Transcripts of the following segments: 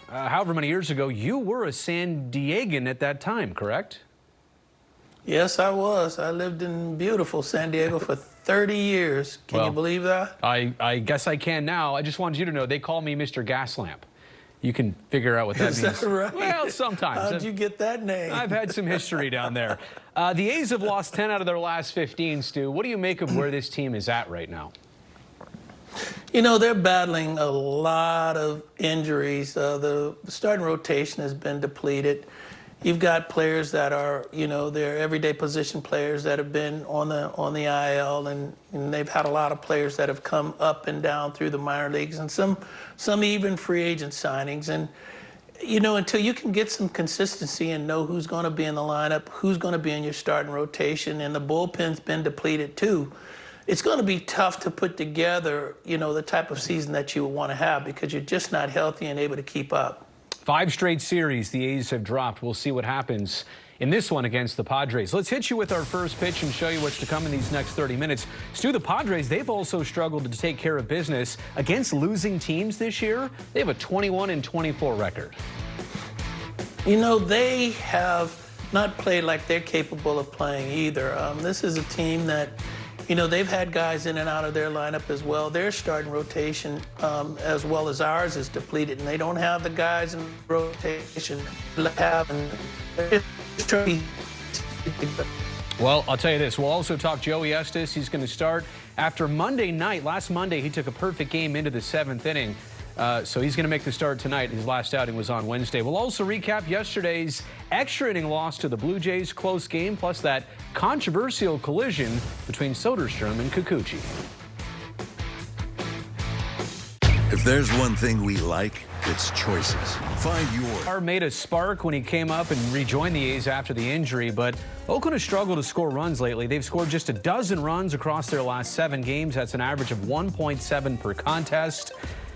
However many years ago, you were a San Diegan at that time, correct? Yes, I was. I lived in beautiful San Diego for 30 years. Can you believe that? I guess I can now. I just wanted you to know they call me Mr. Gaslamp. You can figure out what that means. Is that right? Well, sometimes. How'd you get that name? I've had some history down there. The A's have lost 10 out of their last 15, Stu. What do you make of where this team is at right now? You know, they're battling a lot of injuries. The starting rotation has been depleted. You've got players that are, you know, they're everyday position players that have been on the IL, and they've had a lot of players that have come up and down through the minor leagues, and some even free agent signings. And, you know, until you can get some consistency and know who's going to be in the lineup, who's going to be in your starting rotation, and the bullpen's been depleted too, it's going to be tough to put together, you know, the type of season that you want to have because you're just not healthy and able to keep up. 5 straight series the A's have dropped. We'll see what happens in this one against the Padres. Let's hit you with our first pitch and show you what's to come in these next 30 minutes. Stu, the Padres, they've also struggled to take care of business against losing teams this year. They have a 21-24 record. You know, they have not played like they're capable of playing either. This is a team that, you know, they've had guys in and out of their lineup as well. Their starting rotation, as well as ours, is depleted, and they don't have the guys in rotation to have. Well, I'll tell you this. We'll also talk Joey Estes. He's going to start after Monday night. Last Monday, he took a perfect game into the 7th inning. So he's going to make the start tonight. His last outing was on Wednesday. We'll also recap yesterday's extra inning loss to the Blue Jays, close game, plus that controversial collision between Soderstrom and Kikuchi. If there's one thing we like, it's choices. Find yours. Made a spark when he came up and rejoined the A's after the injury, but Oakland has struggled to score runs lately. They've scored just a dozen runs across their last 7 games. That's an average of 1.7 per contest.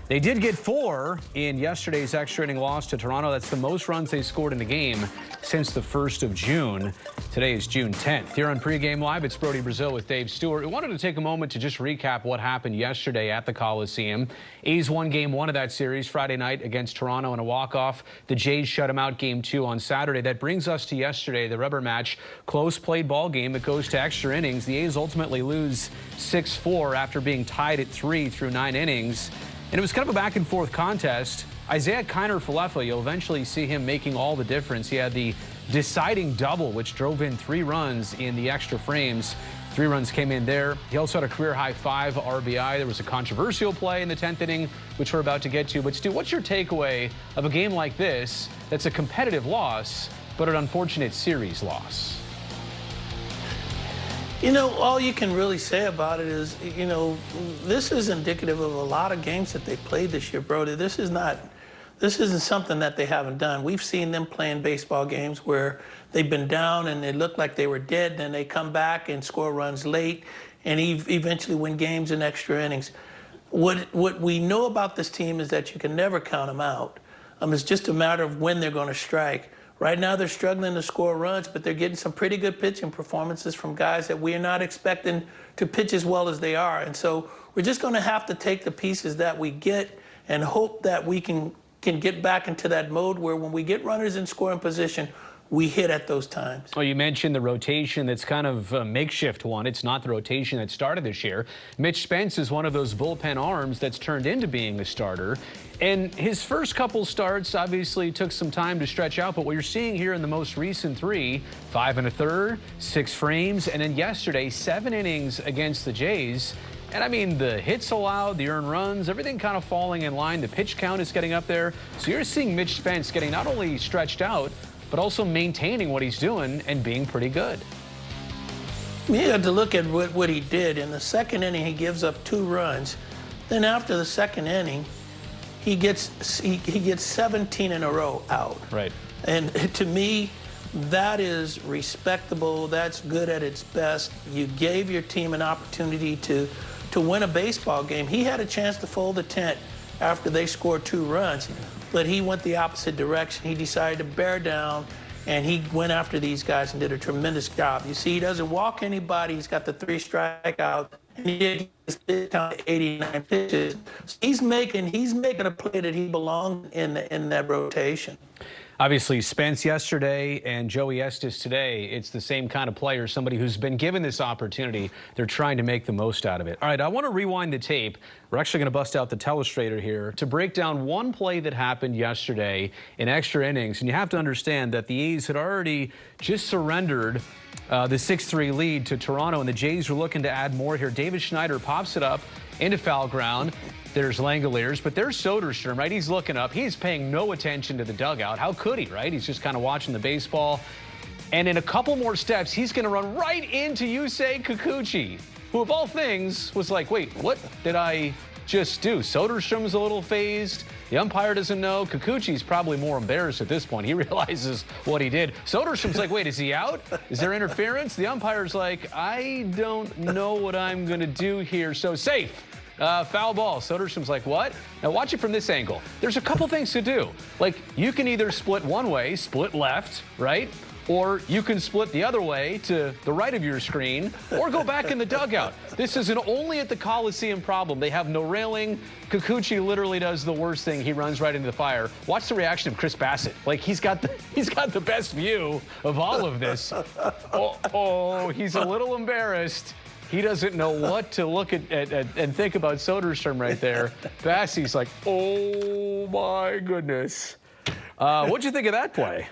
They did get 4 in yesterday's extra inning loss to Toronto. That's the most runs they scored in a game since the 1st of June. Today is June 10th. Here on Pregame Live, it's Brody Brazil with Dave Stewart. We wanted to take a moment to just recap what happened yesterday at the Coliseum. A's won Game 1 of that series Friday night against Toronto in a walk-off. The Jays shut them out Game 2 on Saturday. That brings us to yesterday, the rubber match. Close played ball game. It goes to extra innings. The A's ultimately lose 6-4 after being tied at 3 through 9 innings. And it was kind of a back-and-forth contest. Isaiah Kiner-Falefa, you'll eventually see him making all the difference. He had the deciding double, which drove in 3 runs in the extra frames. 3 runs came in there. He also had a career-high 5 RBI. There was a controversial play in the 10th inning, which we're about to get to. But, Stu, what's your takeaway of a game like this that's a competitive loss, but an unfortunate series loss? You know, all you can really say about it is, you know, this is indicative of a lot of games that they played this year, Brody. This isn't something that they haven't done. We've seen them playing baseball games where they've been down and it looked like they were dead, then they come back and score runs late and eventually win games in extra innings. What we know about this team is that you can never count them out. It's just a matter of when they're going to strike. Right now, they're struggling to score runs, but they're getting some pretty good pitching performances from guys that we are not expecting to pitch as well as they are. And so we're just going to have to take the pieces that we get and hope that we can get back into that mode where when we get runners in scoring position, we hit at those times. Well, you mentioned the rotation that's kind of a makeshift one. It's not the rotation that started this year. Mitch Spence is one of those bullpen arms that's turned into being a starter. And his first couple starts obviously took some time to stretch out, but what you're seeing here in the most recent 3, 5 1/3, 6 frames, and then yesterday, 7 innings against the Jays. And I mean, the hits allowed, the earned runs, everything kind of falling in line. The pitch count is getting up there. So you're seeing Mitch Spence getting not only stretched out, but also maintaining what he's doing and being pretty good. You had to look at what he did. In the 2nd inning, he gives up 2 runs. Then after the 2nd inning, he gets 17 in a row out. Right. And to me, that is respectable. That's good at its best. You gave your team an opportunity to win a baseball game. He had a chance to fold the tent after they scored 2 runs, but he went the opposite direction. He decided to bear down, and he went after these guys and did a tremendous job. You see, he doesn't walk anybody. He's got the 3 strikeouts, and he did count 89 pitches. So he's making a play that he belongs in that rotation. Obviously, Spence yesterday and Joey Estes today, it's the same kind of player, somebody who's been given this opportunity. They're trying to make the most out of it. All right, I want to rewind the tape. We're actually going to bust out the telestrator here to break down one play that happened yesterday in extra innings. And you have to understand that the A's had already just surrendered the 6-3 lead to Toronto, and the Jays were looking to add more here. David Schneider pops it up into foul ground. There's Langoliers, but there's Soderstrom, right? He's looking up. He's paying no attention to the dugout. How could he, right? He's just kind of watching the baseball. And in a couple more steps, he's going to run right into Yusei Kikuchi, who, of all things, was like, wait, what did I just do? Soderstrom's a little phased. The umpire doesn't know. Kikuchi's probably more embarrassed at this point. He realizes what he did. Soderstrom's like, wait, is he out? Is there interference? The umpire's like, I don't know what I'm going to do here. So safe. Foul ball. Soderstrom's like, what? Now watch it from this angle. There's a couple things to do. Like, you can either split one way, split left, right? Or you can split the other way to the right of your screen, or go back in the dugout. This is an only at the Coliseum problem. They have no railing. Kikuchi literally does the worst thing. He runs right into the fire. Watch the reaction of Chris Bassett. Like, he's got the best view of all of this. He's a little embarrassed. He doesn't know what to look at and think about Soderstrom right there. Bassey's like, oh my goodness. What'd you think of that play?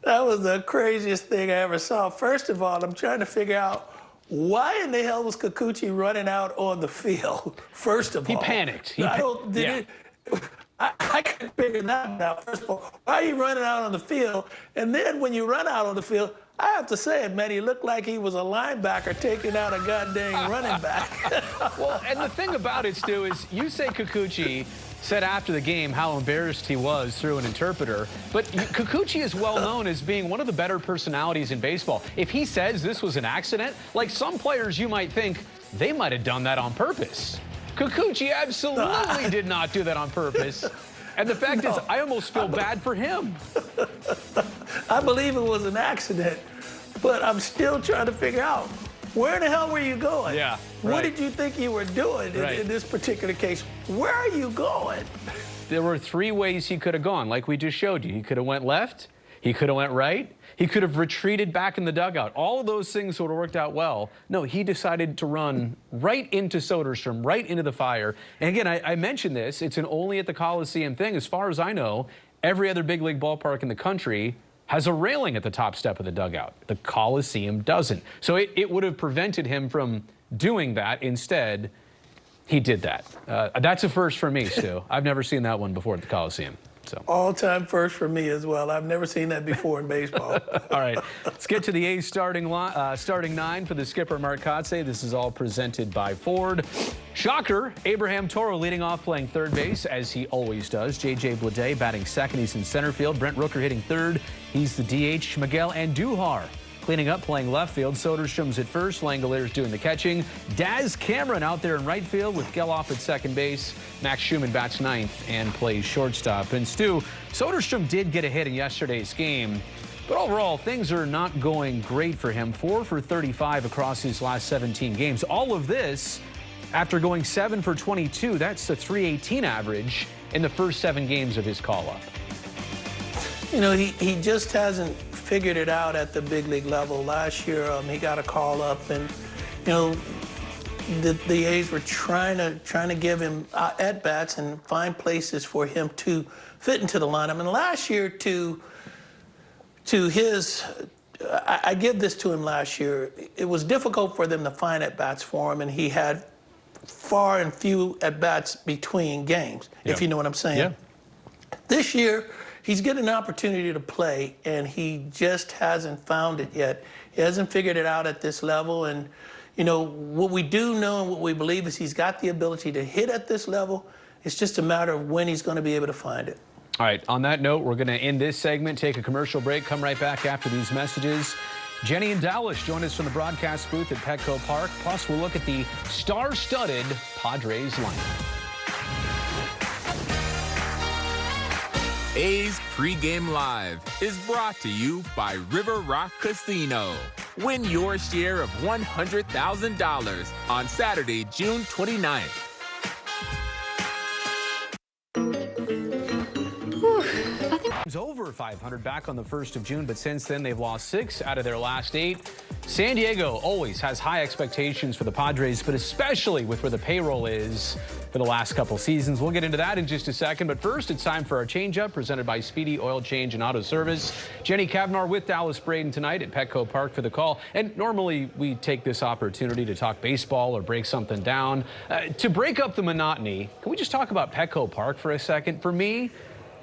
That was the craziest thing I ever saw. First of all, I'm trying to figure out why in the hell was Kikuchi running out on the field, first of all. He panicked. I couldn't figure that out. First of all, why are you running out on the field? And then when you run out on the field, I have to say it, man, he looked like he was a linebacker taking out a goddamn running back. Well, and the thing about it, Stu, is Yusei Kikuchi said after the game how embarrassed he was through an interpreter. But Kikuchi is well known as being one of the better personalities in baseball. If he says this was an accident, like some players you might think they might have done that on purpose. Kikuchi absolutely did not do that on purpose. And the fact is, I almost feel bad for him. I believe it was an accident, but I'm still trying to figure out, where the hell were you going? Yeah, What right. did you think you were doing in this particular case? Where are you going? There were three ways he could have gone, like we just showed you. He could have went left, he could have went right, he could have retreated back in the dugout. All of those things would have worked out well. No, he decided to run right into Soderstrom, right into the fire. And again, I mentioned this, it's an only at the Coliseum thing. As far as I know, every other big league ballpark in the country has a railing at the top step of the dugout. The Coliseum doesn't. So it would have prevented him from doing that. Instead, he did that. That's a first for me, Stu. I've never seen that one before at the Coliseum. So. All-time first for me as well. I've never seen that before in baseball. All right, let's get to the A's starting nine for the skipper, Mark Kotsay. This is all presented by Ford. Shocker, Abraham Toro leading off playing third base, as he always does. J.J. Bleday batting second. He's in center field. Brent Rooker hitting third. He's the DH. Miguel Andujar cleaning up, playing left field. Soderstrom's at first. Langoliers doing the catching. Daz Cameron out there in right field with Geloff at second base. Max Schumann bats ninth and plays shortstop. And Stu, Soderstrom did get a hit in yesterday's game, but overall, things are not going great for him. 4 for 35 across his last 17 games. All of this after going 7 for 22. That's the .318 average in the first 7 games of his call-up. You know, he just hasn't figured it out at the big league level. Last year, he got a call up, and you know, the A's were trying to give him at bats and find places for him to fit into the lineup. And last year, to his, I give this to him last year. It was difficult for them to find at bats for him, and he had far and few at bats between games. If you know what I'm saying. Yeah. This year, he's getting an opportunity to play, and he just hasn't found it yet. He hasn't figured it out at this level. And, you know, what we do know and what we believe is he's got the ability to hit at this level. It's just a matter of when he's going to be able to find it. All right, on that note, we're going to end this segment, take a commercial break, come right back after these messages. Jenny and Dallas join us from the broadcast booth at Petco Park. Plus, we'll look at the star-studded Padres lineup. A's Pregame Live is brought to you by River Rock Casino. Win your share of $100,000 on Saturday, June 29th. Over 500 back on the 1st of June, but since then they've lost 6 out of their last 8. San Diego always has high expectations for the Padres, but especially with where the payroll is for the last couple seasons. We'll get into that in just a second, but first it's time for our changeup presented by Speedy Oil Change and Auto Service. Jenny Kavnar with Dallas Braden tonight at Petco Park for the call. And normally we take this opportunity to talk baseball or break something down. To break up the monotony, can we just talk about Petco Park for a second? For me,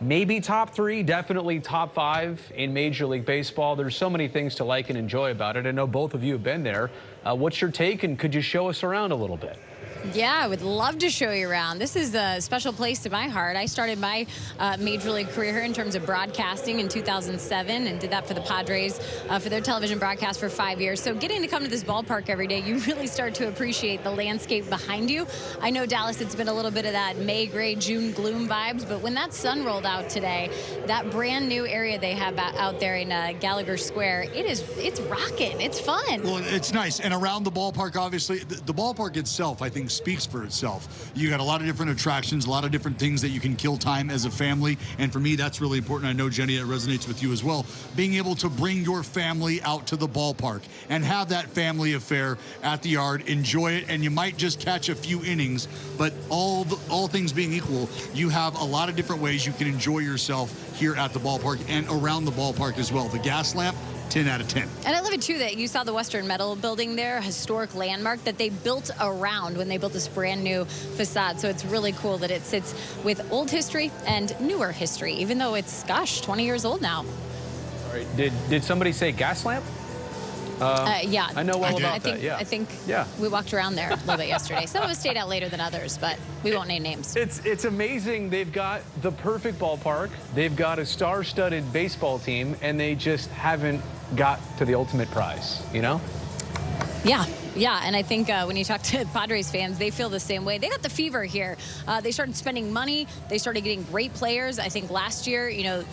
maybe top 3, definitely top 5 in Major League Baseball. There's so many things to like and enjoy about it. I know both of you have been there. What's your take, and could you show us around a little bit? Yeah, I would love to show you around. This is a special place in my heart. I started my Major League career in terms of broadcasting in 2007 and did that for the Padres for their television broadcast for 5 years. So getting to come to this ballpark every day, you really start to appreciate the landscape behind you. I know, Dallas, it's been a little bit of that May, gray, June gloom vibes, but when that sun rolled out today, that brand new area they have out there in Gallagher Square, it's rocking. It's fun. Well, it's nice. And around the ballpark, obviously, the ballpark itself, I think, speaks for itself. You got a lot of different attractions, a lot of different things that you can kill time as a family, and for me that's really important. I know, Jenny, it resonates with you as well. Being able to bring your family out to the ballpark and have that family affair at the yard, enjoy it, and you might just catch a few innings, but all things being equal, you have a lot of different ways you can enjoy yourself here at the ballpark and around the ballpark as well. The gas lamp, 10 out of 10. And I love it, too, that you saw the Western Metal building there, a historic landmark that they built around when they built this brand new facade. So it's really cool that it sits with old history and newer history, even though it's, gosh, 20 years old now. All right. Did somebody say gas lamp? Yeah. I know well about that, yeah. I think we walked around there a little bit yesterday. Some of us stayed out later than others, but we won't name names. It's amazing. They've got the perfect ballpark. They've got a star-studded baseball team, and they just haven't got to the ultimate prize, you know? Yeah, and I think when you talk to Padres fans, they feel the same way. They got the fever here. They started spending money. They started getting great players. I think last year, you know,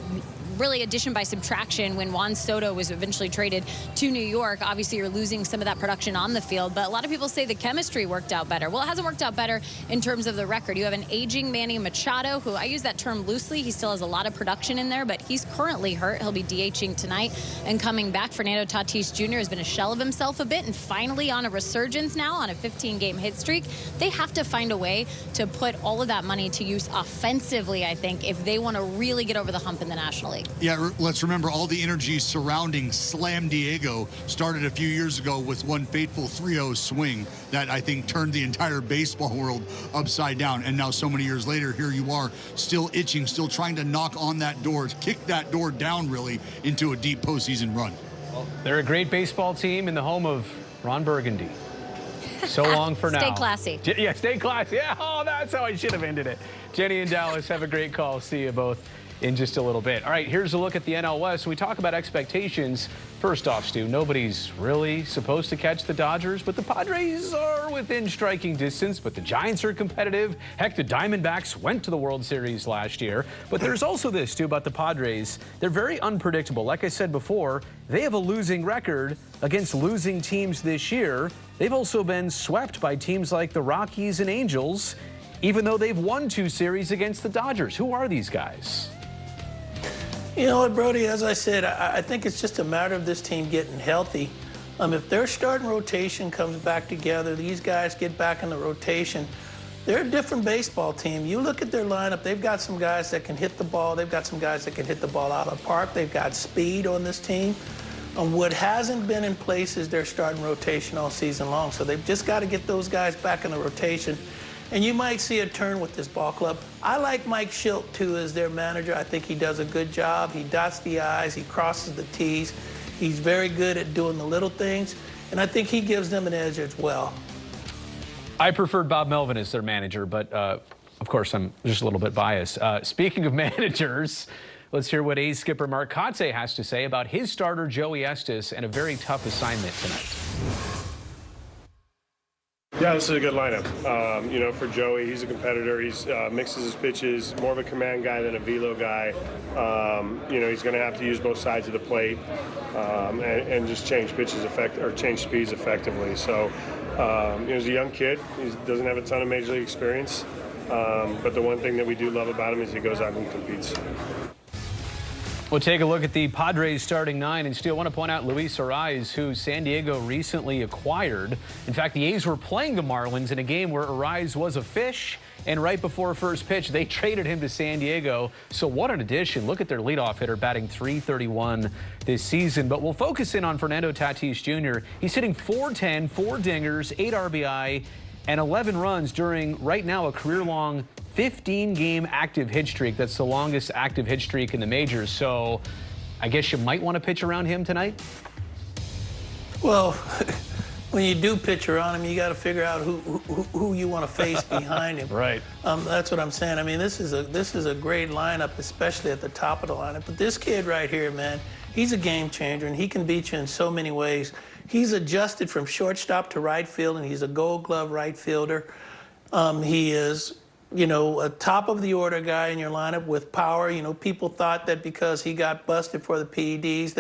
really addition by subtraction when Juan Soto was eventually traded to New York. Obviously, you're losing some of that production on the field, but a lot of people say the chemistry worked out better. Well, it hasn't worked out better in terms of the record. You have an aging Manny Machado, who I use that term loosely. He still has a lot of production in there, but he's currently hurt. He'll be DHing tonight and coming back. Fernando Tatis Jr. has been a shell of himself a bit and finally on a resurgence now on a 15-game hit streak. They have to find a way to put all of that money to use offensively, I think, if they want to really get over the hump in the National League. Yeah, let's remember all the energy surrounding Slam Diego started a few years ago with one fateful 3-0 swing that I think turned the entire baseball world upside down. And now so many years later, here you are still itching, still trying to knock on that door, kick that door down really into a deep postseason run. Well, they're a great baseball team in the home of Ron Burgundy. So long for now. Stay classy. Yeah, stay classy. Yeah, oh, that's how I should have ended it. Jenny and Dallas, have a great call. See you both in just a little bit. All right, here's a look at the NL West. We talk about expectations. First off, Stu, nobody's really supposed to catch the Dodgers, but the Padres are within striking distance, but the Giants are competitive. Heck, the Diamondbacks went to the World Series last year. But there's also this, Stu, about the Padres. They're very unpredictable. Like I said before, they have a losing record against losing teams this year. They've also been swept by teams like the Rockies and Angels, even though they've won 2 series against the Dodgers. Who are these guys? You know what, Brody, as I said, I think it's just a matter of this team getting healthy. If their starting rotation comes back together, these guys get back in the rotation, they're a different baseball team. You look at their lineup, they've got some guys that can hit the ball. They've got some guys that can hit the ball out of the park. They've got speed on this team. What hasn't been in place is their starting rotation all season long. So they've just got to get those guys back in the rotation. And you might see a turn with this ball club. I like Mike Schilt, too, as their manager. I think he does a good job. He dots the I's. He crosses the T's. He's very good at doing the little things. And I think he gives them an edge as well. I preferred Bob Melvin as their manager, but, of course, I'm just a little bit biased. Speaking of managers, let's hear what A's skipper Mark Kotsay has to say about his starter, Joey Estes, and a very tough assignment tonight. Yeah, this is a good lineup. You know, for Joey, he's a competitor. He's mixes his pitches, more of a command guy than a velo guy. You know, he's going to have to use both sides of the plate and just change pitches change speeds effectively. So, you know, he's a young kid. He doesn't have a ton of major league experience. But the one thing that we do love about him is he goes out and competes. We'll take a look at the Padres starting nine, and still want to point out Luis Arraez, who San Diego recently acquired. In fact, the A's were playing the Marlins in a game where Arraez was a fish, and right before first pitch, they traded him to San Diego. So what an addition. Look at their leadoff hitter batting .331 this season. But we'll focus in on Fernando Tatis Jr. He's hitting .410, 4 dingers, 8 RBI, and 11 runs during, right now, a career-long 15-game active hit streak. That's the longest active hit streak in the majors. So I guess you might want to pitch around him tonight? Well, when you do pitch around him, you got to figure out who you want to face behind him. Right. That's what I'm saying. I mean, this is a great lineup, especially at the top of the lineup. But this kid right here, man, he's a game changer, and he can beat you in so many ways. He's adjusted from shortstop to right field, and he's a Gold Glove right fielder. He is, you know, a top-of-the-order guy in your lineup with power. You know, people thought that because he got busted for the PEDs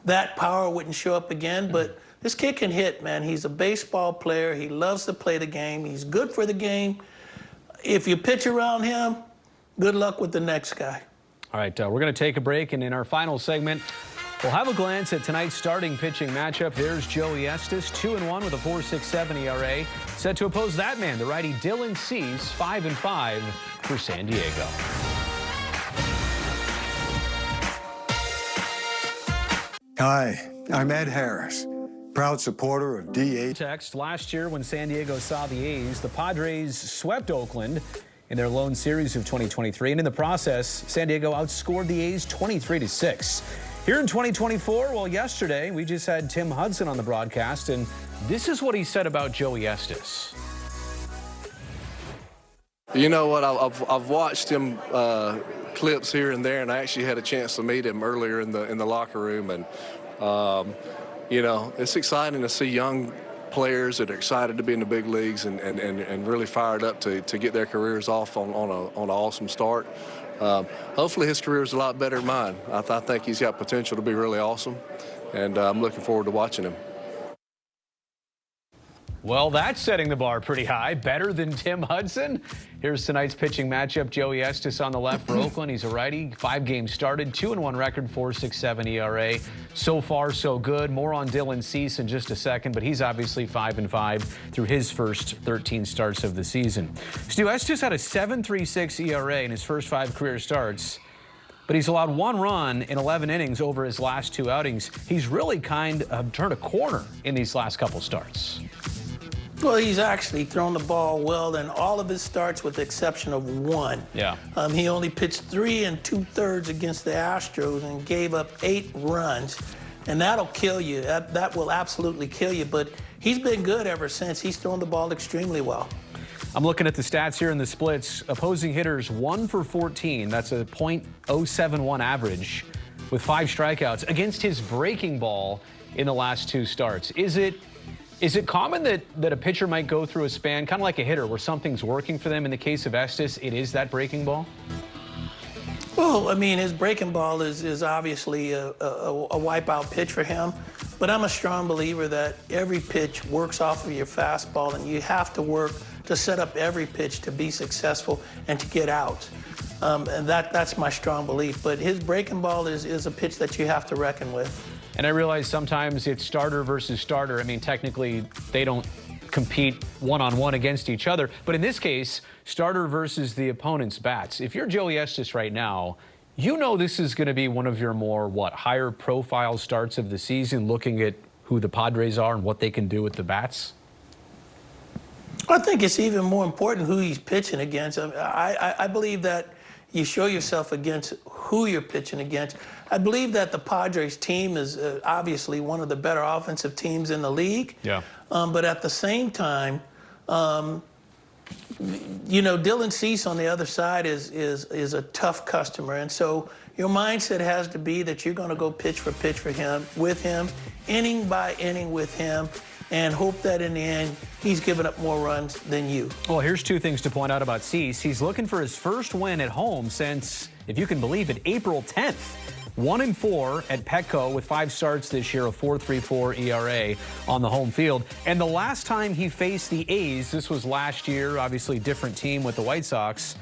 that power wouldn't show up again. But this kid can hit, man. He's a baseball player. He loves to play the game. He's good for the game. If you pitch around him, good luck with the next guy. All right, we're going to take a break, and in our final segment, we'll have a glance at tonight's starting pitching matchup. There's Joey Estes, 2-1 with a 4.67 ERA. Set to oppose that man, the righty Dylan Cease, 5-5 for San Diego. Hi, I'm Ed Harris, proud supporter of DH. Text, last year when San Diego saw the A's, the Padres swept Oakland in their lone series of 2023. And in the process, San Diego outscored the A's 23-6. Here in 2024, well, yesterday, we just had Tim Hudson on the broadcast, and this is what he said about Joey Estes. You know what, I've watched him clips here and there, and I actually had a chance to meet him earlier in the locker room. And, you know, it's exciting to see young players that are excited to be in the big leagues and really fired up to get their careers off on an awesome start. Hopefully his career is a lot better than mine. I think he's got potential to be really awesome, and I'm looking forward to watching him. Well, that's setting the bar pretty high. Better than Tim Hudson. Here's tonight's pitching matchup. Joey Estes on the left for Oakland. He's a righty. 5 games started. 2-1 record, 4.67 ERA. So far, so good. More on Dylan Cease in just a second, but he's obviously 5-5 through his first 13 starts of the season. Stu, Estes had a 7.36 ERA in his first 5 career starts, but he's allowed 1 run in 11 innings over his last 2 outings. He's really kind of turned a corner in these last couple starts. Well, he's actually thrown the ball well in all of his starts with the exception of 1. Yeah. He only pitched 3 2/3 against the Astros and gave up 8 runs. And that'll kill you. That will absolutely kill you. But he's been good ever since. He's thrown the ball extremely well. I'm looking at the stats here in the splits. Opposing hitters 1 for 14. That's a .071 average with 5 strikeouts against his breaking ball in the last 2 starts. Is it common that a pitcher might go through a span, kind of like a hitter, where something's working for them? In the case of Estes, it is that breaking ball? Well, I mean, his breaking ball is obviously a wipeout pitch for him. But I'm a strong believer that every pitch works off of your fastball, and you have to work to set up every pitch to be successful and to get out. And that's my strong belief. But his breaking ball is a pitch that you have to reckon with. And I realize sometimes it's starter versus starter. I mean, technically, they don't compete one-on-one against each other. But in this case, starter versus the opponent's bats. If you're Joey Estes right now, you know this is going to be one of your more, higher profile starts of the season, looking at who the Padres are and what they can do with the bats? I think it's even more important who he's pitching against. I believe that you show yourself against who you're pitching against. I believe that the Padres team is obviously one of the better offensive teams in the league. Yeah. But at the same time, you know, Dylan Cease on the other side is a tough customer. And so your mindset has to be that you're going to go pitch for him, with him, inning by inning with him. and hope that in the end he's giving up more runs than you. Well, here's two things to point out about Cease. He's looking for his first win at home since, if you can believe it, April 10th. 1-4 at Petco with 5 starts this year, a 4.34 ERA on the home field. And the last time he faced the A's, this was last year, obviously different team with the White Sox,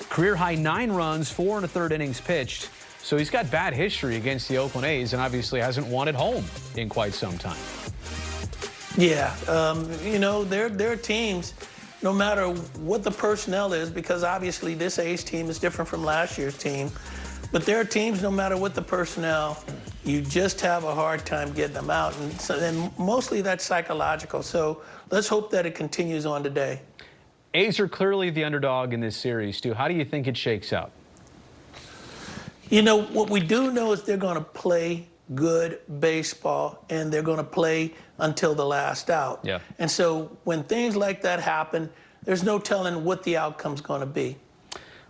career high 9 runs, 4 1/3 innings pitched. So he's got bad history against the Oakland A's and obviously hasn't won at home in quite some time. Yeah, you know, there are teams, no matter what the personnel is, because obviously this A's team is different from last year's team, but there are teams, no matter what the personnel, you just have a hard time getting them out, and mostly that's psychological. So let's hope that it continues on today. A's are clearly the underdog in this series, Stu. How do you think it shakes out? You know, what we do know is they're going to play good baseball, and they're going to play until the last out. Yeah. And so when things like that happen, there's no telling what the outcome's going to be.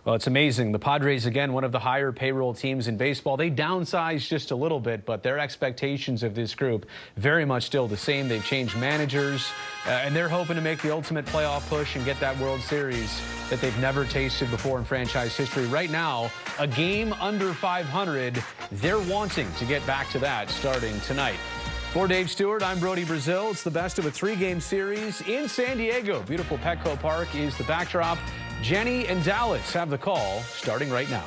Well, it's amazing. The Padres, again, one of the higher payroll teams in baseball. They downsized just a little bit, but their expectations of this group very much still the same. They've changed managers, and they're hoping to make the ultimate playoff push and get that World Series that they've never tasted before in franchise history. Right now, a game under 500. They're wanting to get back to that starting tonight. For Dave Stewart, I'm Brody Brazil. It's the best of a 3-game series in San Diego. Beautiful Petco Park is the backdrop. Jenny and Dallas have the call starting right now.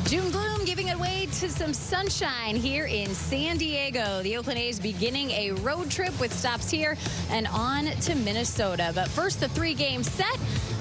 June gloom giving it away to some sunshine here in San Diego. The Oakland A's beginning a road trip with stops here and on to Minnesota. But first, the 3-game set,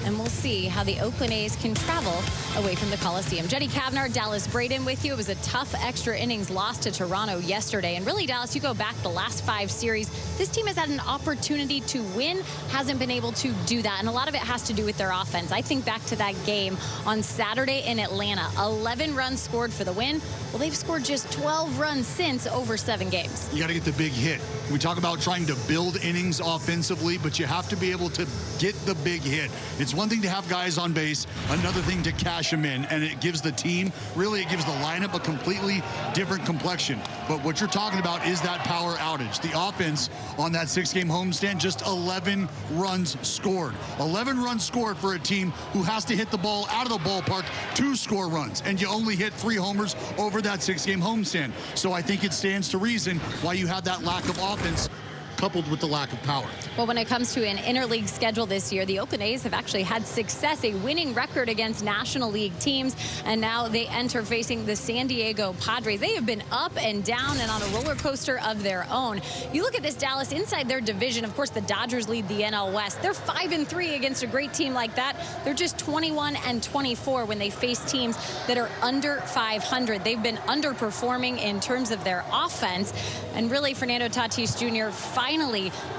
and we'll see how the Oakland A's can travel away from the Coliseum. Jenny Kavnar, Dallas Braden with you. It was a tough extra innings loss to Toronto yesterday. And really, Dallas, you go back the last 5 series, this team has had an opportunity to win, hasn't been able to do that. And a lot of it has to do with their offense. I think back to that game on Saturday in Atlanta. 11 runs scored for the win. Well, they've scored just 12 runs since over 7 games. You got to get the big hit. We talk about trying to build innings offensively, but you have to be able to get the big hit. It's one thing to have guys on base, another thing to cash them in, and it gives the team, really it gives the lineup a completely different complexion. But what you're talking about is that power outage. The offense on that 6-game homestand, just 11 runs scored. 11 runs scored for a team who has to hit the ball out of the ballpark to score runs, and you only hit 3 homers over that 6-game homestand. So I think it stands to reason why you have that lack of offense coupled with the lack of power. Well, when it comes to an interleague schedule this year, the Oakland A's have actually had success, a winning record against National League teams, and now they enter facing the San Diego Padres. They have been up and down and on a roller coaster of their own. You look at this, Dallas, inside their division, of course, the Dodgers lead the NL West. They're 5-3 against a great team like that. They're just 21-24 when they face teams that are under 500. They've been underperforming in terms of their offense, and really Fernando Tatis Jr. finally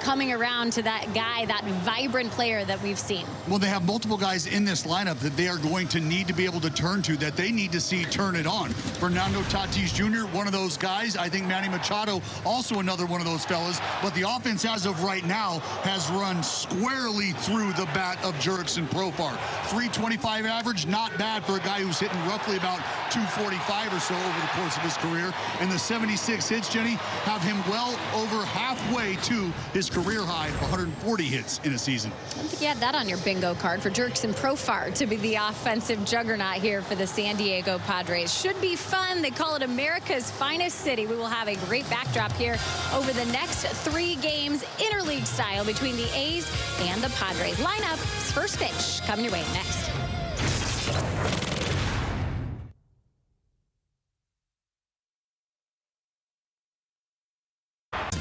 coming around to that guy, that vibrant player that we've seen. Well, they have multiple guys in this lineup that they are going to need to be able to turn to, that they need to see turn it on. Fernando Tatis Jr., one of those guys. I think Manny Machado, also another one of those fellas. But the offense as of right now has run squarely through the bat of Jurickson Profar. 325 average, not bad for a guy who's hitting roughly about 245 or so over the course of his career. And the 76 hits, Jenny, have him well over halfway to his career high of 140 hits in a season. I don't think you had that on your bingo card for Jurickson Profar to be the offensive juggernaut here for the San Diego Padres. Should be fun. They call it America's finest city. We will have a great backdrop here over the next 3 games, interleague style, between the A's and the Padres. Lineup, first pitch, coming your way next.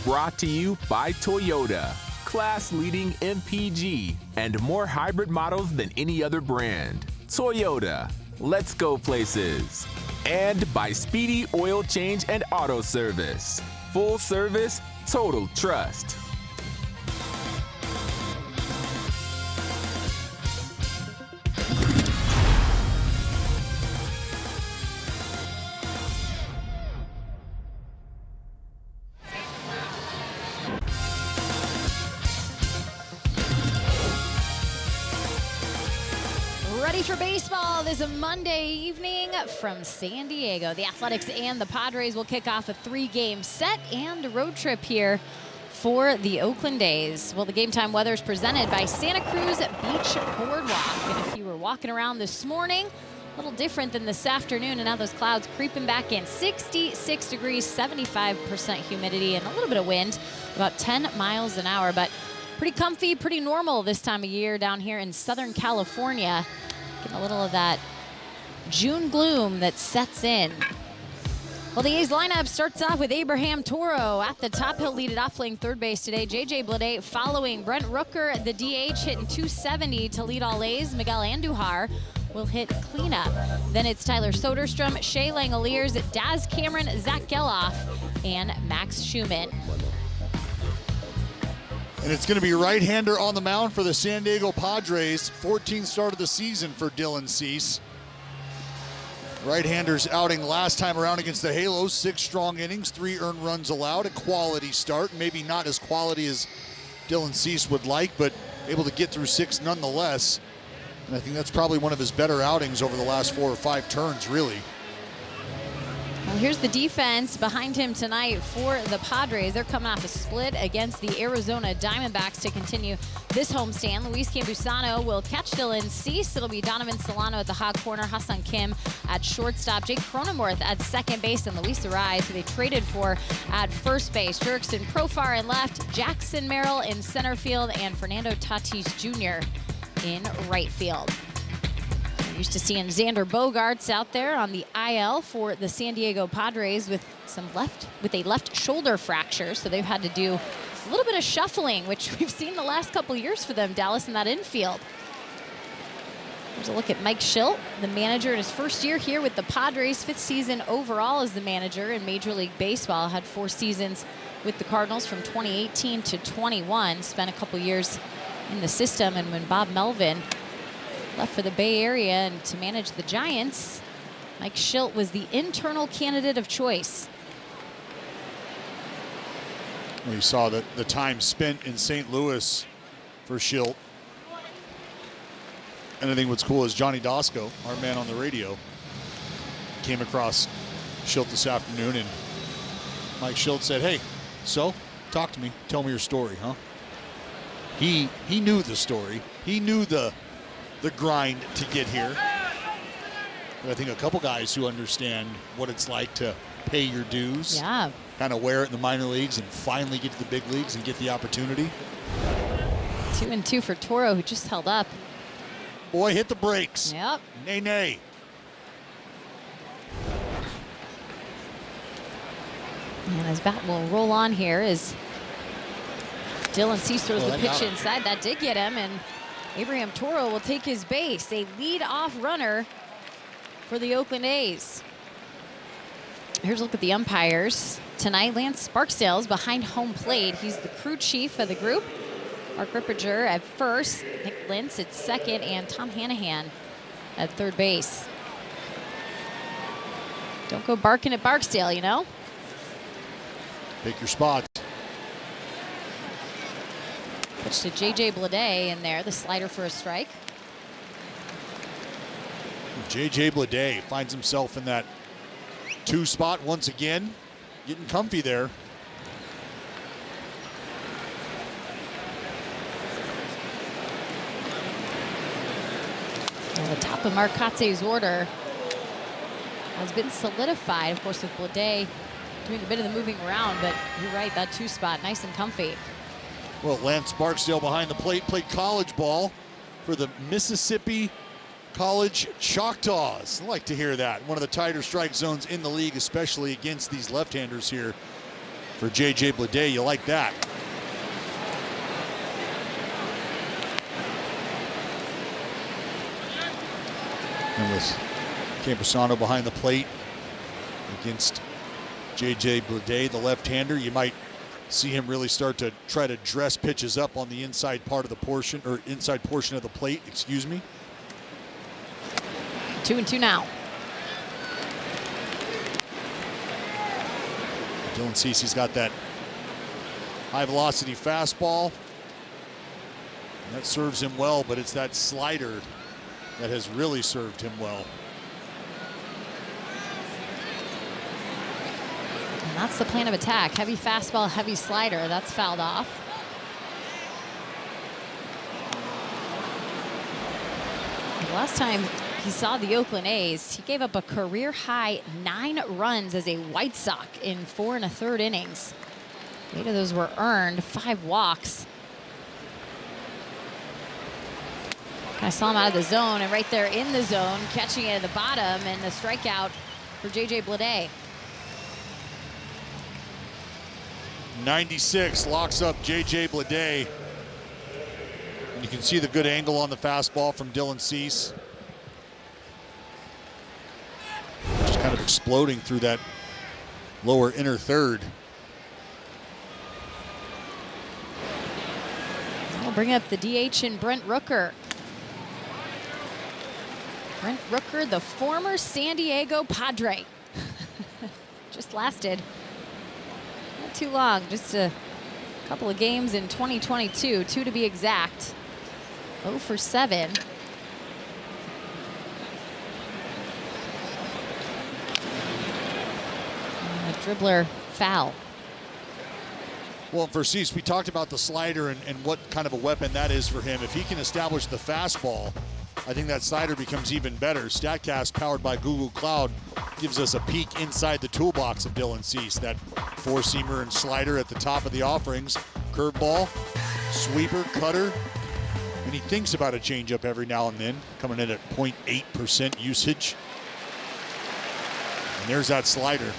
Brought to you by Toyota. Class-leading MPG and more hybrid models than any other brand. Toyota. Let's go places. And by Speedy Oil Change and Auto Service. Full service, total trust. Ready for baseball this Monday evening from San Diego. The Athletics and the Padres will kick off a 3-game set and a road trip here for the Oakland A's. Well, the game time weather is presented by Santa Cruz Beach Boardwalk. And if you were walking around this morning, a little different than this afternoon, and now those clouds creeping back in. 66 degrees, 75% humidity, and a little bit of wind, about 10 miles an hour. But pretty comfy, pretty normal this time of year down here in Southern California. Getting a little of that June gloom that sets in. Well, the A's lineup starts off with Abraham Toro at the top. He'll lead it off playing third base today. J.J. Bleday following. Brent Rooker, the DH, hitting .270 to lead all A's. Miguel Andujar will hit cleanup. Then it's Tyler Soderstrom, Shea Langoliers, Daz Cameron, Zach Geloff, and Max Schumann. And it's going to be right-hander on the mound for the San Diego Padres. 14th start of the season for Dylan Cease. Right-hander's outing last time around against the Halos. 6 strong innings, 3 earned runs allowed. A quality start. Maybe not as quality as Dylan Cease would like, but able to get through 6 nonetheless. And I think that's probably one of his better outings over the last 4 or 5 turns, really. Well, here's the defense behind him tonight for the Padres. They're coming off a split against the Arizona Diamondbacks to continue this homestand. Luis Campusano will catch Dylan Cease. It'll be Donovan Solano at the hot corner, Hassan Kim at shortstop, Jake Cronenworth at second base, and Luis Arraez, who they traded for, at first base. Jurickson Profar in left, Jackson Merrill in center field, and Fernando Tatis Jr. in right field. Used to seeing Xander Bogaerts out there on the IL for the San Diego Padres with a left shoulder fracture, so they've had to do a little bit of shuffling, which we've seen the last couple years for them, Dallas, in that infield. Here's a look at Mike Schilt, the manager in his first year here with the Padres, 5th season overall as the manager in Major League Baseball. Had 4 seasons with the Cardinals from 2018 to 21. Spent a couple years in the system, and when Bob Melvin left for the Bay Area and to manage the Giants, Mike Schilt was the internal candidate of choice. Well, you saw the time spent in St. Louis for Schilt. And I think what's cool is Johnny Dosco, our man on the radio, came across Schilt this afternoon, and Mike Schilt said, "Hey, so talk to me, tell me your story, huh?" He knew the story. He knew the grind to get here. But I think a couple guys who understand what it's like to pay your dues, yeah, kind of wear it in the minor leagues and finally get to the big leagues and get the opportunity. 2-2 for Toro, who just held up. Boy, hit the brakes. Yep. Nay, nay. And his bat will roll on here as Dylan Cease throws the pitch inside. That did get him, and Abraham Toro will take his base. A lead-off runner for the Oakland A's. Here's a look at the umpires. Tonight, Lance Barksdale's behind home plate. He's the crew chief of the group. Mark Ripperger at first, Nick Lintz at second, and Tom Hanahan at third base. Don't go barking at Barksdale, you know? Pick your spots. Pitch to J.J. Bleday in there, the slider for a strike. J.J. Bleday finds himself in that 2 spot once again, getting comfy there. And the top of Mark Kotze's order has been solidified, of course, with Bleday doing a bit of the moving around, but you're right, that 2 spot, nice and comfy. Well, Lance Barksdale behind the plate, played college ball for the Mississippi College Choctaws. I like to hear that. One of the tighter strike zones in the league, especially against these left-handers here. For J.J. Bleday, you like that. And with Campusano behind the plate against J.J. Bleday, the left-hander, you might see him really start to try to dress pitches up on the inside part of the portion, or inside portion of the plate, excuse me. 2-2 now. Dylan Cease's got that high velocity fastball. And that serves him well, but it's that slider that has really served him well. And that's the plan of attack. Heavy fastball, heavy slider. That's fouled off. The last time he saw the Oakland A's, he gave up a career-high 9 runs as a White Sox in 4 1/3 innings. 8 of those were earned, 5 walks. I saw him out of the zone, and right there in the zone, catching it at the bottom, and the strikeout for J.J. Bleday. 96 locks up J.J. Bleday. And you can see the good angle on the fastball from Dylan Cease. Just kind of exploding through that lower inner third. We'll bring up the DH and Brent Rooker. Brent Rooker, the former San Diego Padre. Just lasted not too long, just a couple of games in 2022, 2 to be exact. 0 for 7. And a dribbler foul. Well, for Cease, we talked about the slider and what kind of a weapon that is for him. If he can establish the fastball, I think that slider becomes even better. StatCast, powered by Google Cloud, gives us a peek inside the toolbox of Dylan Cease. That 4-seamer and slider at the top of the offerings. Curveball, sweeper, cutter, and he thinks about a changeup every now and then, coming in at 0.8% usage. And there's that slider.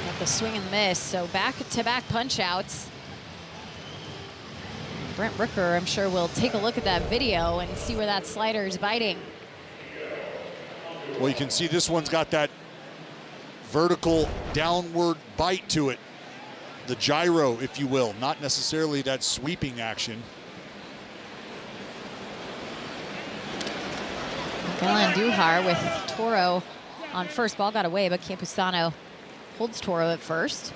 Got the swing and miss, so back-to-back punch-outs. Brent Rooker, I'm sure, will take a look at that video and see where that slider is biting. Well, you can see this one's got that vertical downward bite to it. The gyro, if you will, not necessarily that sweeping action. Miguel Andujar with Toro on first. Ball got away, but Campusano holds Toro at first.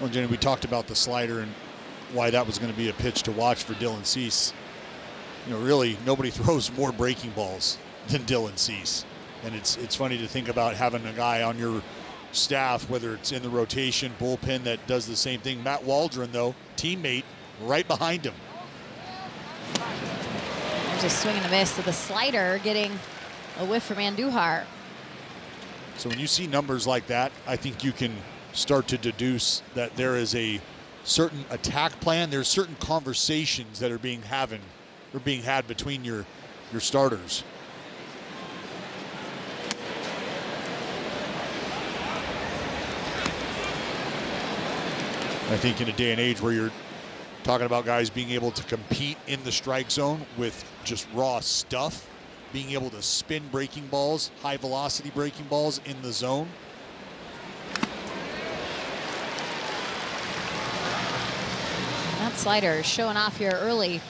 Well, Jenny, we talked about the slider and why that was going to be a pitch to watch for Dylan Cease. You know, really, nobody throws more breaking balls than Dylan Cease. And it's funny to think about having a guy on your staff, whether it's in the rotation, bullpen, that does the same thing. Matt Waldron, though, teammate, right behind him. There's a swing and a miss with the slider getting a whiff from Andujar. So when you see numbers like that, I think you can start to deduce that there is a certain attack plan. There's certain conversations that are being had between your starters. I think in a day and age where you're talking about guys being able to compete in the strike zone with just raw stuff, being able to spin breaking balls, high velocity breaking balls in the zone. That slider is showing off here early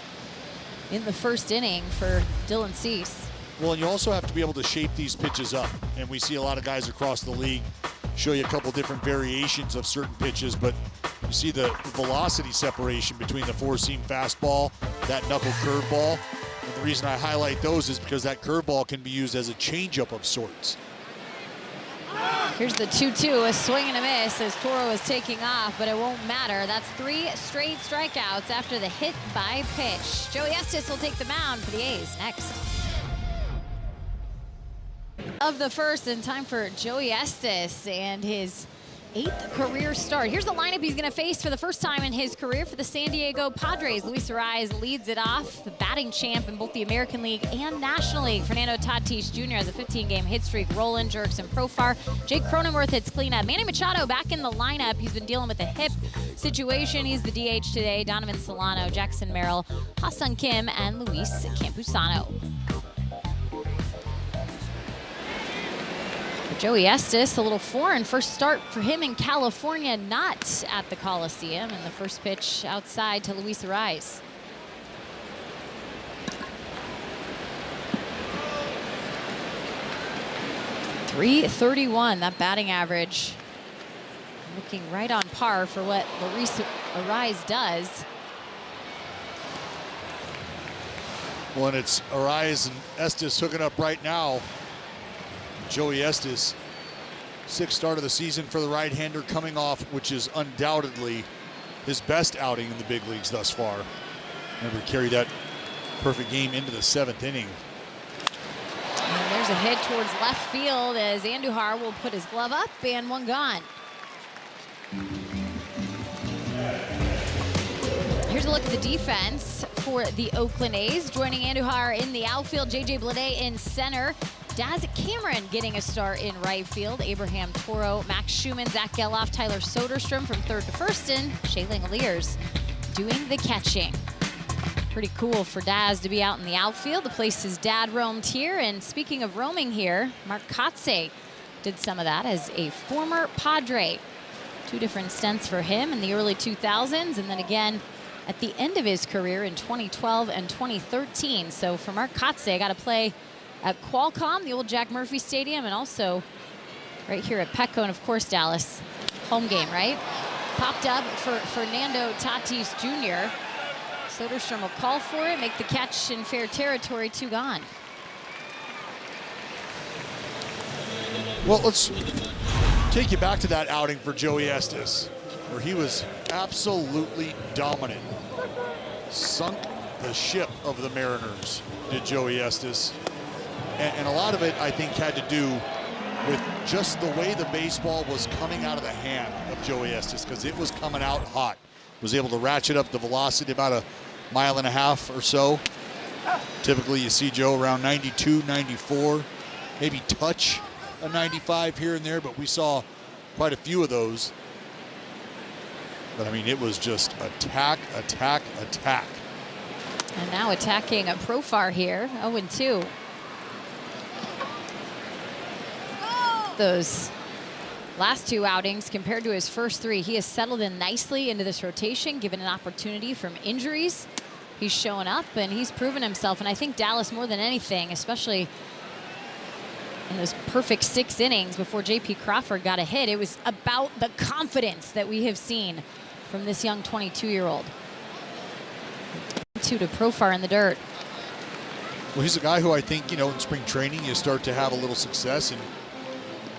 in the first inning for Dylan Cease. Well, and you also have to be able to shape these pitches up. And we see a lot of guys across the league show you a couple different variations of certain pitches, but you see the velocity separation between the 4-seam fastball, that knuckle curveball. And the reason I highlight those is because that curveball can be used as a changeup of sorts. Here's the 2-2, a swing and a miss as Toro is taking off, but it won't matter. That's 3 straight strikeouts after the hit by pitch. Joey Estes will take the mound for the A's next. Of the first, and time for Joey Estes and his 8th career start. Here's the lineup he's going to face for the first time in his career for the San Diego Padres. Luis Arraez leads it off, the batting champ in both the American League and National League. Fernando Tatis Jr. has a 15-game hit streak. Roland Jerks and Profar. Jake Cronenworth hits cleanup. Manny Machado back in the lineup. He's been dealing with a hip situation. He's the DH today. Donovan Solano, Jackson Merrill, Ha-Seong Kim, and Luis Campusano. Joey Estes, a little foreign first start for him in California, not at the Coliseum, and the first pitch outside to Luis Arraez. .331, that batting average. Looking right on par for what Luis Arraez does. Well, and it's Arias and Estes hooking up right now. Joey Estes, 6th start of the season for the right-hander, coming off, which is undoubtedly his best outing in the big leagues thus far. Remember, carried that perfect game into the 7th inning. And there's a hit towards left field as Andujar will put his glove up, and one gone. Here's a look at the defense for the Oakland A's. Joining Andujar in the outfield, J.J. Bleday in center. Daz Cameron getting a start in right field. Abraham Toro, Max Schumann, Zach Geloff, Tyler Soderstrom from 3rd to 1st, and Shea Langoliers doing the catching. Pretty cool for Daz to be out in the outfield. The place his dad roamed here. And speaking of roaming here, Mark Kotsay did some of that as a former Padre. 2 different stints for him in the early 2000s, and then again at the end of his career in 2012 and 2013. So for Mark Kotsay, got to play at Qualcomm, the old Jack Murphy Stadium, and also right here at Petco, and of course Dallas. Home game, right? Popped up for Fernando Tatis Jr. Soderstrom will call for it, make the catch in fair territory, 2 gone. Well, let's take you back to that outing for Joey Estes, where he was absolutely dominant. Sunk the ship of the Mariners, did Joey Estes. And a lot of it, I think, had to do with just the way the baseball was coming out of the hand of Joey Estes, because it was coming out hot. Was able to ratchet up the velocity about a 1.5 miles or so. Typically you see Joe around 92, 94, maybe touch a 95 here and there, but we saw quite a few of those. But I mean, it was just attack, attack, attack. And now attacking a Profar here, 0-2. Those last 2 outings compared to his first 3, he has settled in nicely into this rotation, given an opportunity from injuries. He's showing up and he's proven himself. And I think Dallas, more than anything, especially in those perfect 6 innings before J.P. Crawford got a hit, it was about the confidence that we have seen from this young 22-year-old. 2 to Profar in the dirt. Well, he's a guy who I think, you know, in spring training, you start to have a little success and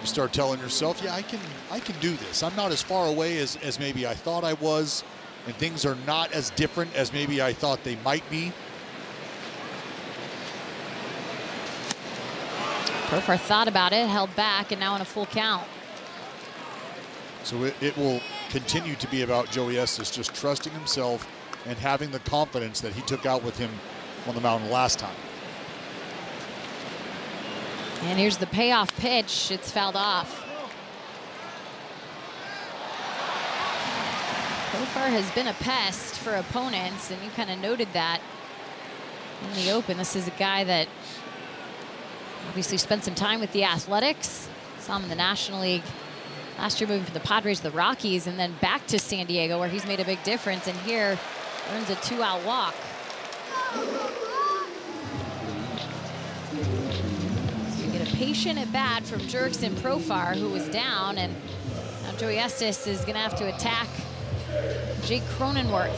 you start telling yourself, yeah, I can do this. I'm not as far away as maybe I thought I was, and things are not as different as maybe I thought they might be. Profar thought about it, held back, and now on a full count. So it will continue to be about Joey Estes just trusting himself and having the confidence that he took out with him on the mound last time. And here's the payoff pitch. It's fouled off. Profar has been a pest for opponents, and you kind of noted that in the open. This is a guy that obviously spent some time with the Athletics. Saw him in the National League last year, moving from the Padres to the Rockies, and then back to San Diego, where he's made a big difference. And here earns a 2-out walk. Patient at bat from Jurickson Profar, who was down, and now Joey Estes is going to have to attack Jake Cronenworth.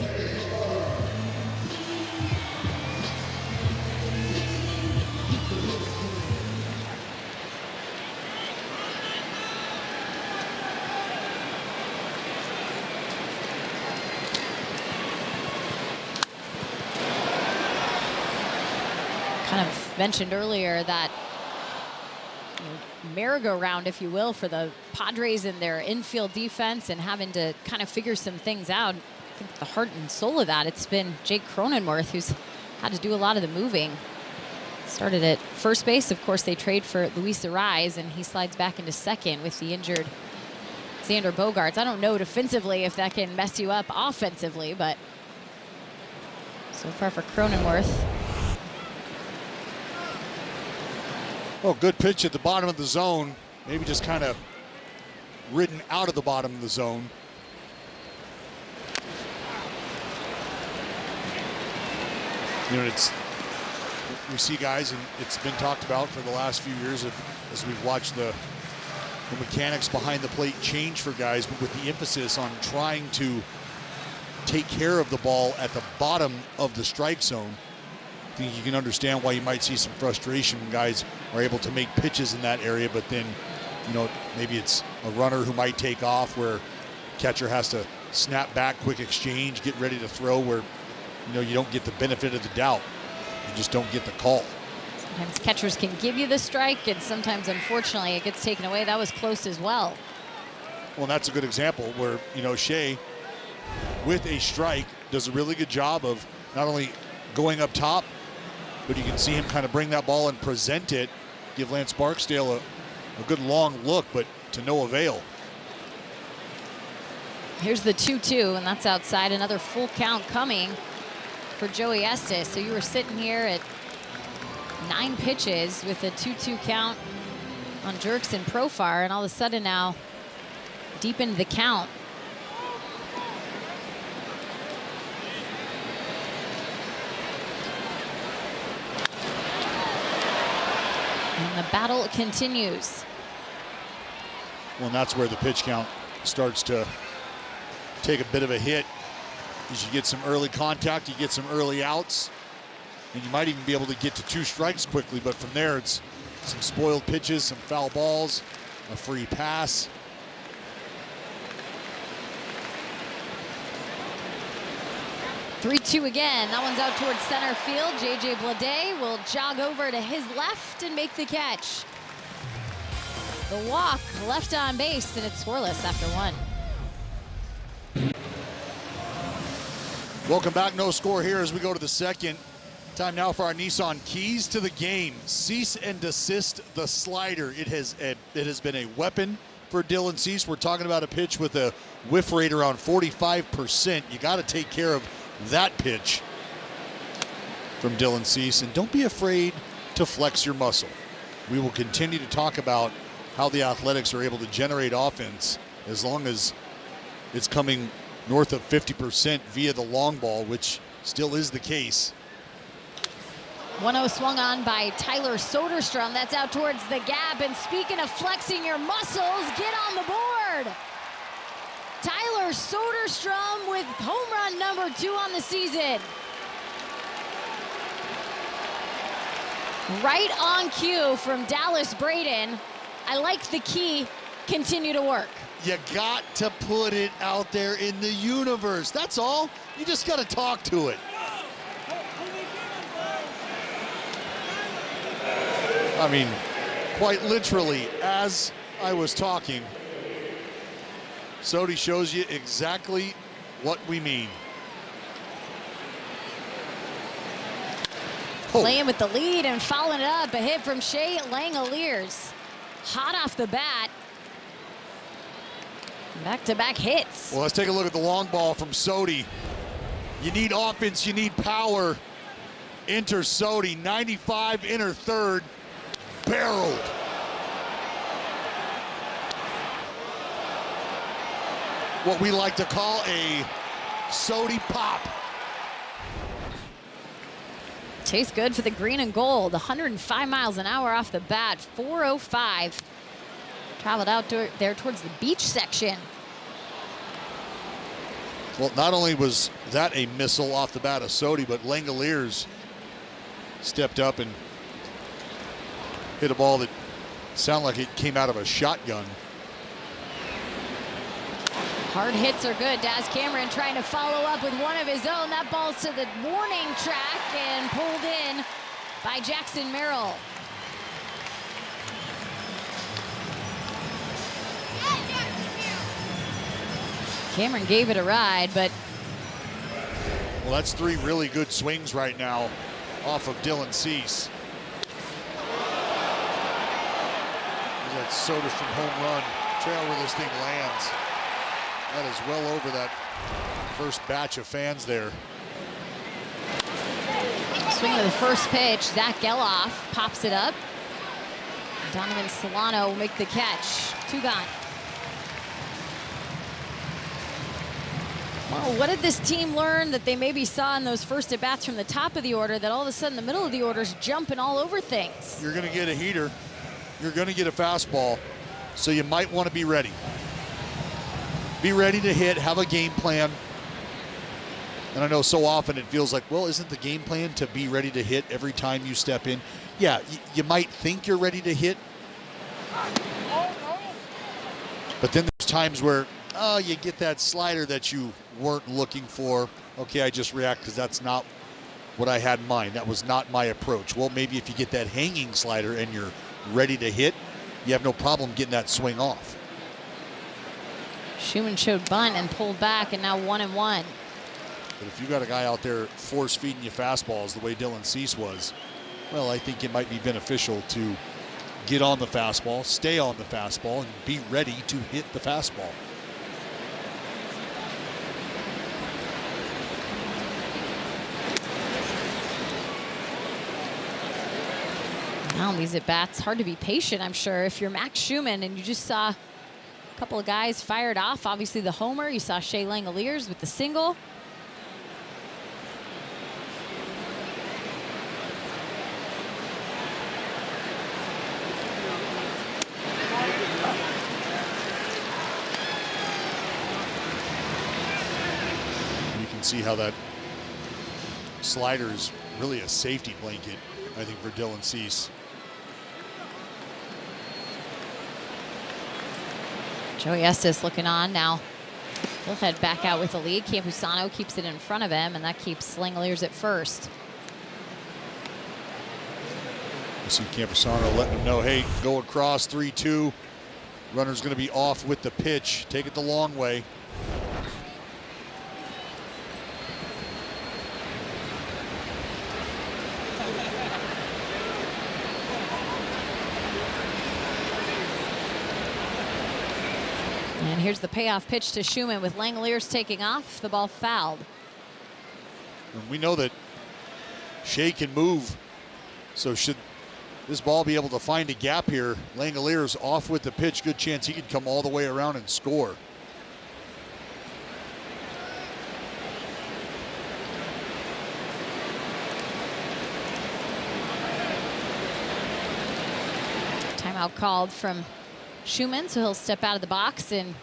Kind of mentioned earlier that merry-go-round, if you will, for the Padres and their infield defense, and having to kind of figure some things out. I think the heart and soul of that, it's been Jake Cronenworth, who's had to do a lot of the moving. Started at first base. Of course, they trade for Luis Arias, and he slides back into second with the injured Xander Bogaerts. I don't know defensively if that can mess you up offensively, but so far for Cronenworth. Oh, good pitch at the bottom of the zone. Maybe just kind of ridden out of the bottom of the zone. You know, we see guys, and it's been talked about for the last few years as we've watched the mechanics behind the plate change for guys, but with the emphasis on trying to take care of the ball at the bottom of the strike zone. I think you can understand why you might see some frustration when guys are able to make pitches in that area, but then, you know, maybe it's a runner who might take off where catcher has to snap back, quick exchange, get ready to throw, where, you know, you don't get the benefit of the doubt. You just don't get the call. Sometimes catchers can give you the strike, and sometimes, unfortunately, it gets taken away. That was close as well. Well, that's a good example where, you know, Shea, with a strike, does a really good job of not only going up top, but you can see him kind of bring that ball and present it, give Lance Barksdale a good long look, but to no avail. Here's the 2-2, and that's outside. Another full count coming for Joey Estes. So you were sitting here at 9 pitches with a 2-2 count on Jerks and Profar, and all of a sudden now deep into the count. And the battle continues. Well, and that's where the pitch count starts to take a bit of a hit. As you get some early contact, you get some early outs, and you might even be able to get to 2 strikes quickly, but from there it's some spoiled pitches, some foul balls, a free pass. Three-2 again. That one's out towards center field. J.J. Bleday will jog over to his left and make the catch. The walk left on base, and it's scoreless after 1. Welcome back. No score here as we go to the second. Time now for our Nissan keys to the game. Cease and desist the slider. It has been a weapon for Dylan Cease. We're talking about a pitch with a whiff rate around 45%. You got to take care of that pitch from Dylan Cease, and don't be afraid to flex your muscle. We will continue to talk about how the Athletics are able to generate offense as long as it's coming north of 50% via the long ball, which still is the case. 1-0 swung on by Tyler Soderstrom. That's out towards the gap. And speaking of flexing your muscles, get on the board. Tyler Soderstrom with home run number 2 on the season. Right on cue from Dallas Braden. I like the key. Continue to work. You got to put it out there in the universe. That's all. You just got to talk to it. I mean, quite literally, as I was talking, Sodi shows you exactly what we mean. Playing with the lead and following it up. A hit from Shea Langoliers. Hot off the bat. Back-to-back hits. Well, let's take a look at the long ball from Sodi. You need offense, you need power. Enter Sodi, 95, enter third. Barreled. What we like to call a Sodi pop. Tastes good for the green and gold. 105 miles an hour off the bat. 405. Traveled out there towards the beach section. Well, not only was that a missile off the bat of Sodi, but Langoliers stepped up and hit a ball that sounded like it came out of a shotgun. Hard hits are good. Daz Cameron trying to follow up with one of his own. That ball's to the warning track and pulled in by Jackson Merrill. Cameron gave it a ride, but... Well, that's 3 really good swings right now off of Dylan Cease. That Soderstrom home run. Trail where this thing lands. That is well over that first batch of fans there. Swing of the first pitch. Zach Geloff pops it up. Donovan Solano will make the catch. 2 gone. Well, what did this team learn that they maybe saw in those first at-bats from the top of the order that all of a sudden the middle of the order is jumping all over things? You're going to get a heater. You're going to get a fastball. So you might want to be ready. Be ready to hit, have a game plan. And I know so often it feels like, well, isn't the game plan to be ready to hit every time you step in? Yeah, you might think you're ready to hit. But then there's times where, you get that slider that you weren't looking for. Okay, I just react because that's not what I had in mind. That was not my approach. Well, maybe if you get that hanging slider and you're ready to hit, you have no problem getting that swing off. Schumann showed bunt and pulled back, and now 1-1. But if you got a guy out there force feeding you fastballs the way Dylan Cease was, well, I think it might be beneficial to get on the fastball, stay on the fastball, and be ready to hit the fastball. Now these at-bats, hard to be patient, I'm sure, if you're Max Schumann and you just saw a couple of guys fired off. Obviously the homer, you saw Shea Langoliers with the single. You can see how that slider is really a safety blanket, I think, for Dylan Cease. Joey Estes looking on now. He'll head back out with the lead. Campusano keeps it in front of him, and that keeps Langoliers at first. You see Campusano letting him know, hey, go across 3-2. Runner's going to be off with the pitch. Take it the long way. And here's the payoff pitch to Schumann with Langoliers taking off. The ball fouled. And we know that Shea can move. So should this ball be able to find a gap here, Langoliers off with the pitch, good chance he could come all the way around and score. Timeout called from Schumann, so he'll step out of the box and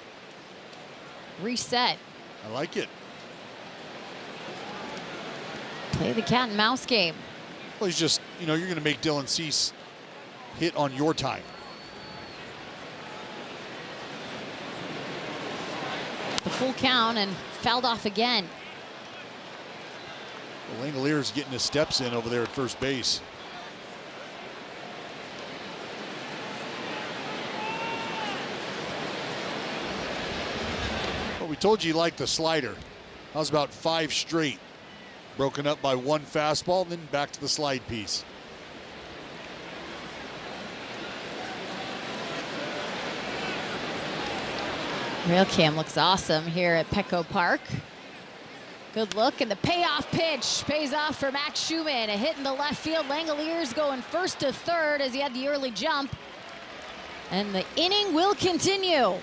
reset. I like it. Play the cat and mouse game. Well, he's just, you're going to make Dylan Cease hit on your time. The full count and fouled off again. Well, Langoliers getting his steps in over there at first base. We told you liked the slider. That was about 5 straight. Broken up by 1 fastball, then back to the slide piece. Rail cam looks awesome here at Petco Park. Good look, and the payoff pitch pays off for Max Schumann. A hit in the left field. Langoliers going first to third as he had the early jump. And the inning will continue.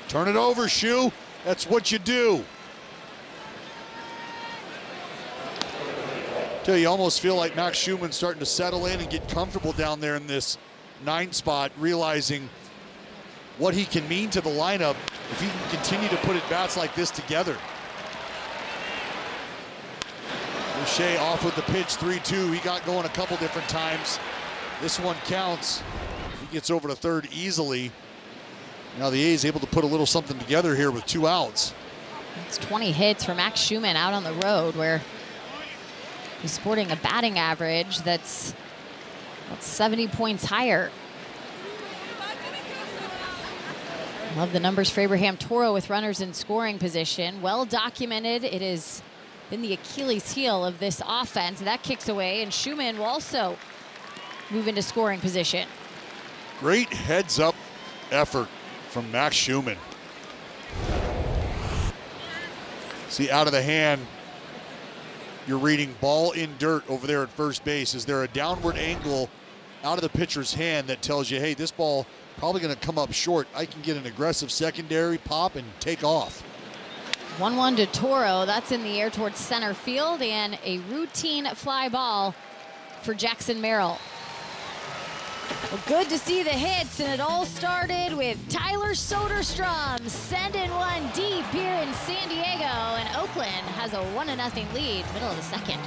Turn it over, Shu. That's what you do. You almost feel like Max Schumann's starting to settle in and get comfortable down there in this 9 spot, realizing what he can mean to the lineup if he can continue to put at-bats like this together. Shea off with the pitch, 3-2. He got going a couple different times. This one counts. He gets over to third easily. Now the A's able to put a little something together here with 2 outs. It's 20 hits for Max Schumann out on the road, where he's sporting a batting average that's about 70 points higher. Love the numbers for Abraham Toro with runners in scoring position. Well documented. It has been the Achilles heel of this offense. That kicks away, and Schumann will also move into scoring position. Great heads-up effort from Max Schumann. See, out of the hand, you're reading ball in dirt over there at first base. Is there a downward angle out of the pitcher's hand that tells you, hey, this ball probably going to come up short. I can get an aggressive secondary pop and take off. 1-1 to Toro. That's in the air towards center field, and a routine fly ball for Jackson Merrill. Well, good to see the hits, and it all started with Tyler Soderstrom sending one deep here in San Diego, and Oakland has a 1-0 lead, middle of the second.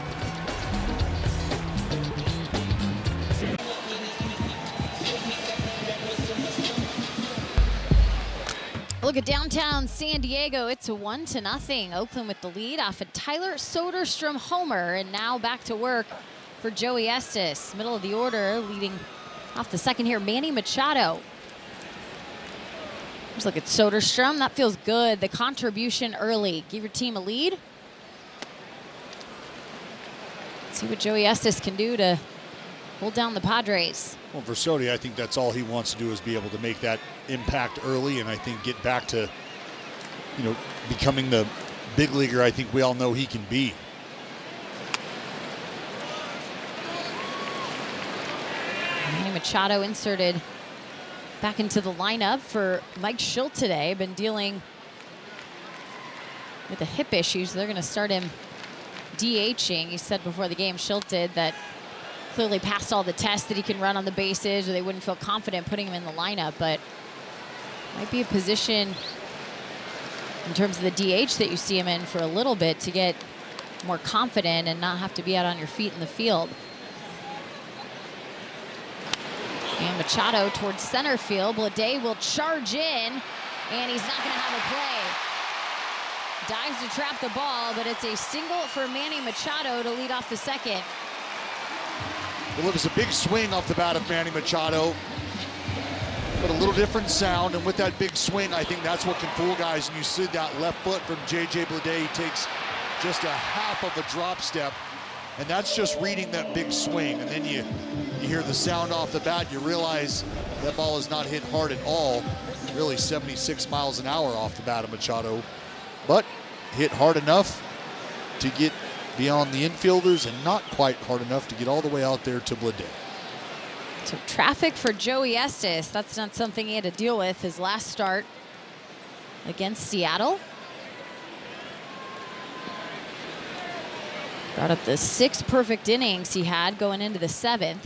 Look at downtown San Diego. It's a 1-0. Oakland with the lead off a Tyler Soderstrom homer, and now back to work for Joey Estes. Middle of the order, leading off the second here, Manny Machado. Let's look at Soderstrom. That feels good. The contribution early. Give your team a lead. Let's see what Joey Estes can do to hold down the Padres. Well, for Sodi, I think that's all he wants to do is be able to make that impact early, and I think get back to, you know, becoming the big leaguer I think we all know he can be. Manny Machado inserted back into the lineup for Mike Schilt today. Been dealing with the hip issues. They're going to start him DHing. He said before the game, Schilt did, that clearly passed all the tests that he can run on the bases, or they wouldn't feel confident putting him in the lineup. But might be a position in terms of the DH that you see him in for a little bit to get more confident and not have to be out on your feet in the field. And Machado towards center field. Blade will charge in, and he's not going to have a play. Dives to trap the ball, but it's a single for Manny Machado to lead off the second. Well, it was a big swing off the bat of Manny Machado, but a little different sound, and with that big swing, I think that's what can fool guys. And you see that left foot from J.J. Blade. He takes just a half of a drop step, and that's just reading that big swing. And then you hear the sound off the bat, you realize that ball is not hit hard at all, really 76 miles an hour off the bat of Machado, but hit hard enough to get beyond the infielders and not quite hard enough to get all the way out there to Blade. So traffic for Joey Estes. That's not something he had to deal with his last start against Seattle. Brought up the 6 perfect innings he had going into the 7th.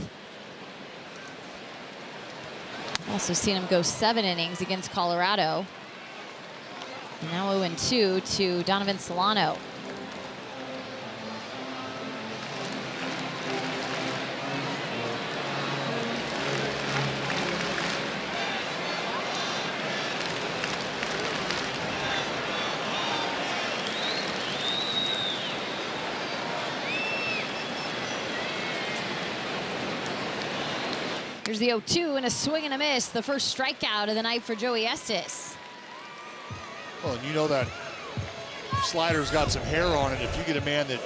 Also seen him go 7 innings against Colorado. And now 0-2 to Donovan Solano. Here's the 0-2 and a swing and a miss. The first strikeout of the night for Joey Estes. Well, and you know that slider's got some hair on it. If you get a man that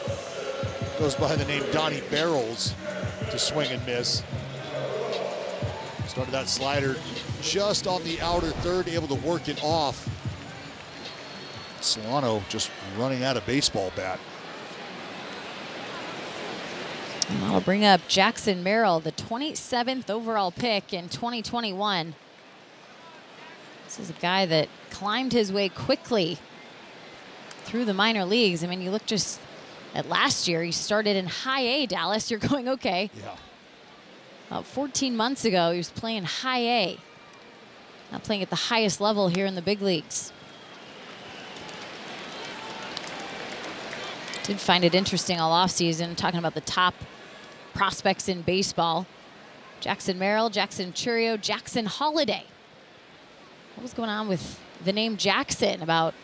goes by the name Donnie Barrels to swing and miss. Started that slider just on the outer third, able to work it off. Solano just running out of baseball bat. And that'll bring up Jackson Merrill, the 27th overall pick in 2021. This is a guy that climbed his way quickly through the minor leagues. I mean, you look just at last year, he started in high A, Dallas. You're going, okay. Yeah. About 14 months ago, he was playing high A. Not playing at the highest level here in the big leagues. Did find it interesting all offseason, talking about the top prospects in baseball. Jackson Merrill, Jackson Churio, Jackson Holiday. What was going on with the name Jackson about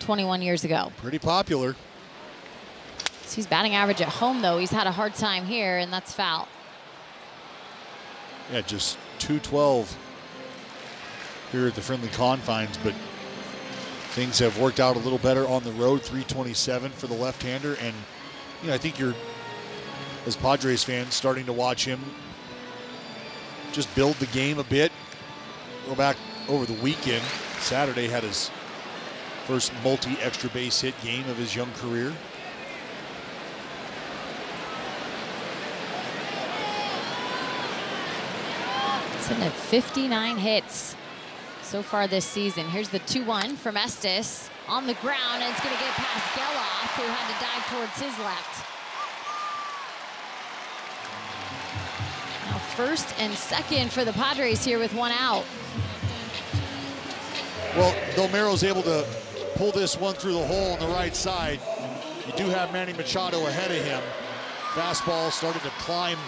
21 years ago? Pretty popular. So he's batting average at home, though. He's had a hard time here, and that's foul. Yeah, just 212 here at the friendly confines, but things have worked out a little better on the road. 327 for the left-hander, and you know, I think you're, as Padres fans, starting to watch him just build the game a bit. Go back over the weekend. Saturday had his first multi-extra base hit game of his young career. Sitting at 59 hits so far this season. Here's the 2-1 from Estes on the ground, and it's going to get past Geloff, who had to dive towards his left. Now first and second for the Padres here with one out. Well, though Merrill's able to pull this one through the hole on the right side, you do have Manny Machado ahead of him. Fastball started to climb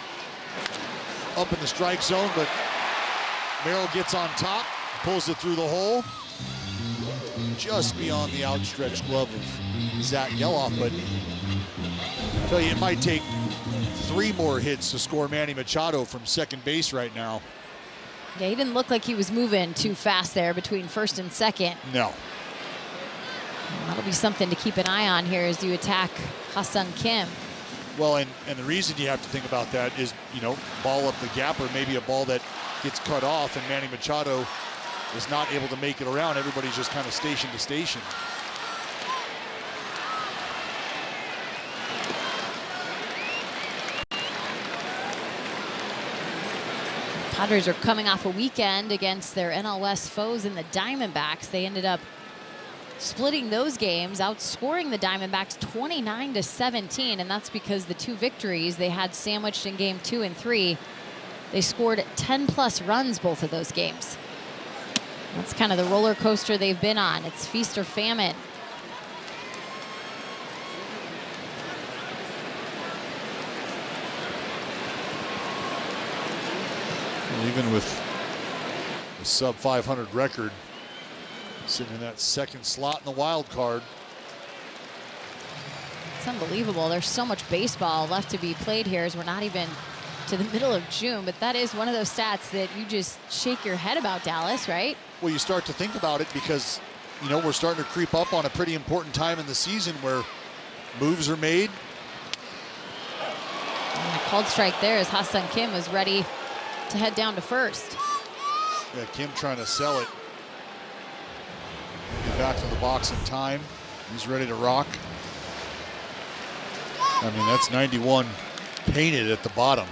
up in the strike zone, but Merrill gets on top, pulls it through the hole, just beyond the outstretched glove of Zach Geloff. But I tell you, it might take 3 more hits to score Manny Machado from second base right now. Yeah, he didn't look like he was moving too fast there between first and second. No. That'll be something to keep an eye on here as you attack Ha-Seong Kim. Well, and the reason you have to think about that is, you know, ball up the gap, or maybe a ball that gets cut off and Manny Machado is not able to make it around. Everybody's just kind of station to station. Padres are coming off a weekend against their NL West foes in the Diamondbacks. They ended up splitting those games, outscoring the Diamondbacks 29-17, and that's because the 2 victories they had sandwiched in game 2 and 3, they scored 10+ runs both of those games. That's kind of the roller coaster they've been on. It's feast or famine. Well, even with a sub-500 record, sitting in that second slot in the wild card. It's unbelievable. There's so much baseball left to be played here as we're not even to the middle of June, but that is one of those stats that you just shake your head about, Dallas, right? Well, you start to think about it because, you know, we're starting to creep up on a pretty important time in the season where moves are made. And a called strike there as Ha-Seong Kim was ready to head down to first. Yeah, Kim trying to sell it. Get back to the box in time. He's ready to rock. I mean, that's 91 painted at the bottom.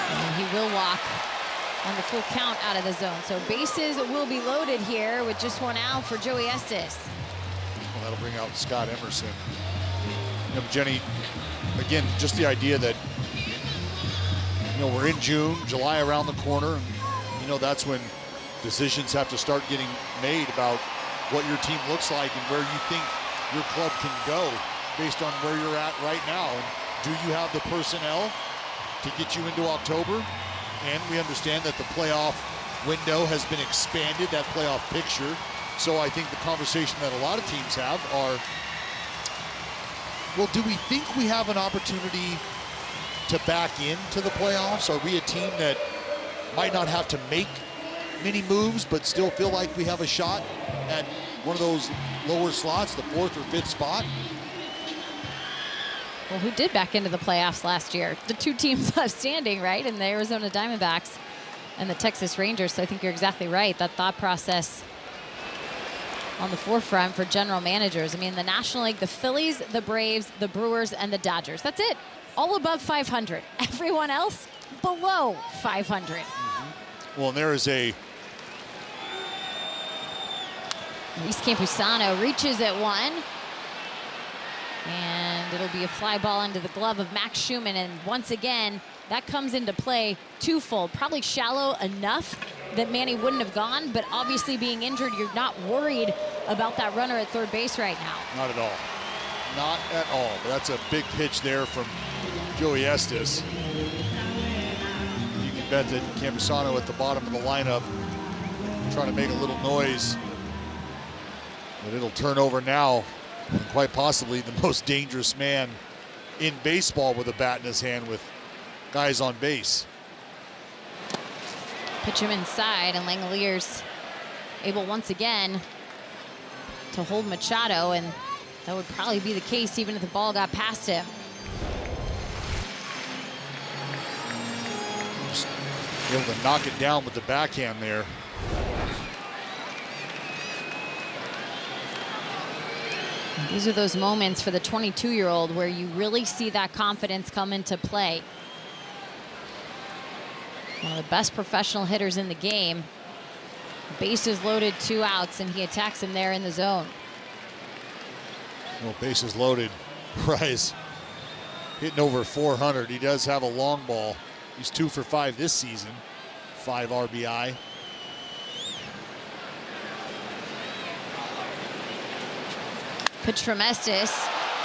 And he will walk on the full count out of the zone. So bases will be loaded here with just one out for Joey Estes. Well, that'll bring out Scott Emerson. You know, Jenny, again, just the idea that, you know, we're in June, July around the corner, and you know that's when decisions have to start getting made about what your team looks like and where you think your club can go based on where you're at right now. And do you have the personnel to get you into October? And we understand that the playoff window has been expanded, that playoff picture. So I think the conversation that a lot of teams have are, well, do we think we have an opportunity to back into the playoffs? Are we a team that might not have to make many moves but still feel like we have a shot at one of those lower slots, the 4th or 5th spot? Well, who did back into the playoffs last year? The 2 teams left standing, right? And the Arizona Diamondbacks and the Texas Rangers. So I think you're exactly right. That thought process on the forefront for general managers. I mean, the National League, the Phillies, the Braves, the Brewers, and the Dodgers. That's it. All above 500. Everyone else below 500. Well, and there is a... Luis Campusano reaches at one. And it'll be a fly ball into the glove of Max Schumann. And once again, that comes into play twofold. Probably shallow enough that Manny wouldn't have gone, but obviously being injured, you're not worried about that runner at third base right now. Not at all. Not at all. But that's a big pitch there from Joey Estes. You can bet that Campusano at the bottom of the lineup trying to make a little noise. But it'll turn over now. And quite possibly the most dangerous man in baseball with a bat in his hand with guys on base. Pitch him inside, and Langoliers able once again to hold Machado, and that would probably be the case even if the ball got past him. Just able to knock it down with the backhand there. These are those moments for the 22-year-old where you really see that confidence come into play. One of the best professional hitters in the game. Bases loaded, 2 outs, and he attacks him there in the zone. Well, bases loaded. Rise hitting over 400. He does have a long ball. He's 2 for 5 this season, 5 RBI. Pitch from Estes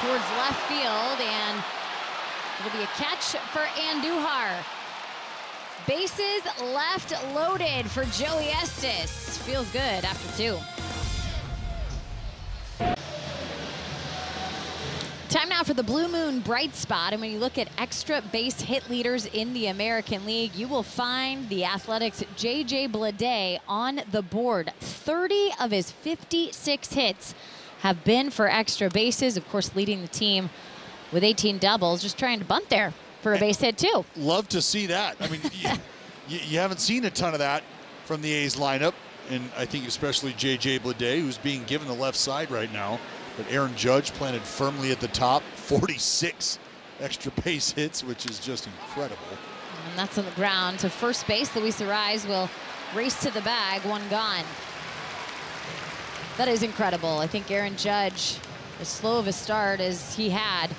towards left field, and it'll be a catch for Andujar. Bases left loaded for Joey Estes. Feels good after 2. Time now for the Blue Moon Bright Spot, and when you look at extra base hit leaders in the American League, you will find the Athletics' J.J. Bleday on the board. 30 of his 56 hits have been for extra bases, of course leading the team with 18 doubles, just trying to bunt there for a base hit too. Love to see that. I mean, you haven't seen a ton of that from the A's lineup, and I think especially J.J. Bleday, who's being given the left side right now. But Aaron Judge planted firmly at the top, 46 extra base hits, which is just incredible. And that's on the ground. To first base, Luis Arraez will race to the bag, 1 gone. That is incredible. I think Aaron Judge, as slow of a start as he had,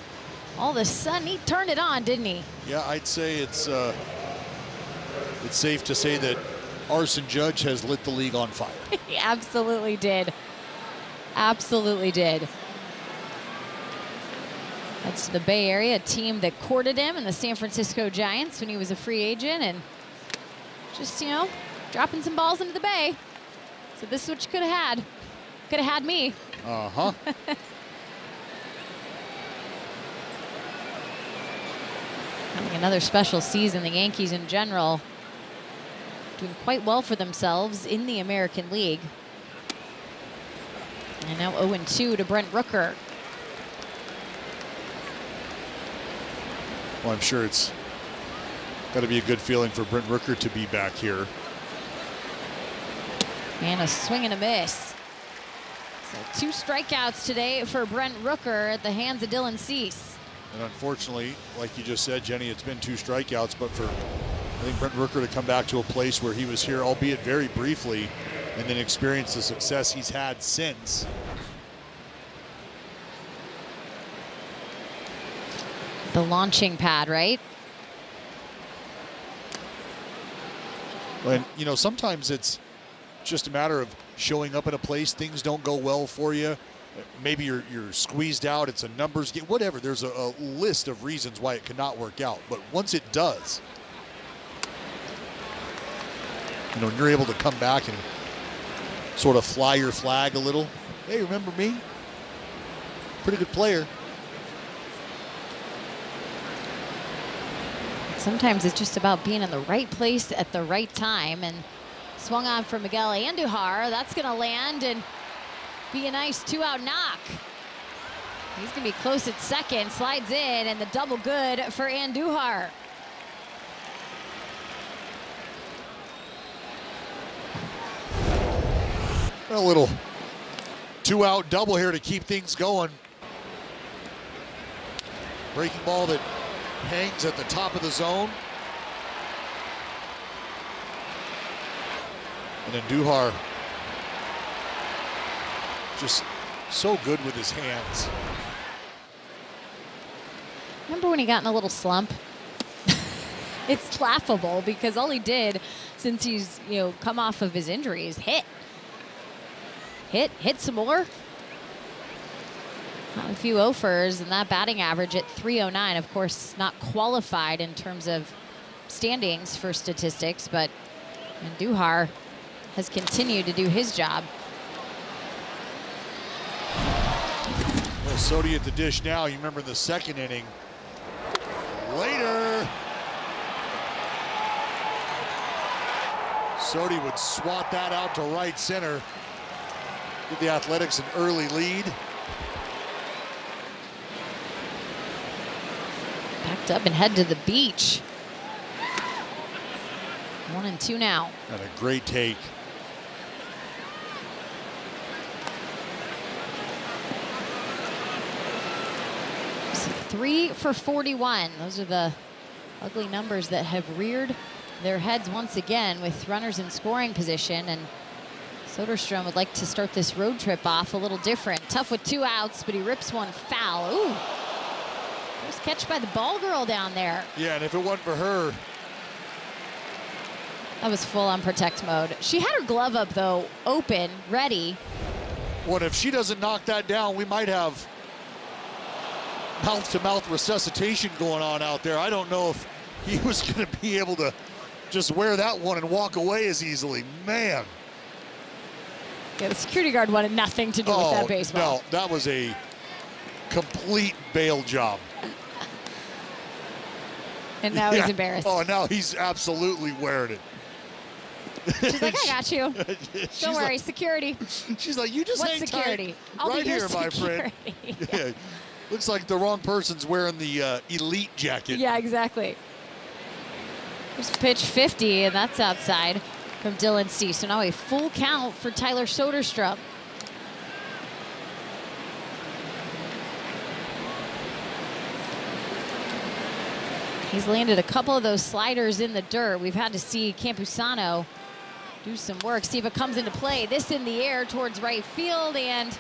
all of a sudden he turned it on, didn't he? Yeah, I'd say it's safe to say that Arson Judge has lit the league on fire. He absolutely did. Absolutely did. That's the Bay Area, a team that courted him in the San Francisco Giants when he was a free agent, and just, you know, dropping some balls into the Bay. So this is what you could have had. Could have had me. Uh-huh. Having another special season. The Yankees in general doing quite well for themselves in the American League. And now 0-2 to Brent Rooker. Well, I'm sure it's got to be a good feeling for Brent Rooker to be back here. And a swing and a miss. So 2 strikeouts today for Brent Rooker at the hands of Dylan Cease. And unfortunately, like you just said, Jenny, it's been 2 strikeouts, but for, I think, Brent Rooker to come back to a place where he was here, albeit very briefly, and then experience the success he's had since. The launching pad, right? And, you know, sometimes it's just a matter of showing up in a place, things don't go well for you. Maybe you're squeezed out, it's a numbers game, whatever. There's a list of reasons why it cannot work out. But once it does, you know, you're able to come back and sort of fly your flag a little. Hey, remember me? Pretty good player. Sometimes it's just about being in the right place at the right time. And swung on for Miguel Andujar. That's going to land and be a nice 2-out knock. He's going to be close at second. Slides in, and the double good for Andujar. A little 2-out double here to keep things going. Breaking ball that hangs at the top of the zone. And Andujar just so good with his hands. Remember when he got in a little slump? It's laughable because all he did since he's, you know, come off of his injuries, hit some more. A few offers, and that batting average at .309, of course, not qualified in terms of standings for statistics, but Andujar has continued to do his job. Well, Sodi at the dish now. You remember the second inning. Later. Sodi would swat that out to right center. Give the Athletics an early lead. Backed up and head to the beach. 1-2 now. And a great take. So 3 for 41. Those are the ugly numbers that have reared their heads once again with runners in scoring position. And Soderstrom would like to start this road trip off a little different. Tough with 2 outs, but he rips one foul. Ooh. There's Nice catch by the ball girl down there. Yeah, and if it wasn't for her. That was full on protect mode. She had her glove up, though, open, ready. Well, if she doesn't knock that down, we might have mouth-to-mouth resuscitation going on out there. I don't know if he was going to be able to just wear that one and walk away as easily. Man. Yeah, the security guard wanted nothing to do with that baseball. No, that was a complete bail job. And now he's embarrassed. Oh, now he's absolutely wearing it. She's like, I got you. Don't worry, like, security. She's like, you just hang security? tight I'll right be your here, my friend. Yeah. Looks like the wrong person's wearing the elite jacket. Yeah, exactly. There's pitch 50, and that's outside from Dylan C. So now a full count for Tyler Soderstrom. He's landed a couple of those sliders in the dirt. We've had to see Campusano do some work, see if it comes into play. This in the air towards right field, and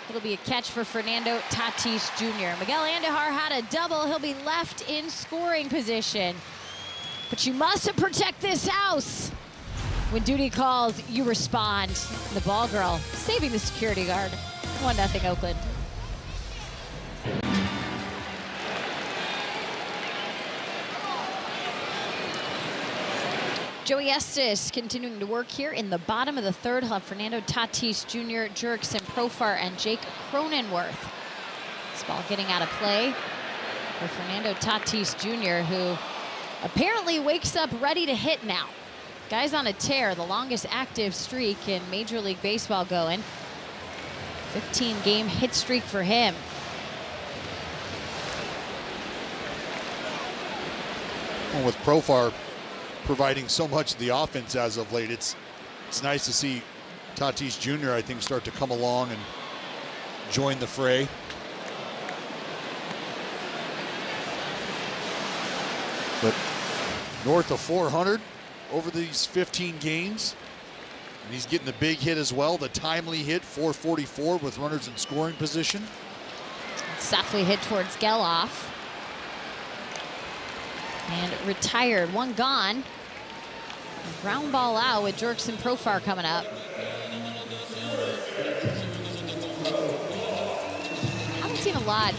it'll be a catch for Fernando Tatis Jr. Miguel Andujar had a double. He'll be left in scoring position. But you must protect this house. When duty calls, you respond. The ball girl saving the security guard. 1-0 Oakland. Joey Estes continuing to work here in the bottom of the third. He'll have Fernando Tatis Jr., Jurickson Profar, and Jake Cronenworth. This ball getting out of play for Fernando Tatis Jr., who apparently wakes up ready to hit now. Guy's on a tear, the longest active streak in Major League Baseball going. 15-game hit streak for him. Well, with Profar providing so much of the offense as of late, it's nice to see Tatis Jr., I think, start to come along and join the fray. But north of 400 over these 15 games. And he's getting the big hit as well, the timely hit, 444 with runners in scoring position. Softly hit towards Geloff. And retired, one gone. A ground ball out with Jurickson Profar coming up. I haven't seen a lot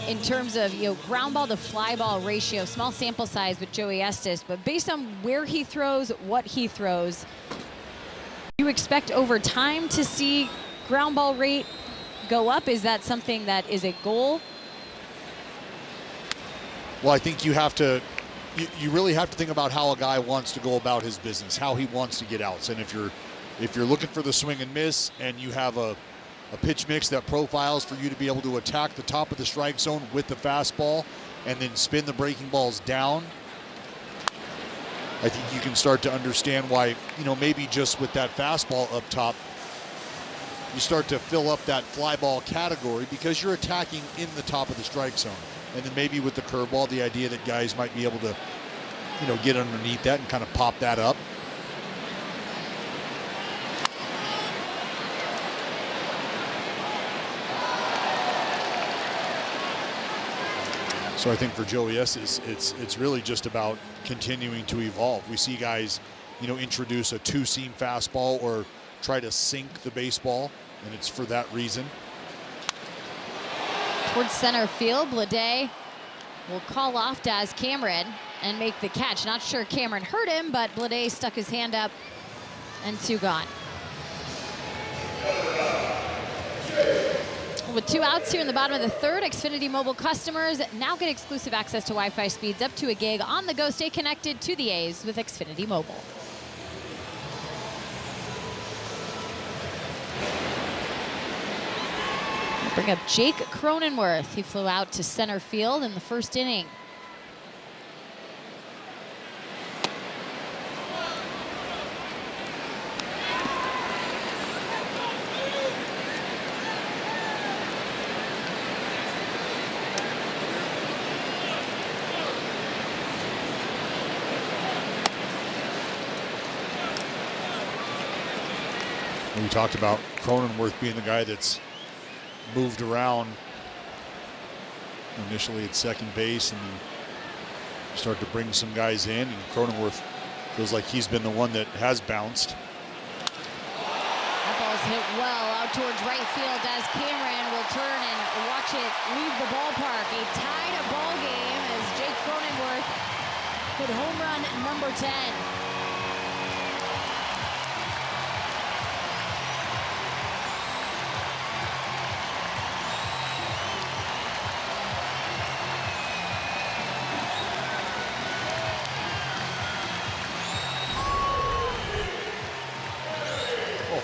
in terms of, ground ball to fly ball ratio, small sample size with Joey Estes, but based on where he throws, what he throws, you expect over time to see ground ball rate go up? Is that something that is a goal? Well, I think you have to, you really have to think about how a guy wants to go about his business, how he wants to get outs. And if you're looking for the swing and miss, and you have a pitch mix that profiles for you to be able to attack the top of the strike zone with the fastball and then spin the breaking balls down, I think you can start to understand why, maybe just with that fastball up top, you start to fill up that fly ball category because you're attacking in the top of the strike zone. And then maybe with the curveball, the idea that guys might be able to, get underneath that and kind of pop that up. So I think for Joey Estes, it's really just about continuing to evolve. We see guys, introduce a two-seam fastball or try to sink the baseball, and it's for that reason. Towards center field, Blade will call off Daz Cameron and make the catch. Not sure Cameron hurt him, but Blade stuck his hand up, and two gone. With two outs here in the bottom of the third, Xfinity Mobile customers now get exclusive access to Wi-Fi speeds up to a gig on the go. Stay connected to the A's with Xfinity Mobile. Bring up Jake Cronenworth. He flew out to center field in the first inning. We talked about Cronenworth being the guy that's moved around initially at second base, and then start to bring some guys in, and Cronenworth feels like he's been the one that has bounced. That ball's hit well out towards right field as Cameron will turn and watch it leave the ballpark. A tied ball game as Jake Cronenworth hit home run number 10.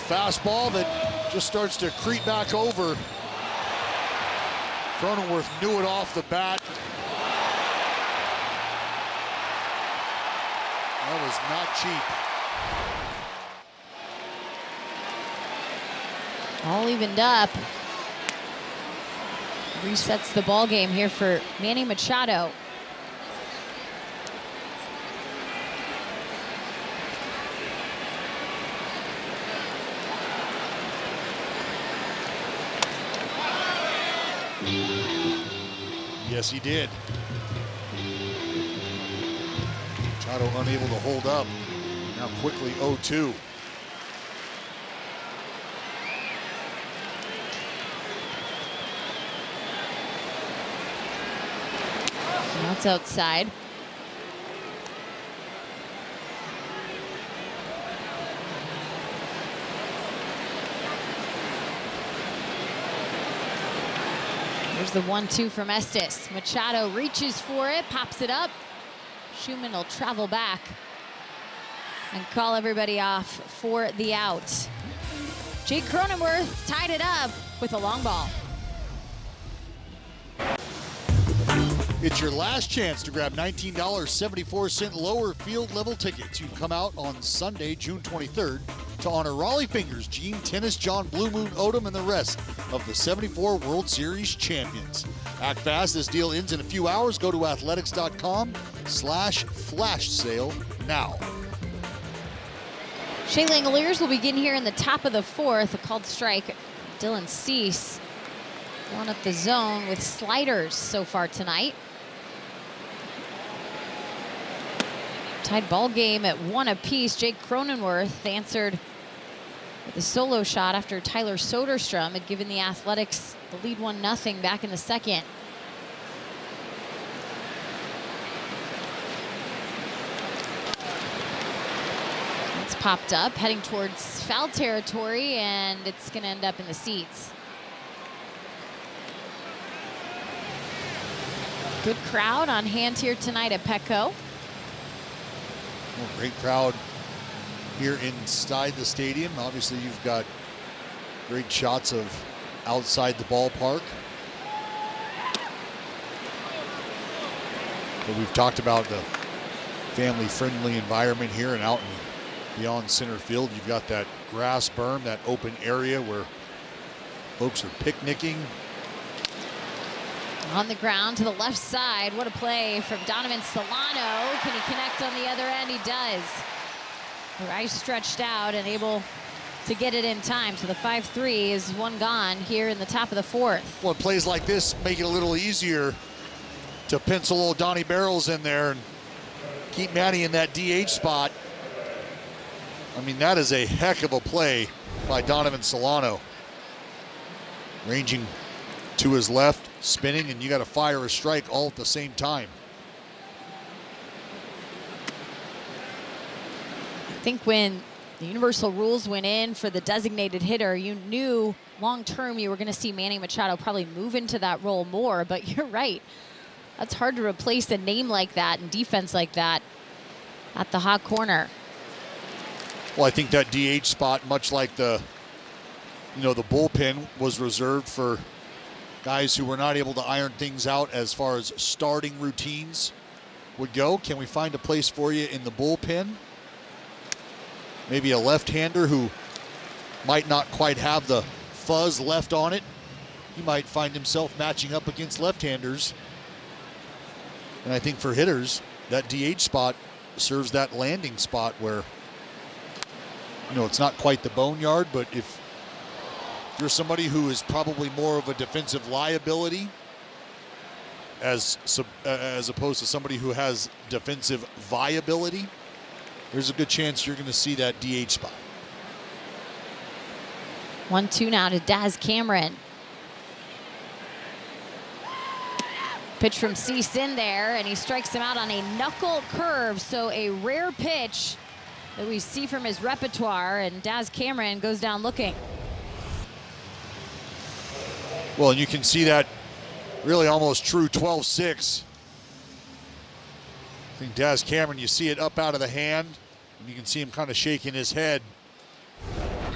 Fastball that just starts to creep back over. Cronenworth knew it off the bat. That was not cheap. All evened up. Resets the ball game here for Manny Machado. Yes, he did. Machado unable to hold up. Now quickly 0-2. That's outside. There's the 1-2 from Estes. Machado reaches for it, pops it up. Schumann will travel back and call everybody off for the out. Jake Cronenworth tied it up with a long ball. It's your last chance to grab $19.74 lower field level tickets. You can come out on Sunday, June 23rd to honor Raleigh Fingers, Gene Tennis, John Blue Moon Odom, and the rest of the 74 World Series champions. Act fast. This deal ends in a few hours. Go to athletics.com/flash sale now. Shea Langoliers will begin here in the top of the fourth. A called strike. Dylan Cease going up the zone with sliders so far tonight. Tied ball game at 1 apiece. Jake Cronenworth answered with a solo shot after Tyler Soderstrom had given the Athletics the lead 1-0 back in the second. It's popped up, heading towards foul territory, and it's going to end up in the seats. Good crowd on hand here tonight at Petco. Well, great crowd here inside the stadium. Obviously, you've got great shots of outside the ballpark. But we've talked about the family-friendly environment here and out and beyond center field. You've got that grass berm, that open area where folks are picnicking. On the ground to the left side. What a play from Donovan Solano. Can he connect on the other end? He does. Rice stretched out and able to get it in time. So the 5-3 is one gone here in the top of the fourth. Well, plays like this make it a little easier to pencil old Donnie Barrels in there and keep Manny in that DH spot. I mean, that is a heck of a play by Donovan Solano. Ranging to his left, spinning, and you got to fire a strike all at the same time. I think when the universal rules went in for the designated hitter, you knew long-term you were going to see Manny Machado probably move into that role more, but you're right. That's hard to replace a name like that and defense like that at the hot corner. Well, I think that DH spot, much like the bullpen, was reserved for guys who were not able to iron things out as far as starting routines would go. Can we find a place for you in the bullpen? Maybe a left-hander who might not quite have the fuzz left on it. He might find himself matching up against left-handers. And I think for hitters, that DH spot serves that landing spot where, it's not quite the boneyard, but if you're somebody who is probably more of a defensive liability, as opposed to somebody who has defensive viability, there's a good chance you're going to see that DH spot. 1-2 now to Daz Cameron. Pitch from Cease in there, and he strikes him out on a knuckle curve. So a rare pitch that we see from his repertoire, and Daz Cameron goes down looking. Well, and you can see that really almost true 12-6. I think Daz Cameron, you see it up out of the hand, and you can see him kind of shaking his head,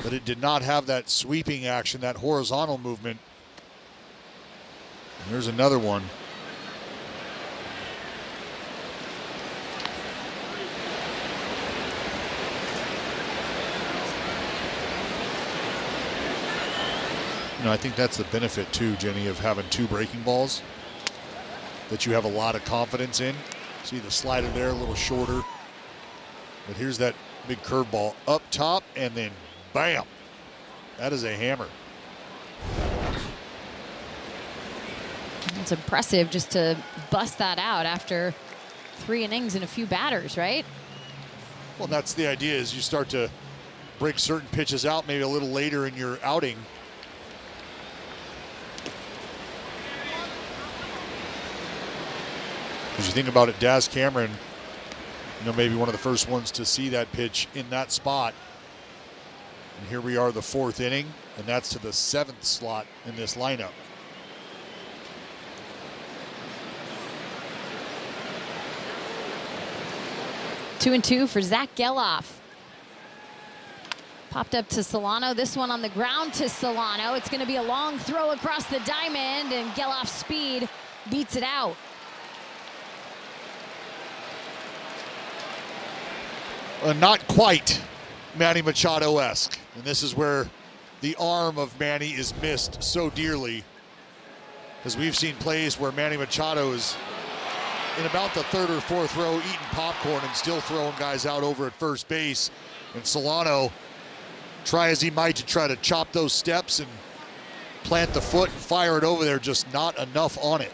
but it did not have that sweeping action, that horizontal movement. And there's another one. I think that's the benefit too, Jenny, of having 2 breaking balls that you have a lot of confidence in. See the slider there, a little shorter. But here's that big curveball up top, and then bam. That is a hammer. It's impressive just to bust that out after 3 innings and a few batters, right? Well, that's the idea, is you start to break certain pitches out maybe a little later in your outing. As you think about it, Daz Cameron, maybe one of the first ones to see that pitch in that spot. And here we are, the 4th inning, and that's to the 7th slot in this lineup. Two and two for Zach Geloff. Popped up to Solano. This one on the ground to Solano. It's going to be a long throw across the diamond, and Geloff's speed beats it out. Not quite Manny Machado-esque. And this is where the arm of Manny is missed so dearly. Because we've seen plays where Manny Machado is in about the 3rd or 4th row eating popcorn and still throwing guys out over at first base. And Solano, try as he might to try to chop those steps and plant the foot and fire it over there, just not enough on it.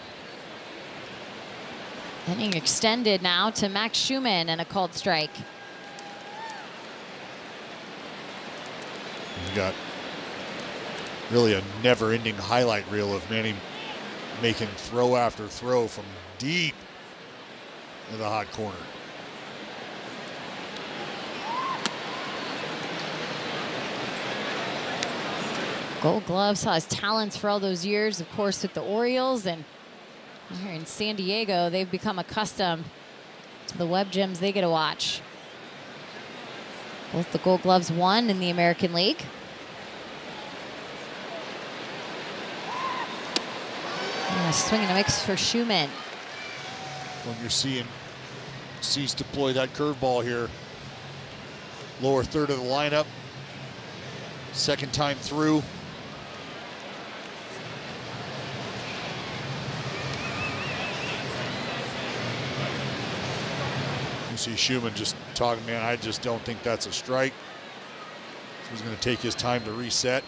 Inning extended now to Max Schumann and a called strike. You got really a never-ending highlight reel of Manny making throw after throw from deep in the hot corner. Gold Glove saw his talents for all those years, of course, with the Orioles, and here in San Diego, they've become accustomed to the web gems they get to watch. Both the Gold Gloves won in the American League. And a swing and a mix for Schumann. When you're seeing Cease deploy that curveball here, lower 3rd of the lineup, 2nd time through. You see Schumann just talking, man, I just don't think that's a strike. He's going to take his time to reset.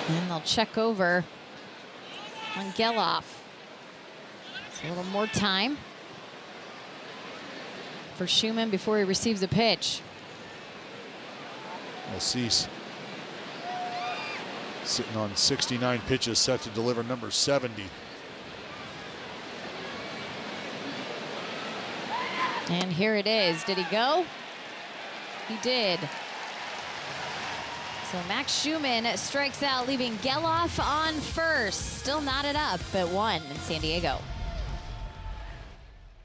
And they'll check over on Geloff. So a little more time for Schumann before he receives a pitch. Well, Cease sitting on 69 pitches, set to deliver number 70. And here it is. Did he go? He did. So Max Schumann strikes out, leaving Geloff on first. Still knotted up at 1 in San Diego.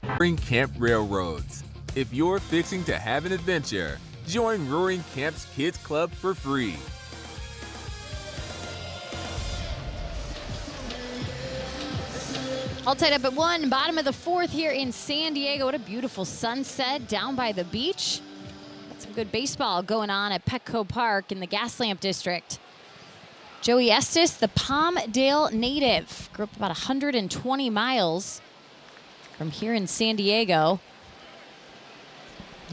Roaring Camp Railroads. If you're fixing to have an adventure, join Roaring Camp's Kids Club for free. All tied up at 1, bottom of the 4th here in San Diego. What a beautiful sunset down by the beach. Got some good baseball going on at Petco Park in the Gaslamp District. Joey Estes, the Palmdale native, grew up about 120 miles from here in San Diego.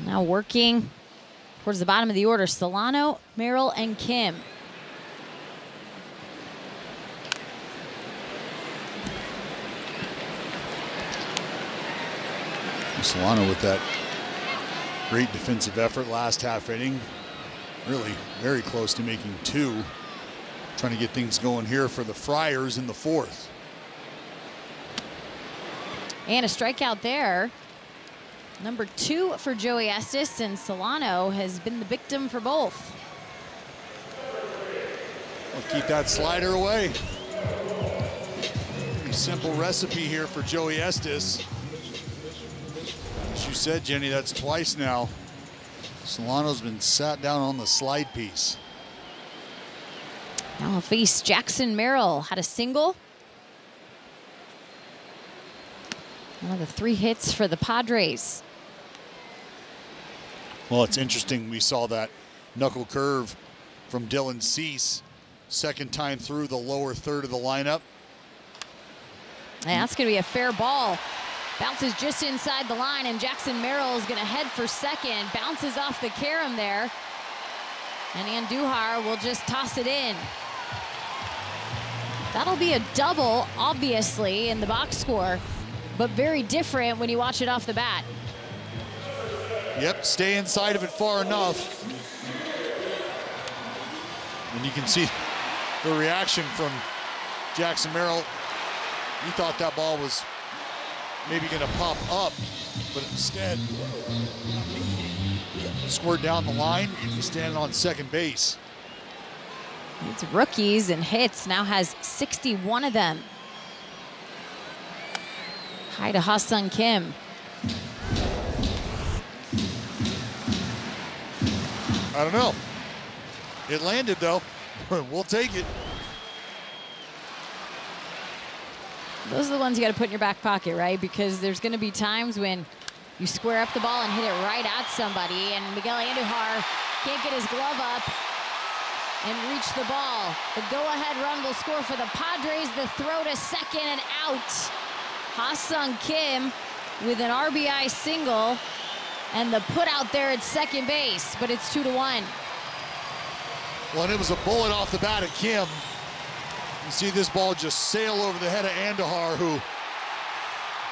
Now working towards the bottom of the order, Solano, Merrill, and Kim. Solano with that great defensive effort last half inning. Really very close to making 2. Trying to get things going here for the Friars in the 4th. And a strikeout there. Number 2 for Joey Estes, and Solano has been the victim for both. We'll keep that slider away. Pretty simple recipe here for Joey Estes. As you said, Jenny, that's twice now. Solano's been sat down on the slide piece. Now he'll face Jackson Merrill. Had a single. One of the 3 hits for the Padres. Well, it's interesting. We saw that knuckle curve from Dylan Cease. Second time through the lower third of the lineup. And that's going to be a fair ball. Bounces just inside the line, and Jackson Merrill is going to head for second. Bounces off the carom there. And Andujar will just toss it in. That'll be a double, obviously, in the box score, but very different when you watch it off the bat. Yep, stay inside of it far enough. And you can see the reaction from Jackson Merrill. He thought that ball was maybe going to pop up, but instead squirt down the line. He's standing on second base. It's rookies and hits, now has 61 of them. Hi to Ha-Seong Kim. I don't know. It landed though. We'll take it. Those are the ones you got to put in your back pocket, right? Because there's going to be times when you square up the ball and hit it right at somebody, and Miguel Andujar can't get his glove up and reach the ball. The go-ahead run will score for the Padres. The throw to second and out. Ha-Seong Kim with an RBI single, and the put out there at second base, but it's 2-1. Well, and it was a bullet off the bat at Kim. You see this ball just sail over the head of Andujar, who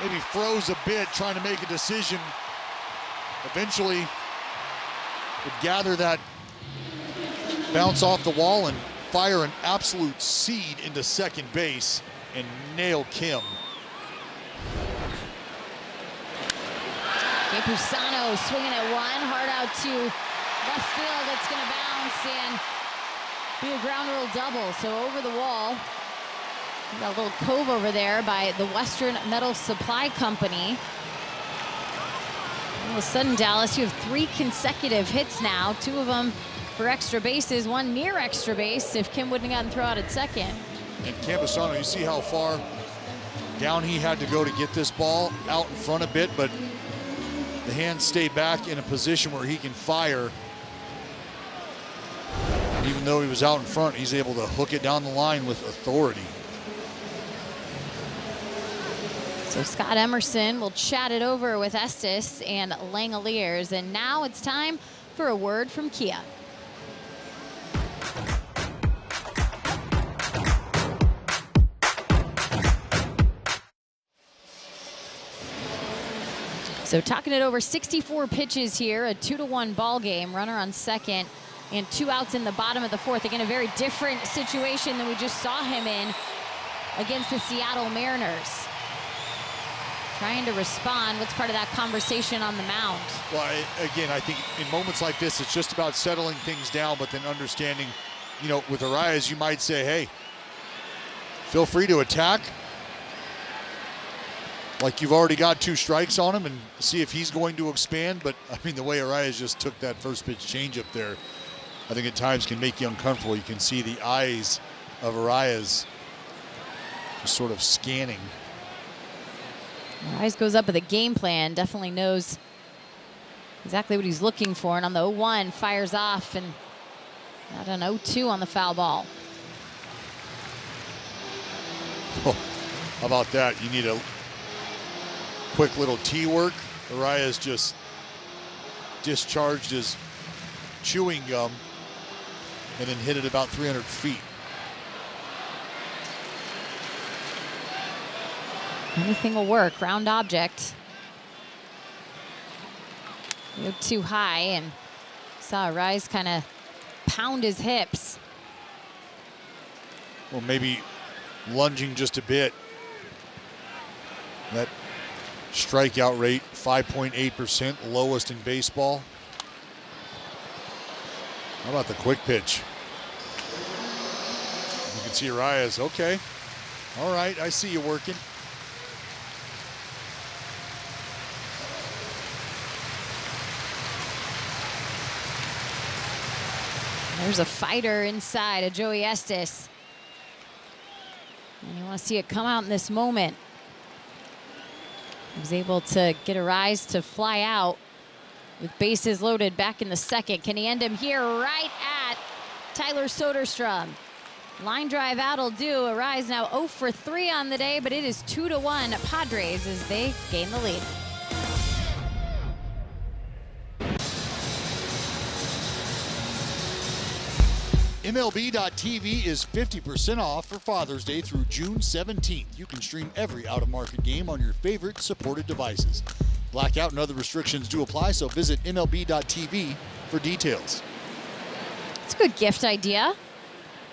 maybe froze a bit trying to make a decision. Eventually would gather that bounce off the wall and fire an absolute seed into second base and nail Kim. Campusano swinging at one, hard out to left field. It's going to bounce and be a ground rule double. So over the wall. Got a little cove over there by the Western Metal Supply Company. All of a sudden, Dallas, you have 3 consecutive hits now, 2 of them for extra bases, 1 near extra base if Kim wouldn't have gotten thrown out at second. And Campusano, you see how far down he had to go to get this ball out in front a bit, but the hands stay back in a position where he can fire. Even though he was out in front, he's able to hook it down the line with authority. So Scott Emerson will chat it over with Estes and Langoliers. And now it's time for a word from Kia. So talking it over, 64 pitches here, a 2-1 ball game. Runner on second and 2 outs in the bottom of the 4th. Again, a very different situation than we just saw him in against the Seattle Mariners. Trying to respond. What's part of that conversation on the mound? Well, again, I think in moments like this, it's just about settling things down, but then understanding, you know, with Arias, you might say, hey, feel free to attack. Like you've already got 2 strikes on him and see if he's going to expand. But, I mean, the way Arias just took that first pitch changeup there, I think at times can make you uncomfortable. You can see the eyes of Arias just sort of scanning. Arias goes up with a game plan, definitely knows exactly what he's looking for. And on the 0-1, fires off, and not an 0-2 on the foul ball. Oh, how about that? You need a quick little tee work. Arias just discharged as chewing gum and then hit it about 300 feet. Anything will work. Round object. Go too high, and saw Rise kind of pound his hips. Well, maybe lunging just a bit. That strikeout rate, 5.8%, lowest in baseball. How about the quick pitch? You can see Arias. Okay. All right, I see you working. There's a fighter inside of Joey Estes. And you want to see it come out in this moment. He was able to get Rise to fly out with bases loaded back in the second. Can he end him here right at Tyler Soderstrom? Line drive out will do. Rise now 0 for 3 on the day, but it is 2-1 Padres as they gain the lead. MLB.tv is 50% off for Father's Day through June 17th. You can stream every out-of-market game on your favorite supported devices. Blackout and other restrictions do apply, so visit MLB.tv for details. It's a good gift idea.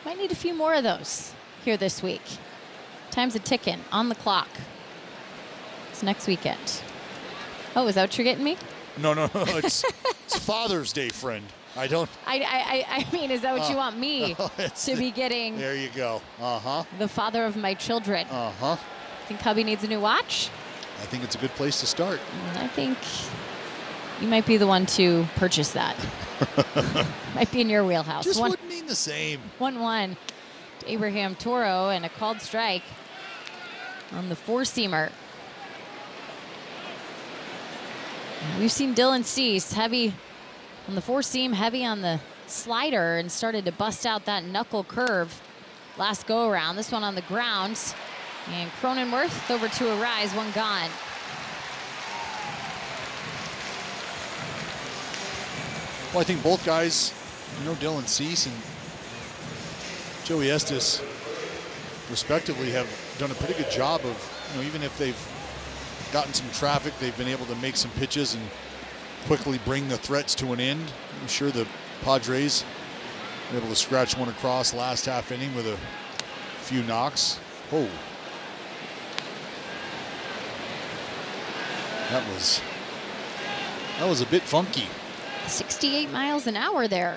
Might need a few more of those here this week. Time's a ticking on the clock. It's next weekend. Oh, is that what you're getting me? No. It's Father's Day, friend. I mean, is that what you want me to be getting? There you go. The father of my children. Think hubby needs a new watch? I think it's a good place to start. I think you might be the one to purchase that. Might be in your wheelhouse. Just wouldn't mean the same. 1-1 to Abraham Toro, and a called strike on the four-seamer. We've seen Dylan Cease heavy on the four-seam, heavy on the slider, and started to bust out that knuckle curve last go-around. This one on the ground. And Cronenworth over to a Rise, one gone. Well, I think both guys, Dylan Cease and Joey Estes, respectively, have done a pretty good job of, even if they've gotten some traffic, they've been able to make some pitches and quickly bring the threats to an end. I'm sure the Padres were able to scratch one across last half inning with a few knocks. Oh. That was a bit funky. 68 miles an hour there.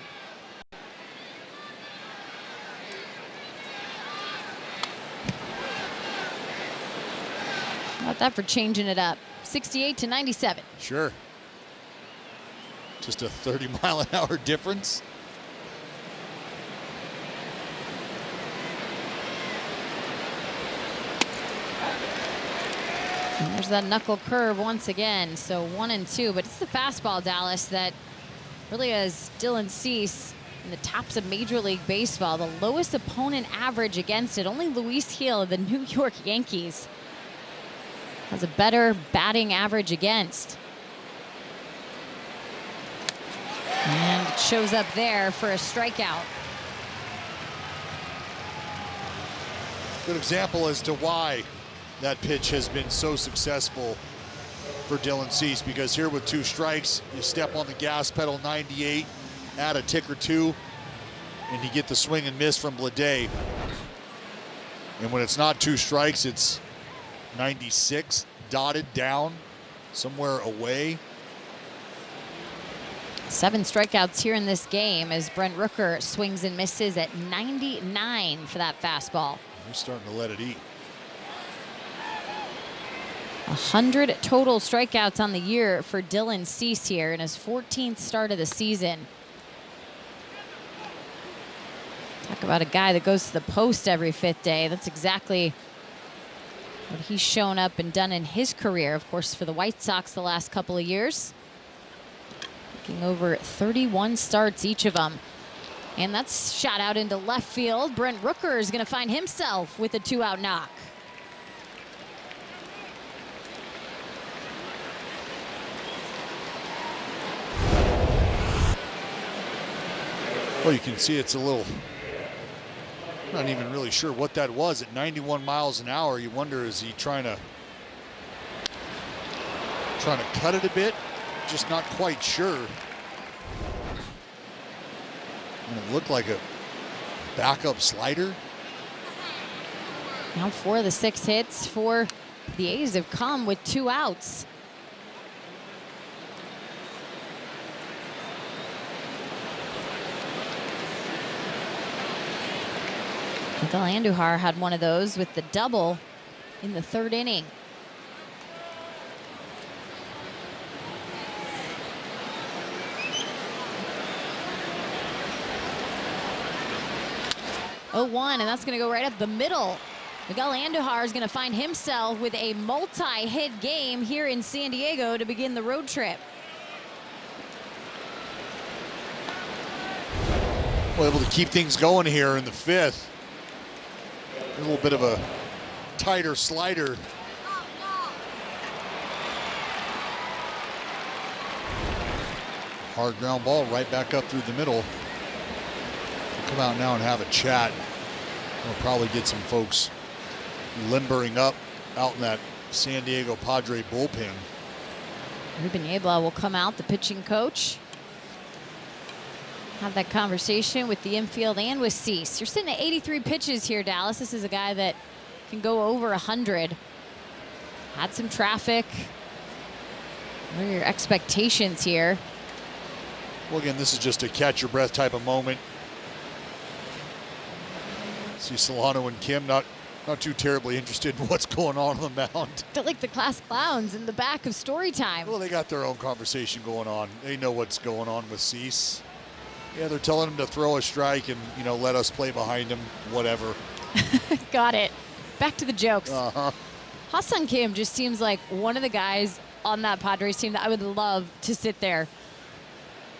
How about that for changing it up? 68 to 97. Sure. Just a 30-mile-an-hour difference. And there's that knuckle curve once again. So 1-2, but it's the fastball, Dallas, that really has Dylan Cease in the tops of Major League Baseball. The lowest opponent average against it. Only Luis Gil of the New York Yankees has a better batting average against. And it shows up there for a strikeout. Good example as to why that pitch has been so successful for Dylan Cease, because here with 2 strikes, you step on the gas pedal 98, add a tick or 2, and you get the swing and miss from Blade. And when it's not 2 strikes, it's 96 dotted down somewhere away. 7 strikeouts here in this game as Brent Rooker swings and misses at 99 for that fastball. We're starting to let it eat. 100 total strikeouts on the year for Dylan Cease here in his 14th start of the season. Talk about a guy that goes to the post every 5th day. That's exactly what he's shown up and done in his career, of course, for the White Sox the last couple of years. Making over 31 starts, each of them. And that's shot out into left field. Brent Rooker is going to find himself with a 2-out knock. Well, you can see it's a little, not even really sure what that was. At 91 miles an hour, you wonder, is he trying to cut it a bit? Just not quite sure. And it looked like a backup slider. Now 4 of the 6 hits for the A's have come with 2 outs. Miguel Andujar had one of those with the double in the 3rd inning. Oh, 1, and that's going to go right up the middle. Miguel Andujar is going to find himself with a multi-hit game here in San Diego to begin the road trip. Well, able to keep things going here in the 5th. A little bit of a tighter slider. Hard ground ball right back up through the middle. We'll come out now and have a chat. We'll probably get some folks limbering up out in that San Diego Padre bullpen. Ruben Yebla will come out, the pitching coach. Have that conversation with the infield and with Cease. You're sitting at 83 pitches here, Dallas. This is a guy that can go over 100. Had some traffic. What are your expectations here? Well, again, this is just a catch your breath type of moment. See Solano and Kim not too terribly interested in what's going on the mound. They're like the class clowns in the back of story time. Well, they got their own conversation going on. They know what's going on with Cease. Yeah, they're telling him to throw a strike and, you know, let us play behind him, whatever. Got it. Back to the jokes. Uh-huh. Ha-Seong Kim just seems like one of the guys on that Padres team that I would love to sit there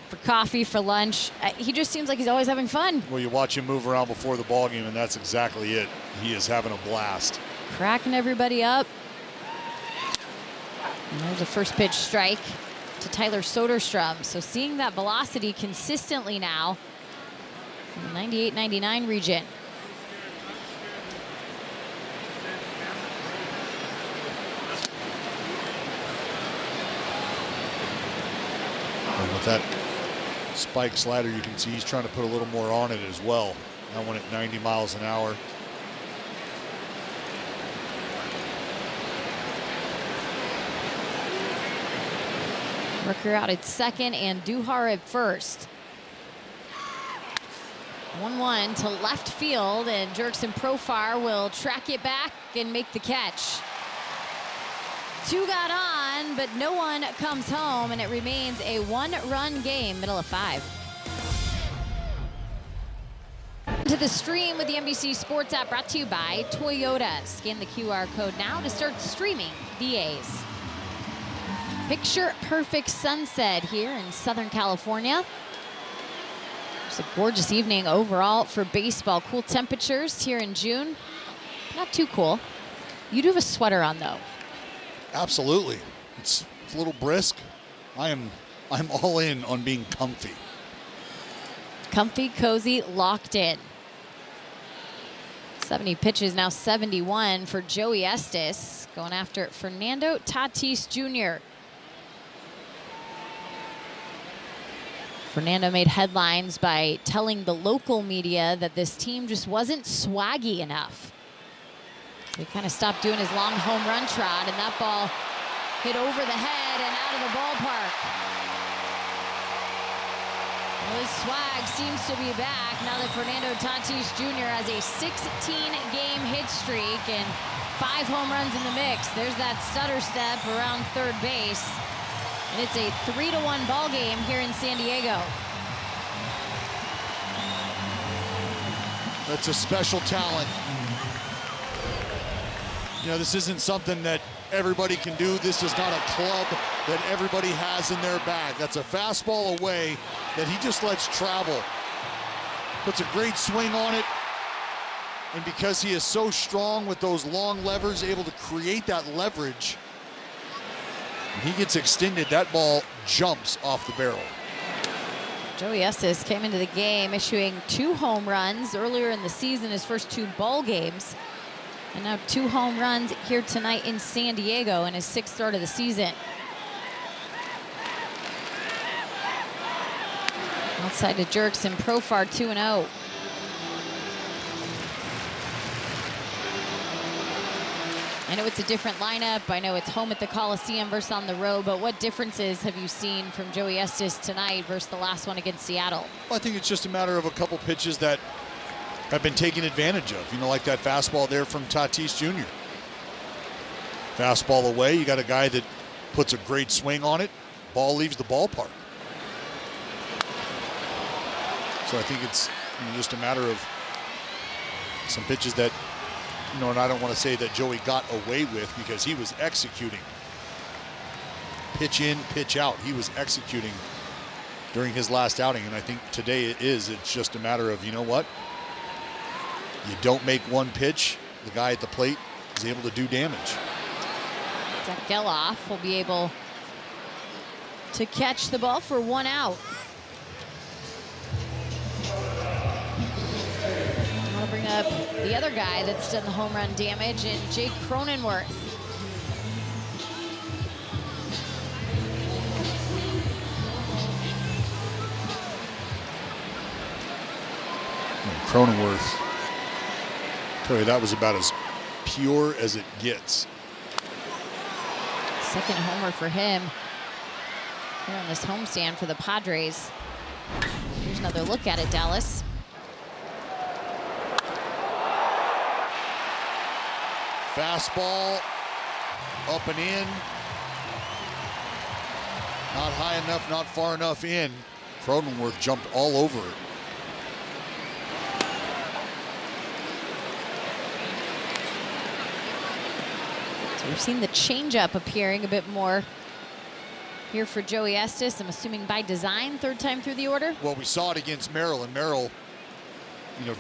for coffee, for lunch. He just seems like he's always having fun. Well, you watch him move around before the ball game, and that's exactly it. He is having a blast. Cracking everybody up. And there's a first pitch strike to Tyler Soderstrom. So seeing that velocity consistently now in the 98-99 region. And with that spike slider, you can see he's trying to put a little more on it as well. That one at 90 miles an hour. Rooker out at second and Duhar at first. 1-1 to left field, and Jurickson Profar will track it back and make the catch. 2 got on, but no one comes home, and it remains a 1-run game, middle of 5. To the stream with the NBC Sports app, brought to you by Toyota. Scan the QR code now to start streaming the A's. Picture perfect sunset here in Southern California. It's a gorgeous evening overall for baseball. Cool temperatures here in June. Not too cool. You do have a sweater on though. Absolutely. It's a little brisk. I'm all in on being comfy. Comfy, cozy, locked in. 70 pitches, now 71 for Joey Estes. Going after Fernando Tatis Jr. Fernando made headlines by telling the local media that this team just wasn't swaggy enough. He kind of stopped doing his long home run trot, and that ball hit over the head and out of the ballpark. Well, his swag seems to be back now that Fernando Tatis Jr. has a 16-game hit streak and 5 home runs in the mix. There's that stutter step around third base. And it's a 3-1 ball game here in San Diego. That's a special talent. You know, this isn't something that everybody can do. This is not a club that everybody has in their bag. That's a fastball away that he just lets travel. Puts a great swing on it. And because he is so strong with those long levers, able to create that leverage, he gets extended, that ball jumps off the barrel. Joey Estes came into the game issuing 2 home runs earlier in the season, his first 2 ball games. And now 2 home runs here tonight in San Diego in his 6th start of the season. Outside to Jerks and Profar 2-0. I know it's a different lineup. I know it's home at the Coliseum versus on the road, but what differences have you seen from Joey Estes tonight versus the last one against Seattle? Well, I think it's just a matter of a couple pitches that have been taken advantage of. You know, like that fastball there from Tatis Jr. Fastball away, you got a guy that puts a great swing on it. Ball leaves the ballpark. So I think it's just a matter of some pitches that, you know, and I don't want to say that Joey got away with because he was executing. Pitch in, pitch out. He was executing during his last outing, and I think today it's just a matter of, you know what? You don't make one pitch, the guy at the plate is able to do damage. Zach Geloff will be able to catch the ball for 1 out. I'll bring up the other guy that's done the home run damage, and Jake Cronenworth. Cronenworth, tell you, that was about as pure as it gets. Second homer for him here on this homestand for the Padres. Here's another look at it, Dallas. Fastball up and in. Not high enough, not far enough in. Cronenworth jumped all over it. So we've seen the changeup appearing a bit more here for Joey Estes. I'm assuming by design, 3rd time through the order. Well, we saw it against Merrill, and Merrill, you know,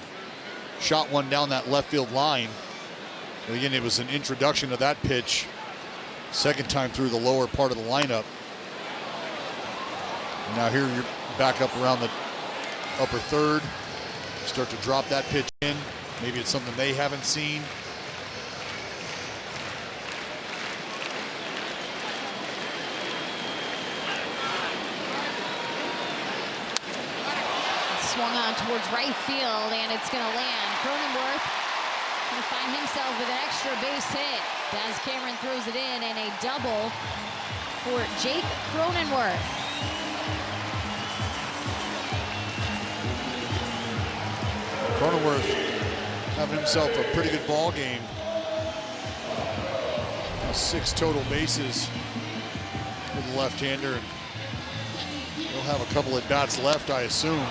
shot one down that left field line. And again, it was an introduction to that pitch. 2nd time through the lower part of the lineup. Now here you're back up around the upper 3rd. Start to drop that pitch in. Maybe it's something they haven't seen. Swung on towards right field, and it's going to land. Cronenworth going to find himself with an extra base hit. Daz Cameron throws it in, and a double for Jake Cronenworth. Cronenworth having himself a pretty good ball game. 6 total bases for the left-hander. He'll have a couple at bats left, I assume.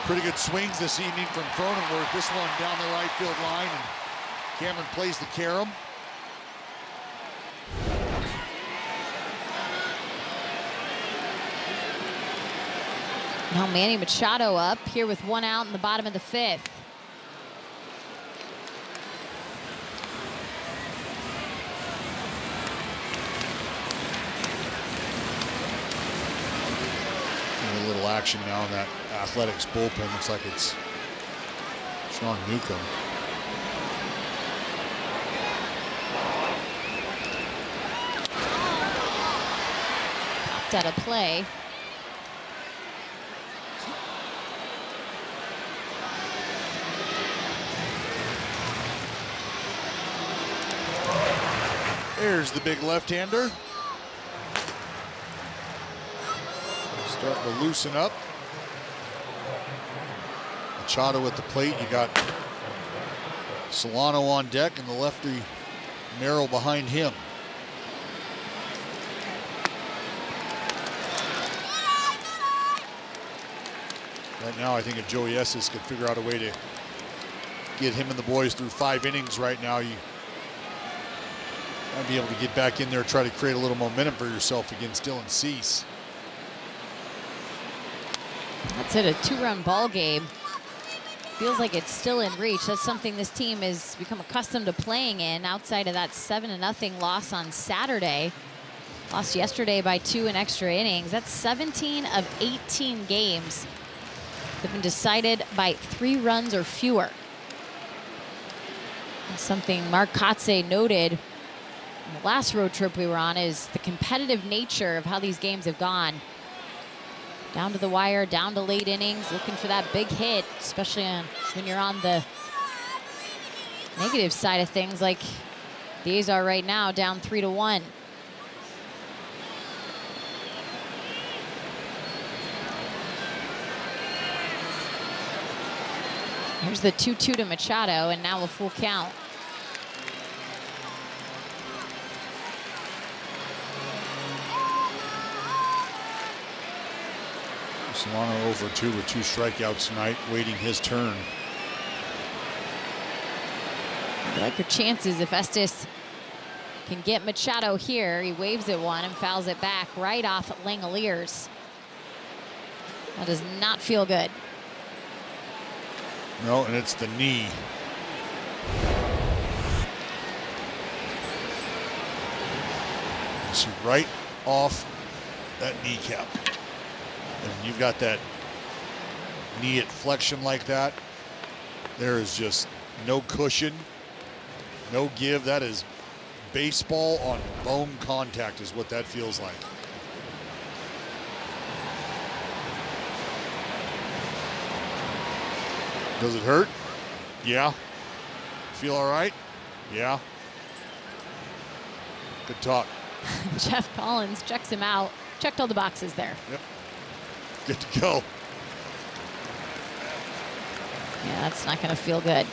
Pretty good swings this evening from Cronenworth. This one down the right field line, and Cameron plays the carom. Now Manny Machado up here with 1 out in the bottom of the 5th. A little action now in that Athletics bullpen. Looks like it's Sean Newcomb. Popped out of play. There's the big left-hander. Starting to loosen up. Machado at the plate. You got Solano on deck and the lefty Merrill behind him. Right now, I think if Joey Estes could figure out a way to get him and the boys through 5 innings right now, you might be able to get back in there, try to create a little momentum for yourself against Dylan Cease. That's it, a 2-run ball game. Feels like it's still in reach. That's something this team has become accustomed to playing in outside of that 7-0 loss on Saturday. Lost yesterday by 2 in extra innings. That's 17 of 18 games have been decided by 3 runs or fewer. And something Mark Kotze noted in the last road trip we were on is the competitive nature of how these games have gone. Down to the wire, down to late innings, looking for that big hit, especially when you're on the negative side of things like the A's are right now, down 3-1. Here's the 2-2 to Machado, and now a full count. Solano over 2 with 2 strikeouts tonight, waiting his turn. You like your chances if Estes can get Machado here. He waves at one and fouls it back right off Langoliers. That does not feel good. No, and it's the knee. See, right off that kneecap. And when you've got that knee at flexion like that, there is just no cushion, no give. That is baseball on bone contact is what that feels like. Does it hurt? Yeah. Feel all right? Yeah. Good talk. Jeff Collins checks him out. Checked all the boxes there. Yep. Good to go. Yeah, that's not going to feel good.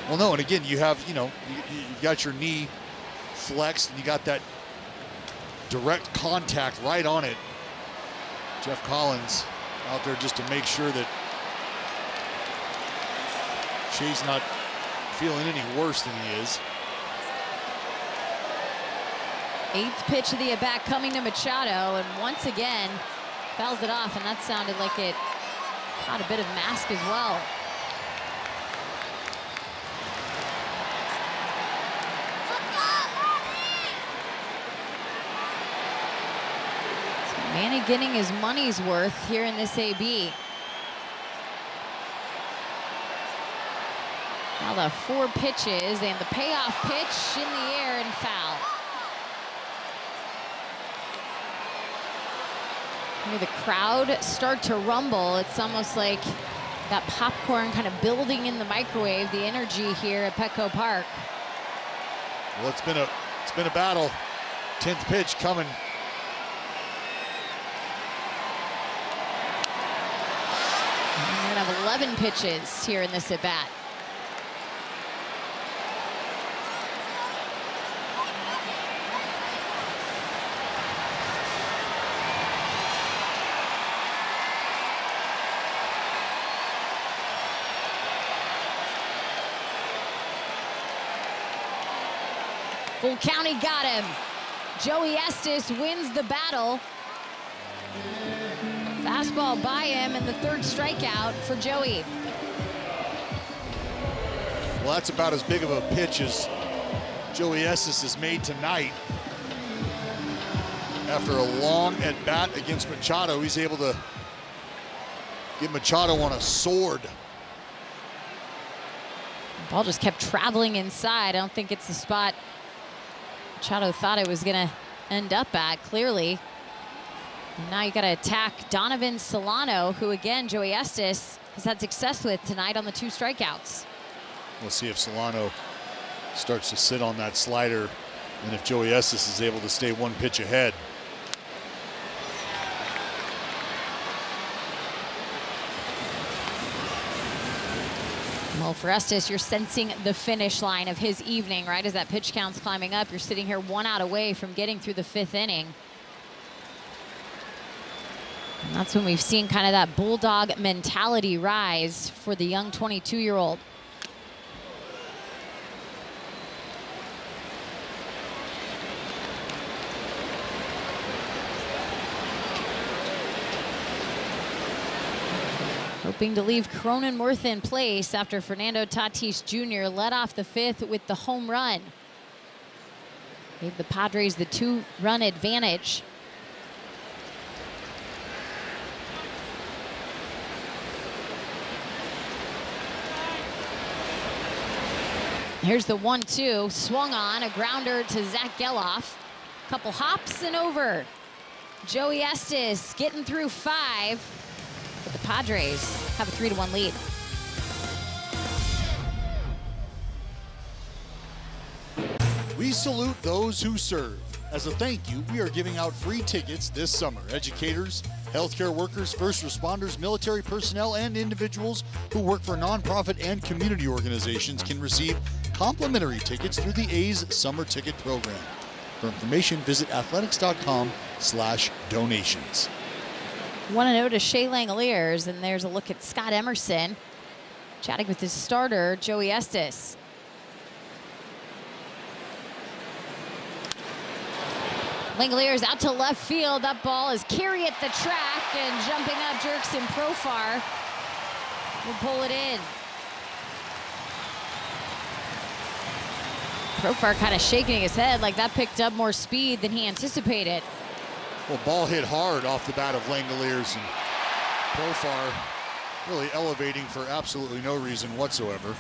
Well, no, and again, you have, you've got your knee flexed and you got that direct contact right on it. Jeff Collins out there just to make sure that Shea's not feeling any worse than he is. 8th pitch of the at-bat coming to Machado, and once again fouls it off, and that sounded like it caught a bit of mask as well. So Manny getting his money's worth here in this AB. Now the 4 pitches and the payoff pitch in the air and foul. Hear the crowd start to rumble. It's almost like that popcorn kind of building in the microwave, the energy here at Petco Park. Well, it's been a battle. 10th pitch coming. And we're gonna have 11 pitches here in this at bat. Full count, he got him. Joey Estes wins the battle. Fastball by him and the 3rd strikeout for Joey. Well, that's about as big of a pitch as Joey Estes has made tonight. After a long at-bat against Machado, he's able to get Machado on a sword. The ball just kept traveling inside. I don't think it's the spot Machado thought it was going to end up at, clearly. And now you got to attack Donovan Solano, who, again, Joey Estes has had success with tonight on the 2 strikeouts. We'll see if Solano starts to sit on that slider and if Joey Estes is able to stay 1 pitch ahead. Well, for Estes, you're sensing the finish line of his evening, right? As that pitch count's climbing up, you're sitting here 1 out away from getting through the 5th inning. And that's when we've seen kind of that bulldog mentality rise for the young 22-year-old. Hoping to leave Cronenworth in place after Fernando Tatis Jr. led off the 5th with the home run. Gave the Padres the 2-run advantage. Here's the 1-2, swung on, a grounder to Zach Geloff. Couple hops and over. Joey Estes getting through 5, but the Padres have a 3-1 lead. We salute those who serve. As a thank you, we are giving out free tickets this summer. Educators, healthcare workers, first responders, military personnel, and individuals who work for nonprofit and community organizations can receive complimentary tickets through the A's Summer Ticket Program. For information, visit athletics.com/donations. 1-0 to Shea Langoliers, and there's a look at Scott Emerson chatting with his starter, Joey Estes. Langoliers out to left field. That ball is carried at the track, and jumping up Jerkson Profar will pull it in. Profar kind of shaking his head like that picked up more speed than he anticipated. Well, ball hit hard off the bat of Langoliers, and Profar really elevating for absolutely no reason whatsoever.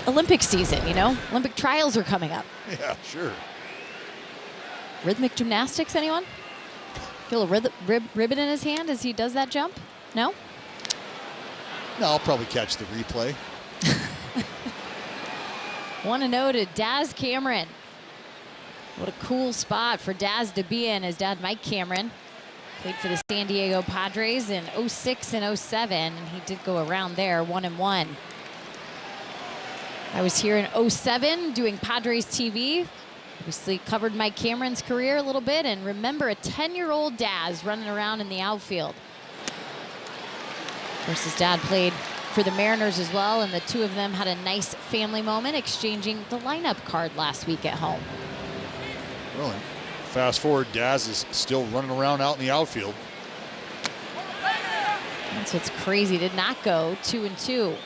Olympic season, you know? Olympic trials are coming up. Yeah, sure. Rhythmic gymnastics, anyone? Feel a ribbon in his hand as he does that jump? No? No, I'll probably catch the replay. 1-0 to Daz Cameron. What a cool spot for Daz to be in. His dad, Mike Cameron, played for the San Diego Padres in 06 and 07, and he did go around there 1-1. I was here in 07 doing Padres TV. Obviously covered Mike Cameron's career a little bit, and remember a 10-year-old Daz running around in the outfield. Of course, his dad played for the Mariners as well, and the two of them had a nice family moment exchanging the lineup card last week at home. Well, and fast forward, Daz is still running around out in the outfield. That's what's crazy. Did not go 2-2.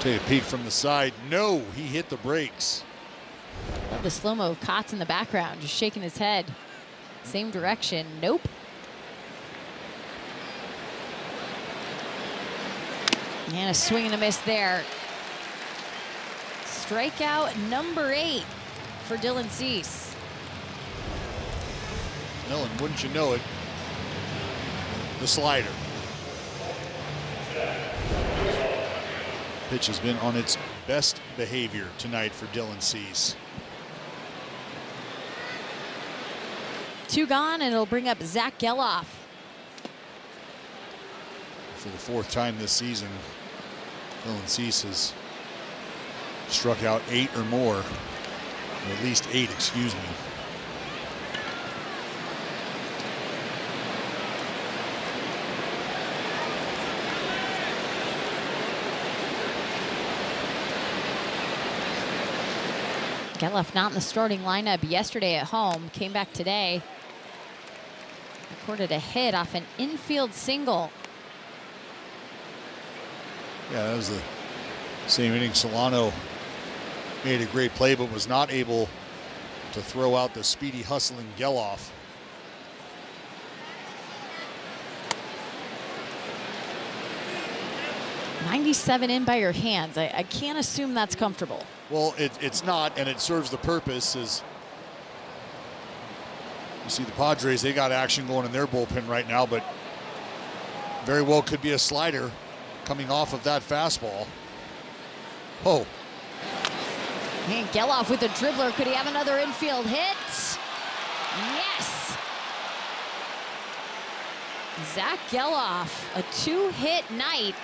Take a peek from the side. No, he hit the brakes. Love the slow-mo of Kotz in the background, just shaking his head. Same direction. Nope. And a swing and a miss there. Strikeout number 8 for Dylan Cease. Well, and wouldn't you know it, the slider. Pitch has been on its best behavior tonight for Dylan Cease. 2 gone, and it'll bring up Zach Geloff. For the 4th time this season, Dylan Cease has struck out 8 or more, or at least 8, excuse me. Geloff not in the starting lineup yesterday at home, came back today. Recorded a hit off an infield single. Yeah, that was the same inning. Solano made a great play, but was not able to throw out the speedy, hustling Geloff. '97 in by your hands. I can't assume that's comfortable. Well, it's not, and it serves the purpose. As you see, the Padres, they got action going in their bullpen right now, but very well could be a slider coming off of that fastball. Oh. And Geloff with a dribbler. Could he have another infield hit? Yes. Zach Geloff, a 2-hit night.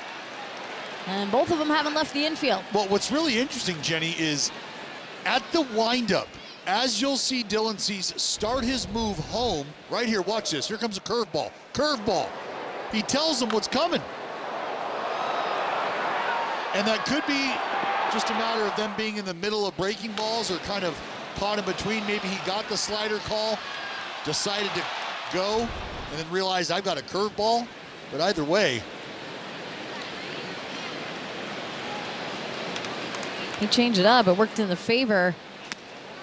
And both of them haven't left the infield. Well, what's really interesting, Jenny, is at the windup, as you'll see Dylan Cease start his move home, right here, watch this. Here comes a curveball. Curveball. He tells him what's coming. And that could be just a matter of them being in the middle of breaking balls or kind of caught in between. Maybe he got the slider call, decided to go, and then realized I've got a curveball. But either way, he changed it up. It worked in the favor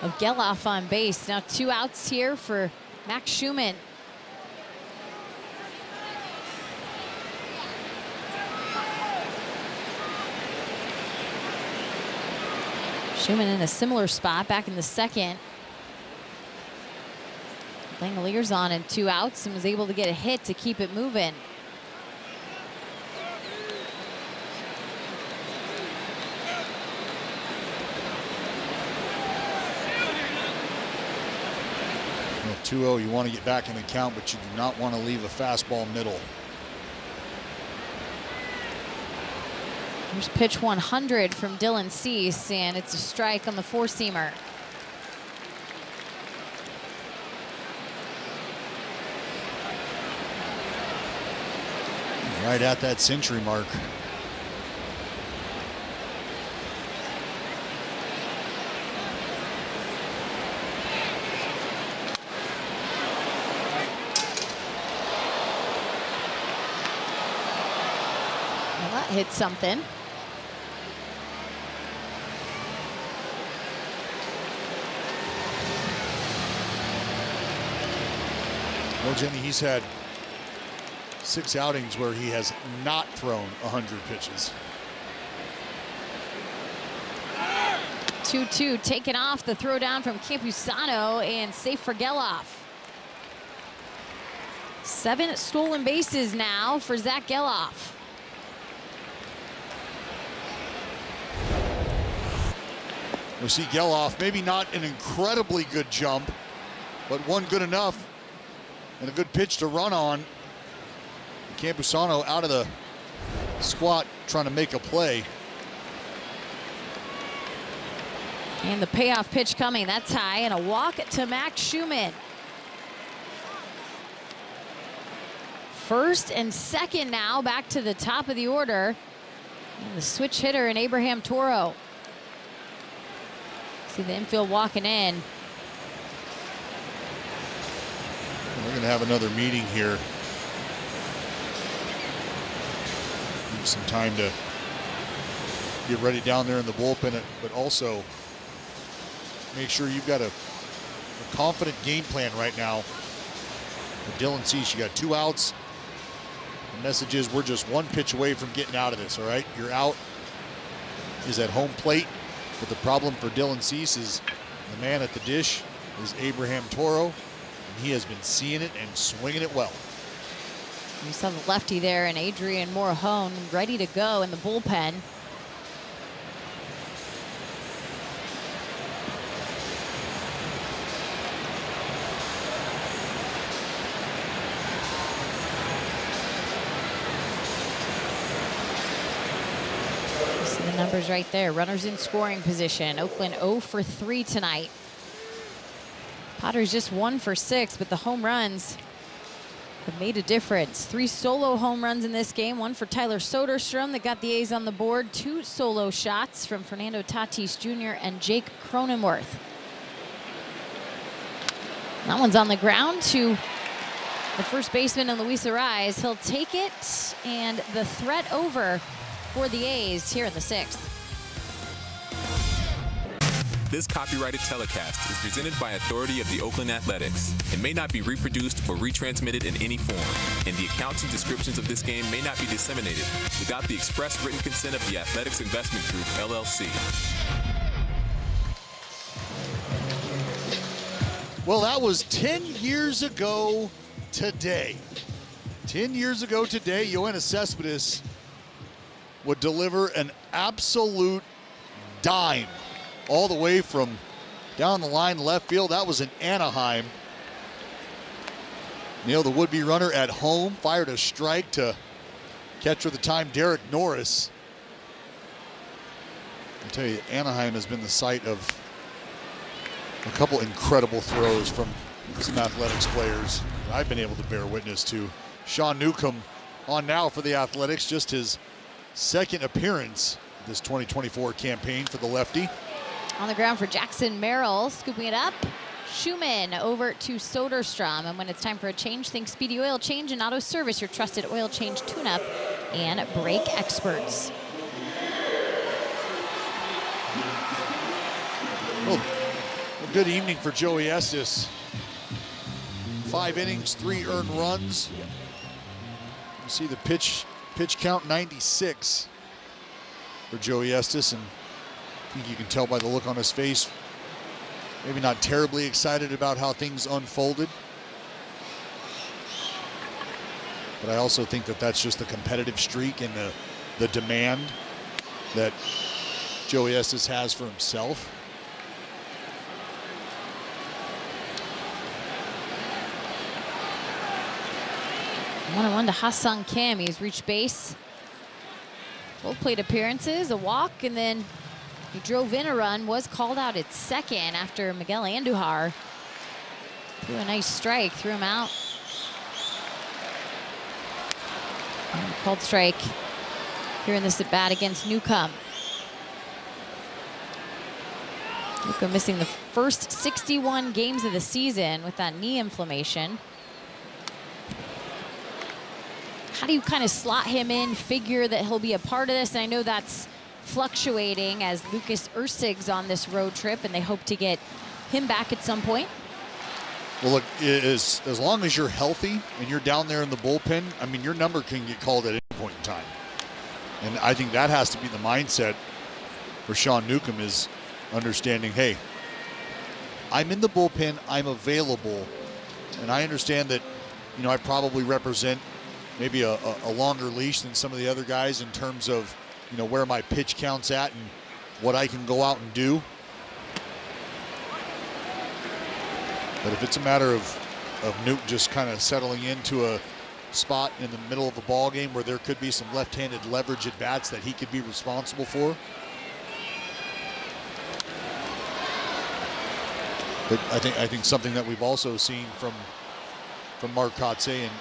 of Geloff on base. Now 2 outs here for Max Schumann. Schumann in a similar spot back in the second. Langoliers on in 2 outs and was able to get a hit to keep it moving. Well, 2-0, you want to get back in the count, but you do not want to leave a fastball middle. Here's pitch 100 from Dylan Cease, and it's a strike on the 4-seamer. Right at that century mark. Well, that hit something. Well, Jenny, he's had 6 outings where he has not thrown 100 pitches. 2-2 taken off the throw down from Campusano and safe for Geloff. 7 stolen bases now for Zach Geloff. We see Geloff, maybe not an incredibly good jump, but one good enough and a good pitch to run on. Campusano out of the squat trying to make a play. And the payoff pitch coming. That's high, and a walk to Max Schumann. First and second now back to the top of the order. And the switch hitter in Abraham Toro. See the infield walking in. We're going to have another meeting here. Need some time to get ready down there in the bullpen, but also make sure you've got a confident game plan right now. For Dylan Cease, you got 2 outs. The message is we're just 1 pitch away from getting out of this, all right? Your out is at home plate, but the problem for Dylan Cease is the man at the dish is Abraham Toro, and he has been seeing it and swinging it well. You saw the lefty there, and Adrian Morahone ready to go in the bullpen. See the numbers right there. Runners in scoring position. Oakland 0 for 3 tonight. Padres just 1 for 6, but the home runs have made a difference. 3 solo home runs in this game. 1 for Tyler Soderstrom that got the A's on the board. 2 solo shots from Fernando Tatis Jr. and Jake Cronenworth. That one's on the ground to the first baseman and Luis Arraez. He'll take it, and the threat over for the A's here in the 6th. This copyrighted telecast is presented by authority of the Oakland Athletics. It may not be reproduced or retransmitted in any form, and the accounts and descriptions of this game may not be disseminated without the express written consent of the Athletics Investment Group, LLC. Well, that was 10 years ago today. 10 years ago today, Yoenis Cespedes would deliver an absolute dime all the way from down the line left field. That was in Anaheim. Neil, the would-be runner at home, fired a strike to catcher at the time, Derek Norris. I'll tell you, Anaheim has been the site of a couple incredible throws from some Athletics players I've been able to bear witness to. Sean Newcomb on now for the Athletics, just his 2nd appearance this 2024 campaign for the lefty. On the ground for Jackson Merrill, scooping it up. Schumann over to Soderstrom. And when it's time for a change, think Speedy Oil Change and Auto Service, your trusted oil change tune-up and brake experts. Well, a good evening for Joey Estes. 5 innings, 3 earned runs. You see the pitch count 96 for Joey Estes, and I think you can tell by the look on his face, maybe not terribly excited about how things unfolded. But I also think that that's just the competitive streak and the demand that Joey Estes has for himself. 1-1 to Ha-Seong Kim. He's reached base. Both plate appearances, a walk, and then he drove in a run, was called out at second after Miguel Andujar threw a nice strike, threw him out. And called strike here in this at-bat against Newcomb. Newcomb missing the first 61 games of the season with that knee inflammation. How do you kind of slot him in, figure that he'll be a part of this? And I know that's fluctuating as Lucas Erceg's on this road trip, and they hope to get him back at some point. Well, look, as long as you're healthy and you're down there in the bullpen, I mean, your number can get called at any point in time. And I think that has to be the mindset for Sean Newcomb, is understanding, hey, I'm in the bullpen, I'm available, and I understand that, you know, I probably represent maybe a longer leash than some of the other guys in terms of, you know, where my pitch count's at and what I can go out and do. But if it's a matter of Newt just kind of settling into a spot in the middle of a ball game where there could be some left-handed leverage at bats that he could be responsible for. But I think something that we've also seen from Mark Kotze, and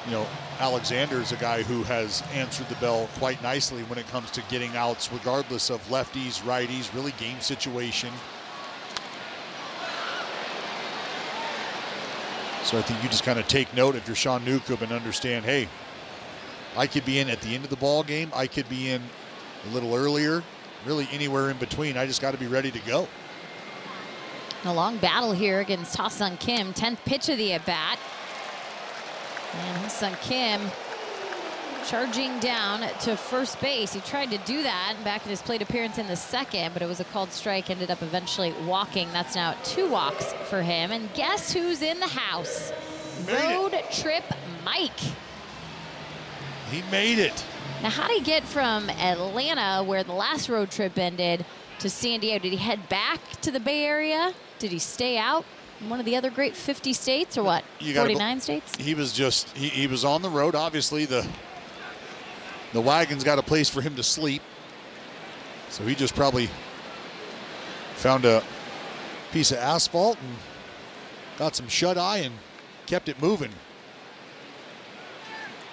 you know, Alexander is a guy who has answered the bell quite nicely when it comes to getting outs, regardless of lefties, righties, really game situation. So I think you just kind of take note if you're Sean Newcomb and understand, hey, I could be in at the end of the ball game, I could be in a little earlier, really anywhere in between. I just got to be ready to go. A long battle here against Ha-Seong Kim, 10th pitch of the at-bat. And Ha-Seong Kim charging down to first base. He tried to do that back in his plate appearance in the second, but it was a called strike, ended up eventually walking. That's now 2 walks for him. And guess who's in the house? Road trip Mike. He made it. Now, how did he get from Atlanta, where the last road trip ended, to San Diego? Did he head back to the Bay Area? Did he stay out in one of the other great 50 states, or what? 49 states? He was just, he was on the road. Obviously, the wagon's got a place for him to sleep. So he just probably found a piece of asphalt and got some shut-eye and kept it moving.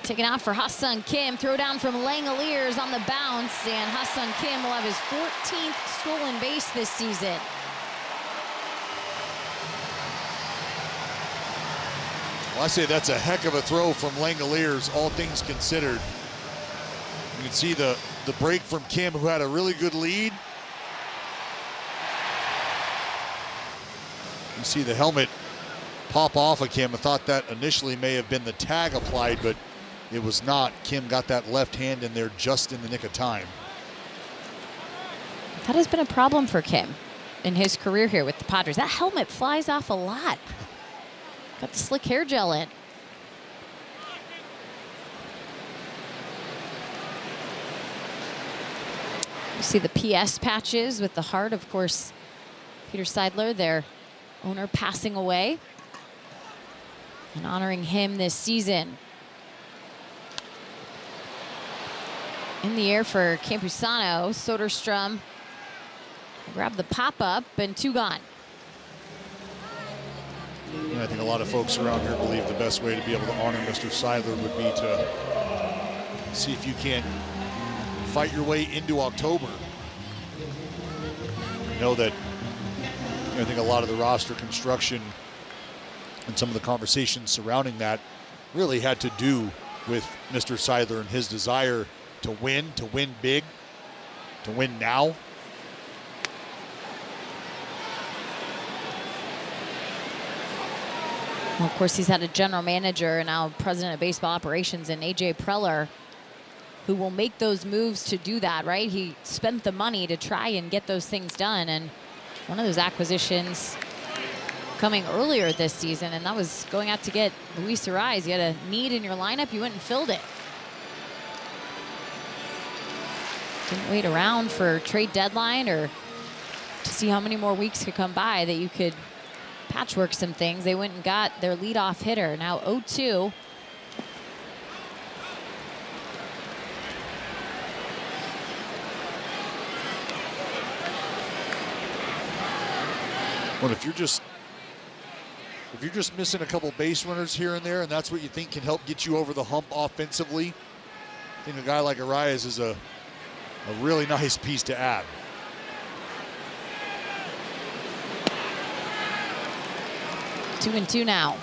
Taken out for Ha-Seong Kim. Throw down from Langoliers on the bounce, and Ha-Seong Kim will have his 14th stolen base this season. Well, I say that's a heck of a throw from Langoliers, all things considered. You can see the break from Kim, who had a really good lead. You see the helmet pop off of Kim. I thought that initially may have been the tag applied, but it was not. Kim got that left hand in there just in the nick of time. That has been a problem for Kim in his career here with the Padres. That helmet flies off a lot. Got the slick hair gel in. You see the PS patches with the heart. Of course, Peter Seidler, their owner, passing away and honoring him this season. In the air for Campusano. Soderstrom grabbed the pop-up, and 2 gone. And I think a lot of folks around here believe the best way to be able to honor Mr. Seidler would be to see if you can fight your way into October. You know that I think a lot of the roster construction and some of the conversations surrounding that really had to do with Mr. Seidler and his desire to win big, to win now. Well, of course, he's had a general manager and now president of baseball operations in A.J. Preller, who will make those moves to do that, right? He spent the money to try and get those things done. And one of those acquisitions coming earlier this season, and that was going out to get Luis Arraez. You had a need in your lineup, you went and filled it. Didn't wait around for trade deadline or to see how many more weeks could come by that you could patchwork some things. They went and got their leadoff hitter, now 0-2. Well, if you're just missing a couple base runners here and there, and that's what you think can help get you over the hump offensively, I think a guy like Arraez is a really nice piece to add. Two and two now.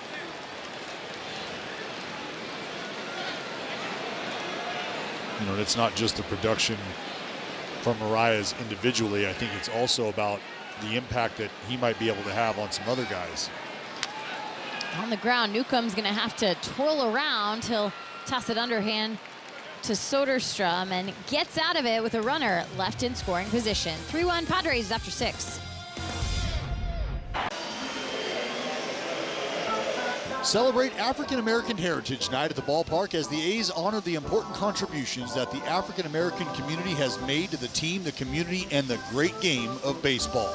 You know, it's not just the production from Arraez individually. I think it's also about the impact that he might be able to have on some other guys. On the ground, Newcomb's going to have to twirl around. He'll toss it underhand to Soderstrom and gets out of it with a runner left in scoring position. 3-1 Padres after 6. Celebrate African American Heritage Night at the ballpark as the A's honor the important contributions that the African American community has made to the team, the community, and the great game of baseball.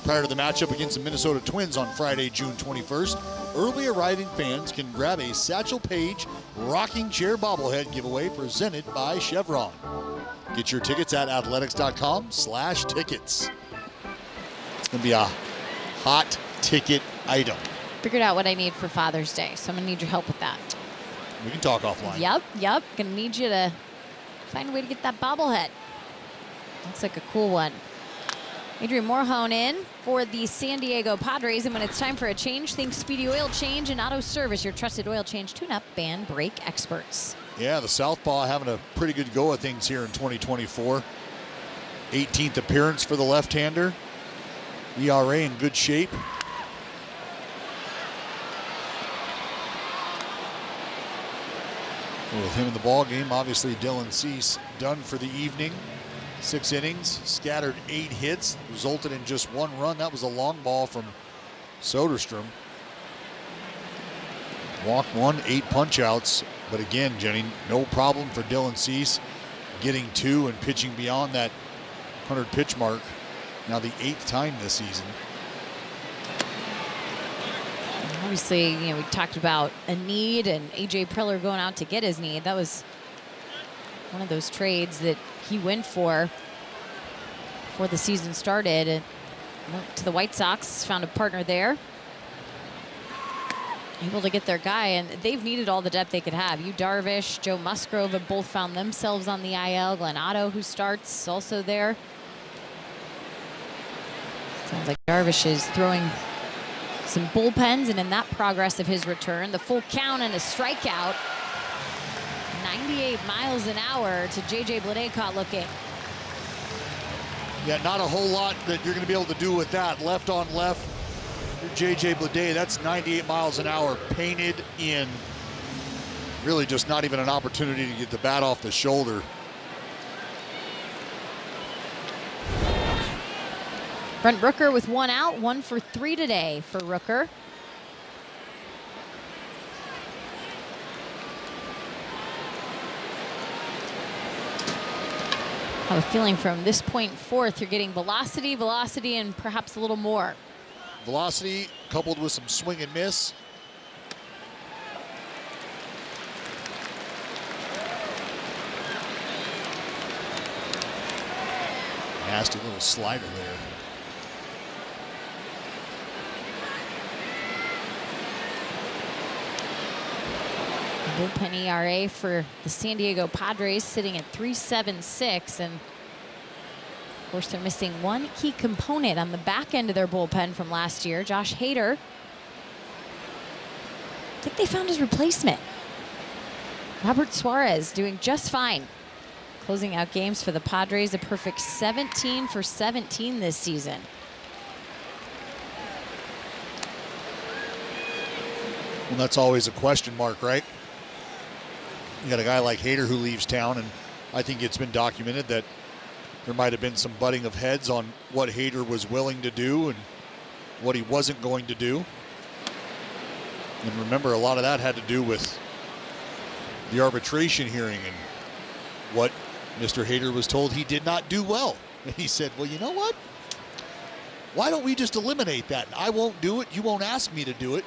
Prior to the matchup against the Minnesota Twins on Friday, June 21st, early arriving fans can grab a Satchel Paige rocking chair bobblehead giveaway presented by Chevron. Get your tickets at athletics.com/tickets. It's going to be a hot ticket item. Figured out what I need for Father's Day, so I'm gonna need your help with that. We can talk offline. Yep. Gonna need you to find a way to get that bobblehead. Looks like a cool one. Adrian Morejon in for the San Diego Padres, and when it's time for a change, think Speedy Oil Change and Auto Service, your trusted oil change, tune-up, and brake experts. Yeah, the Southpaw having a pretty good go of things here in 2024. 18th appearance for the left-hander. ERA in good shape. With him in the ball game, obviously Dylan Cease done for the evening. 6 innings, scattered 8 hits, resulted in just 1 run. That was a long ball from Soderstrom. Walk 1, 8 punch outs. But again, Jenny, no problem for Dylan Cease getting 2 and pitching beyond that 100 pitch mark. Now the 8th time this season. Obviously, you know, we talked about a need and A.J. Preller going out to get his need. That was one of those trades that he went for before the season started. And went to the White Sox, found a partner there. Able to get their guy, and they've needed all the depth they could have. Yu Darvish, Joe Musgrove have both found themselves on the IL. Glenn Otto, who starts, also there. Sounds like Darvish is throwing some bullpens, and in that progress of his return, the full count and a strikeout. 98 miles an hour to J.J. Bleday caught looking. Yeah, not a whole lot that you're going to be able to do with that. Left on left, J.J. Bleday, that's 98 miles an hour painted in. Really just not even an opportunity to get the bat off the shoulder. Brent Rooker with 1 out, 1 for 3 today for Rooker. I have a feeling from this point forth, you're getting velocity, and perhaps a little more. Velocity coupled with some swing and miss. Nasty little slider there. Bullpen ERA for the San Diego Padres sitting at 3.76, and Of course, they're missing one key component on the back end of their bullpen from last year, Josh Hader. I think they found his replacement. Robert Suarez doing just fine. Closing out games for the Padres, a perfect 17 for 17 this season. Well, that's always a question mark, right? You got a guy like Hader who leaves town, and I think it's been documented that there might have been some butting of heads on what Hader was willing to do and what he wasn't going to do. And remember, a lot of that had to do with the arbitration hearing and what Mr. Hader was told he did not do well. And he said, well, you know what? Why don't we just eliminate that? I won't do it. You won't ask me to do it.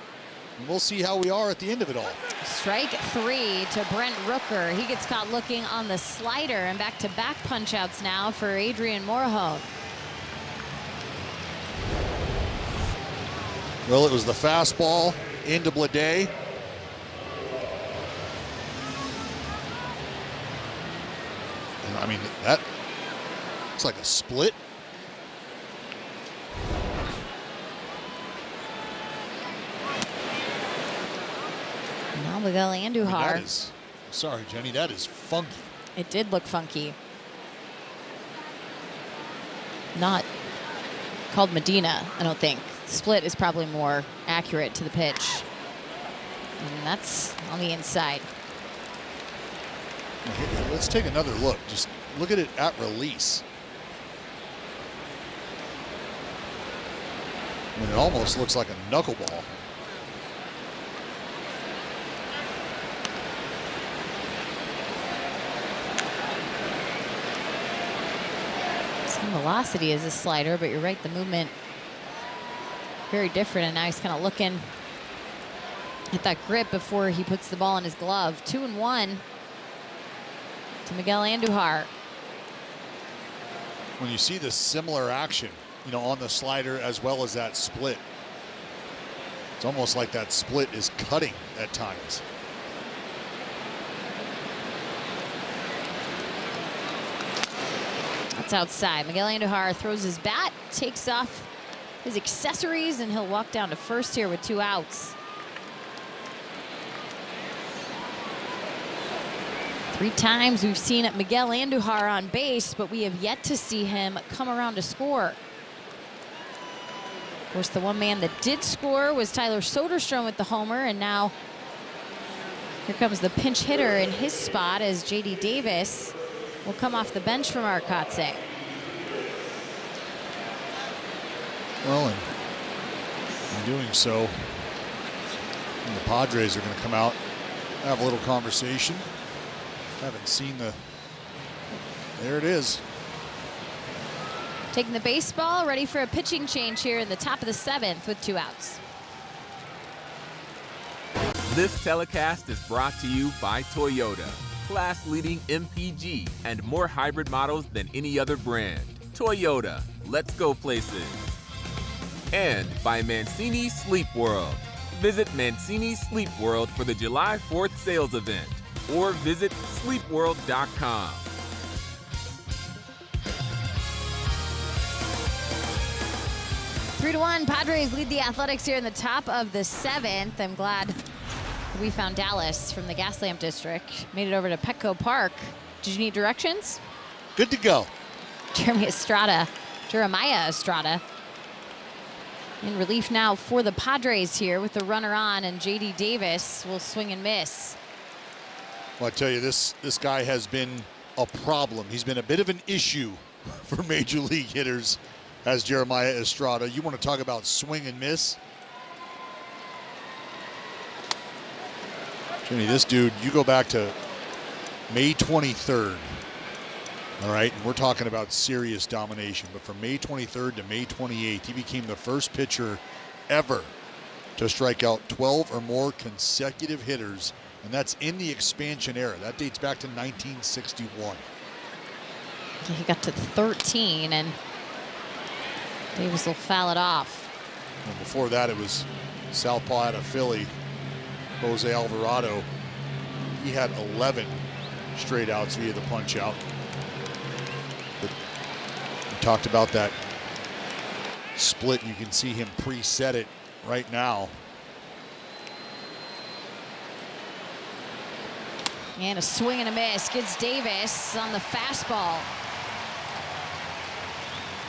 And we'll see how we are at the end of it all. Strike 3 to Brent Rooker. He gets caught looking on the slider, and back-to-back punch-outs now for Adrian Morejon. Well, it was the fastball into Blade. And I mean, that looks like a split. Now Miguel Andujar. That is, sorry, Jenny, that is funky. It did look funky. Not called Medina, I don't think. Split is probably more accurate to the pitch. And that's on the inside. Let's take another look. Just look at it at release. I mean, it almost looks like a knuckleball. Same velocity as a slider, but you're right, the movement very different, and now he's kind of looking at that grip before he puts the ball in his glove. 2-1 to Miguel Andujar. When you see this similar action, you know, on the slider as well as that split, it's almost like that split is cutting at times. That's outside. Miguel Andujar throws his bat, takes off his accessories, and he'll walk down to first here with 2 outs. 3 times we've seen Miguel Andujar on base, but we have yet to see him come around to score. Of course, the one man that did score was Tyler Soderstrom with the homer, and now here comes the pinch hitter in his spot as J.D. Davis will come off the bench from Arcatse. Well, in doing so, the Padres are going to come out, have a little conversation. Haven't seen the, there it is. Taking the baseball, ready for a pitching change here in the top of the 7th with 2 outs. This telecast is brought to you by Toyota. Class-leading MPG and more hybrid models than any other brand. Toyota, let's go places. And by Mancini Sleep World. Visit Mancini Sleep World for the July 4th sales event, or visit sleepworld.com. Three to 1, Padres lead the Athletics here in the top of the 7th. I'm glad we found Dallas from the Gaslamp District. Made it over to Petco Park. Did you need directions? Good to go. Jeremiah Estrada. In relief now for the Padres here with the runner on, and J.D. Davis will swing and miss. Well, I tell you, this guy has been a problem. He's been a bit of an issue for major league hitters as Jeremiah Estrada. You want to talk about swing and miss? Jimmy, this dude, you go back to May 23rd. All right, and we're talking about serious domination. But from May 23rd to May 28th, he became the first pitcher ever to strike out 12 or more consecutive hitters, and that's in the expansion era. That dates back to 1961. He got to 13, and Davis will foul it off. Well, before that, it was southpaw out of Philly, Jose Alvarado. He had 11 straight outs via the punch out. But talked about that split. You can see him preset it right now. And a swing and a miss. Gets Davis on the fastball.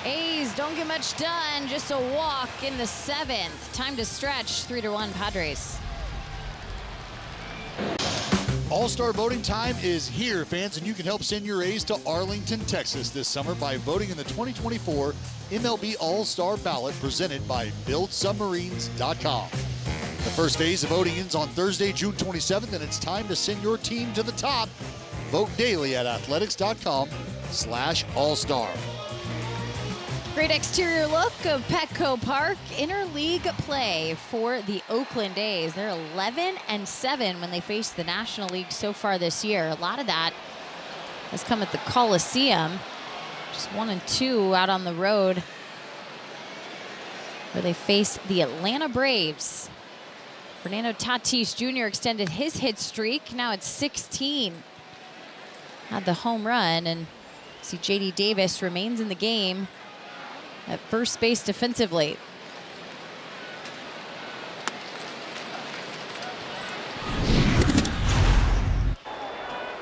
A's don't get much done. Just a walk in the 7th. Time to stretch. 3-1 Padres. All-Star voting time is here, fans, and you can help send your A's to Arlington, Texas this summer by voting in the 2024 MLB All-Star ballot presented by BuildSubmarines.com. The first phase of voting ends on Thursday, June 27th, and it's time to send your team to the top. Vote daily at athletics.com/all-star. Great exterior look of Petco Park. Interleague play for the Oakland A's. They're 11-7 when they face the National League so far this year. A lot of that has come at the Coliseum. Just 1-2 out on the road where they face the Atlanta Braves. Fernando Tatis Jr. extended his hit streak. Now it's 16. Had the home run, and see J.D. Davis remains in the game at first base defensively.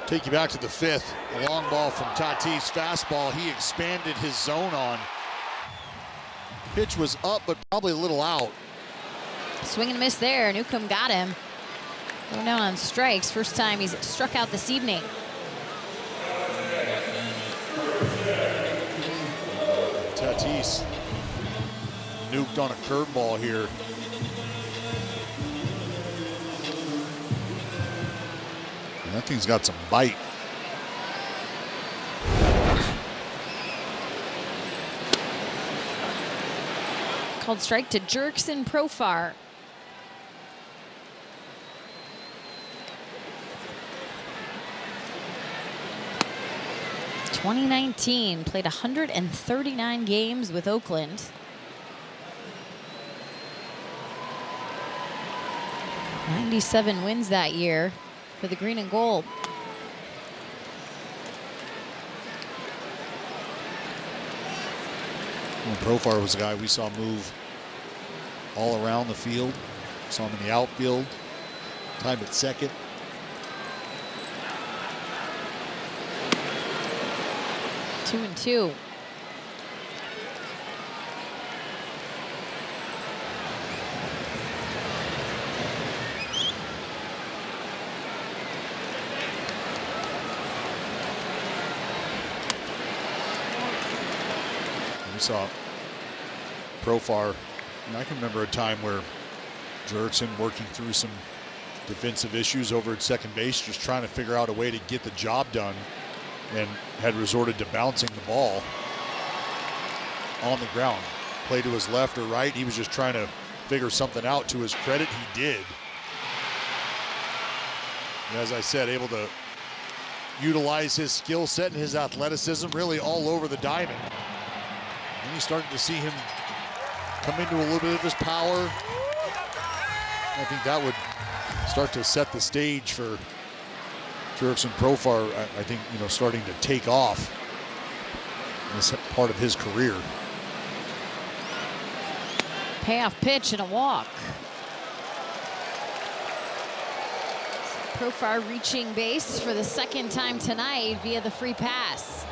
Take you back to the 5th. A long ball from Tatis. Fastball he expanded his zone on. Pitch was up, but probably a little out. Swing and miss there. Newcomb got him. Going down on strikes. First time he's struck out this evening. Tatis nuked on a curveball here. And that thing's got some bite. Called strike to Jurickson Profar. In 2019, played 139 games with Oakland. '97 wins that year for the green and gold. Well, Profar was a guy we saw move all around the field. Saw him in the outfield, time at second. 2-2. We saw Profar, and I can remember a time where Jurickson working through some defensive issues over at second base, just trying to figure out a way to get the job done, and had resorted to bouncing the ball on the ground. Play to his left or right, he was just trying to figure something out. To his credit, he did. And as I said, able to utilize his skill set and his athleticism really all over the diamond. And you started to see him come into a little bit of his power. I think that would start to set the stage for Jurickson Profar, I think, you know, starting to take off in this part of his career. Payoff pitch and a walk. Profar reaching base for the second time tonight via the free pass.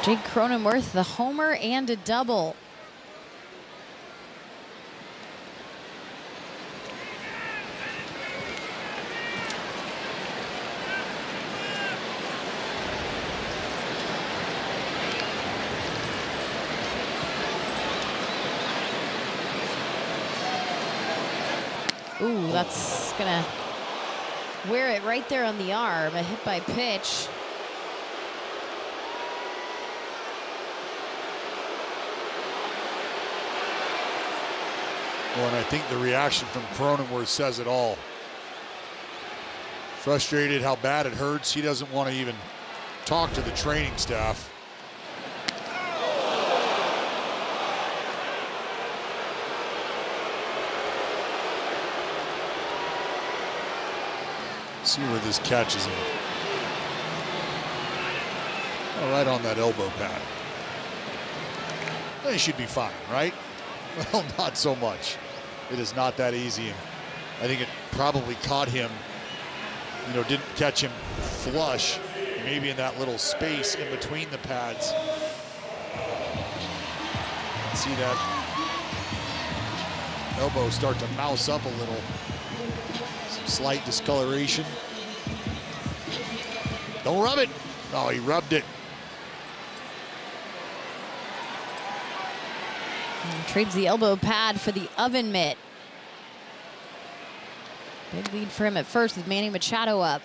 Jake Cronenworth, the homer and a double. Ooh, that's gonna wear it right there on the arm. A hit by pitch. Well, and I think the reaction from Cronenworth says it all. Frustrated how bad it hurts. He doesn't want to even talk to the training staff. See where this catches him. Oh, right on that elbow pad. He should be fine, right? Well, not so much. It is not that easy. And I think it probably caught him, you know, didn't catch him flush, maybe in that little space in between the pads. See that elbow start to mouse up a little. Some slight discoloration. Don't rub it. Oh, he rubbed it. And trades the elbow pad for the oven mitt. Big lead for him at first with Manny Machado up.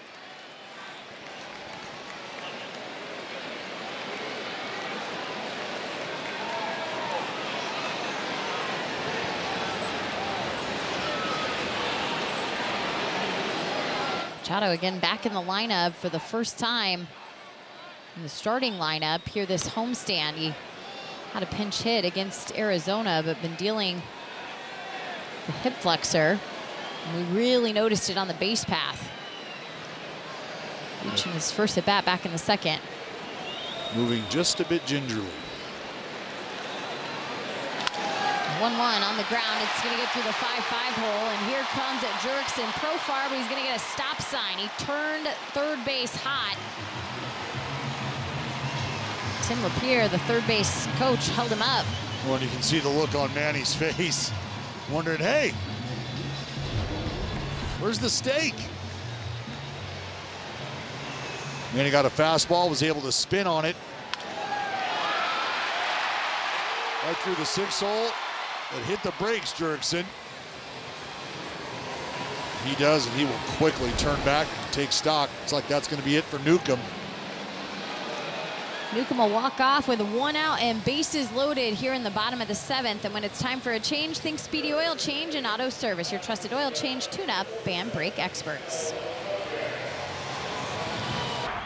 Machado again back in the lineup for the first time in the starting lineup here this homestand. He had a pinch hit against Arizona, but been dealing the hip flexor. And we really noticed it on the base path. Reaching his first at bat back in the second. Moving just a bit gingerly. 1-1 on the ground. It's going to get through the 5-5 hole, and here comes at Jurickson. Profar, but he's going to get a stop sign. He turned third base hot. Tim Lapierre, the third base coach, held him up. Well, and you can see the look on Manny's face, wondering, hey, where's the steak? Manny got a fastball, was able to spin on it. Right through the 6th hole. It hit the brakes, Jurickson. He does, and he will quickly turn back and take stock. It's like that's going to be it for Newcomb. Newcomb will walk off with 1 out and bases loaded here in the bottom of the 7th. And when it's time for a change, think Speedy Oil Change and Auto Service, your trusted oil change, tune-up, and brake experts.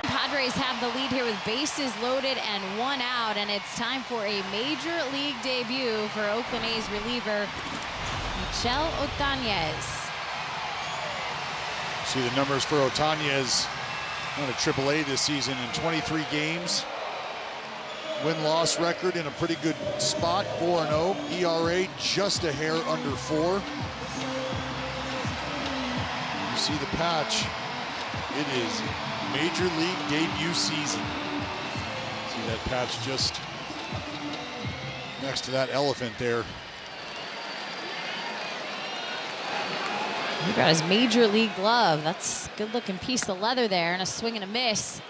Padres have the lead here with bases loaded and 1 out, and it's time for a major league debut for Oakland A's reliever Michel Otañez. See the numbers for Otañez on a AAA this season in 23 games. Win-loss record in a pretty good spot, 4-0. ERA just a hair under 4. You see the patch. It is Major League debut season. See that patch just next to that elephant there. He got his Major League glove. That's a good-looking piece of leather there, and a swing and a miss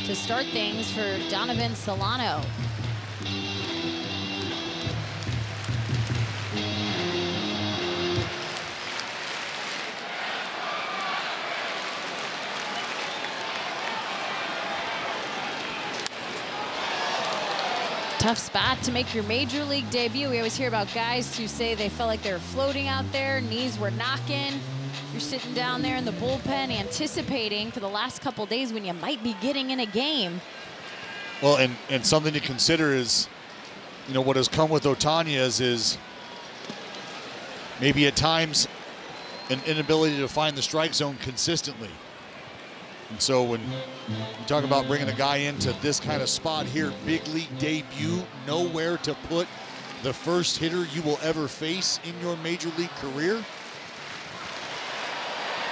to start things for Donovan Solano. Tough spot to make your major league debut. We always hear about guys who say they felt like they were floating out there, knees were knocking. You're sitting down there in the bullpen anticipating for the last couple days when you might be getting in a game. Well, and something to consider is, you know, what has come with Otañez is maybe at times an inability to find the strike zone consistently. And so when you talk about bringing a guy into this kind of spot here, big league debut, nowhere to put the first hitter you will ever face in your major league career.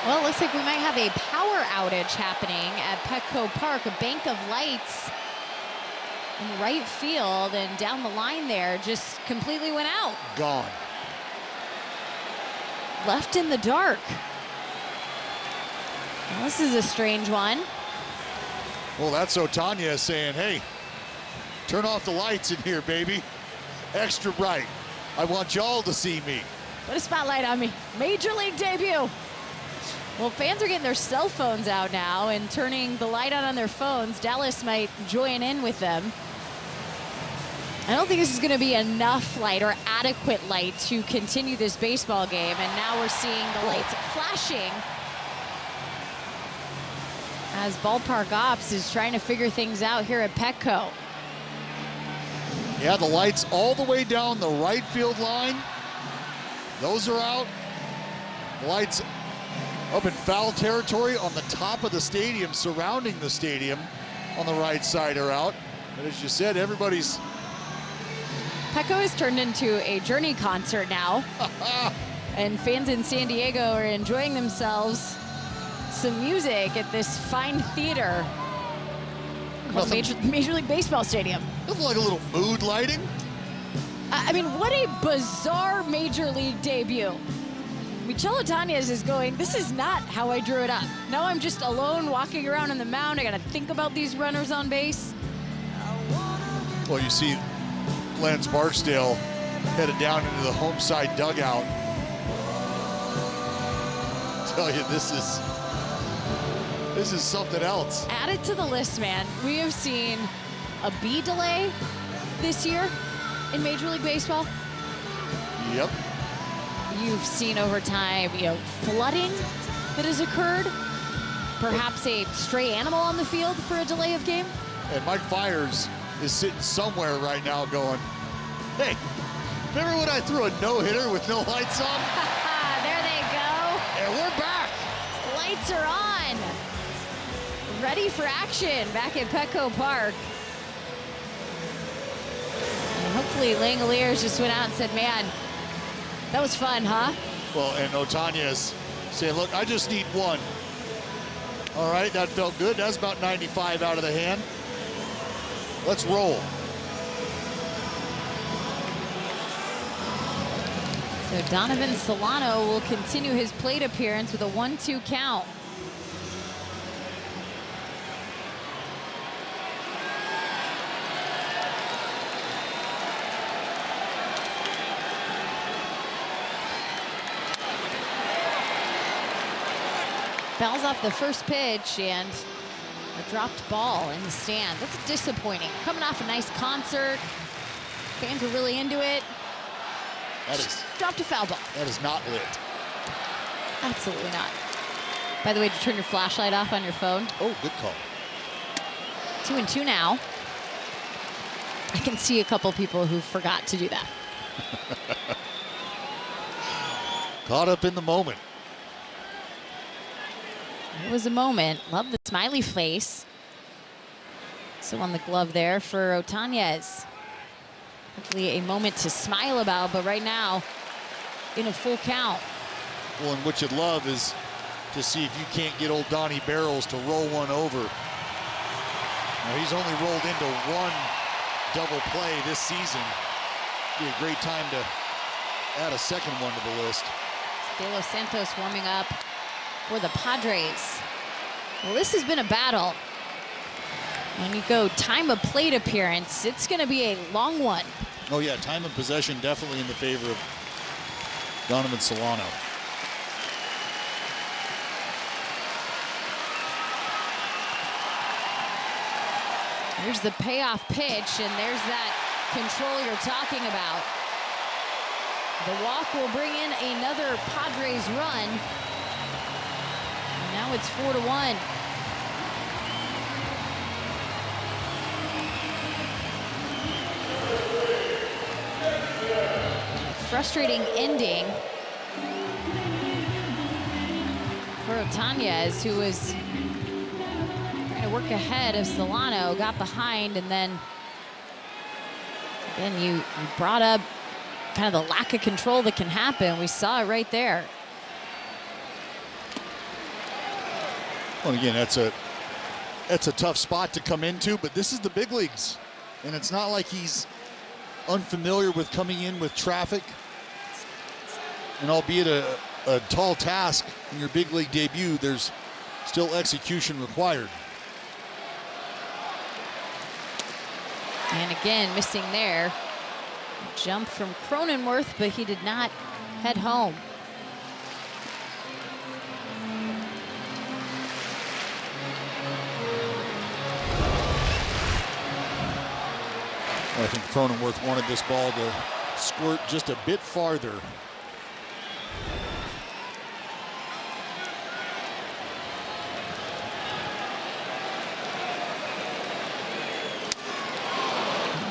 Well, it looks like we might have a power outage happening at Petco Park. A bank of lights in right field and down the line there just completely went out. Gone. Left in the dark. Well, this is a strange one. Well, that's Otañez saying, hey, turn off the lights in here, baby. Extra bright. I want y'all to see me. Put a spotlight on me. Major league debut. Well, fans are getting their cell phones out now and turning the light on their phones. Dallas might join in with them. I don't think this is going to be enough light or adequate light to continue this baseball game. And now we're seeing the lights flashing as ballpark ops is trying to figure things out here at Petco. Yeah, the lights all the way down the right field line. Those are out. The lights up in foul territory on the top of the stadium, surrounding the stadium on the right side are out. And as you said, everybody's... Petco has turned into a Journey concert now. And fans in San Diego are enjoying themselves some music at this fine theater called Major League Baseball Stadium. Looks like a little mood lighting. I mean, what a bizarre Major League debut. Michel Otañez is going, this is not how I drew it up. Now I'm just alone walking around on the mound. I got to think about these runners on base. Well, you see Lance Barksdale headed down into the home side dugout. I tell you, this is something else. Add it to the list, man. We have seen a B delay this year in Major League Baseball. Yep. You've seen over time, flooding that has occurred. Perhaps a stray animal on the field for a delay of game. And Mike Fiers is sitting somewhere right now going, hey, remember when I threw a no-hitter with no lights on? There they go. And we're back. Lights are on. Ready for action back at Petco Park. And hopefully Langoliers just went out and said, man, that was fun, huh? Well, and Otañez saying, look, I just need one. All right, that felt good. That's about 95 out of the hand. Let's roll. So Donovan Solano will continue his plate appearance with a 1-2 count. Fouls off the first pitch and a dropped ball in the stands. That's disappointing. Coming off a nice concert. Fans were really into it. Dropped a foul ball. That is not lit. Absolutely not. By the way, did you turn your flashlight off on your phone? Oh, good call. 2-2 now. I can see a couple people who forgot to do that. Caught up in the moment. It was a moment. Love the smiley face. So on the glove there for Otañez. Hopefully a moment to smile about, but right now in a full count. Well, and what you'd love is to see if you can't get old Donnie Barrels to roll one over. Now, he's only rolled into one double play this season. Be a great time to add a second one to the list. De Los Santos warming up for the Padres. Well, this has been a battle. When you go time of plate appearance, it's going to be a long one. Oh, yeah, time of possession definitely in the favor of Donovan Solano. Here's the payoff pitch, and there's that control you're talking about. The walk will bring in another Padres run. And now it's 4-1. Frustrating ending for Otañez, who was trying to work ahead of Solano, got behind, and then again, you brought up kind of the lack of control that can happen. We saw it right there. Well, again, that's a tough spot to come into, but this is the big leagues, and it's not like he's unfamiliar with coming in with traffic. And albeit a tall task in your big league debut, there's still execution required. And again, missing there. Jump from Cronenworth, but he did not head home. I think Cronenworth wanted this ball to squirt just a bit farther.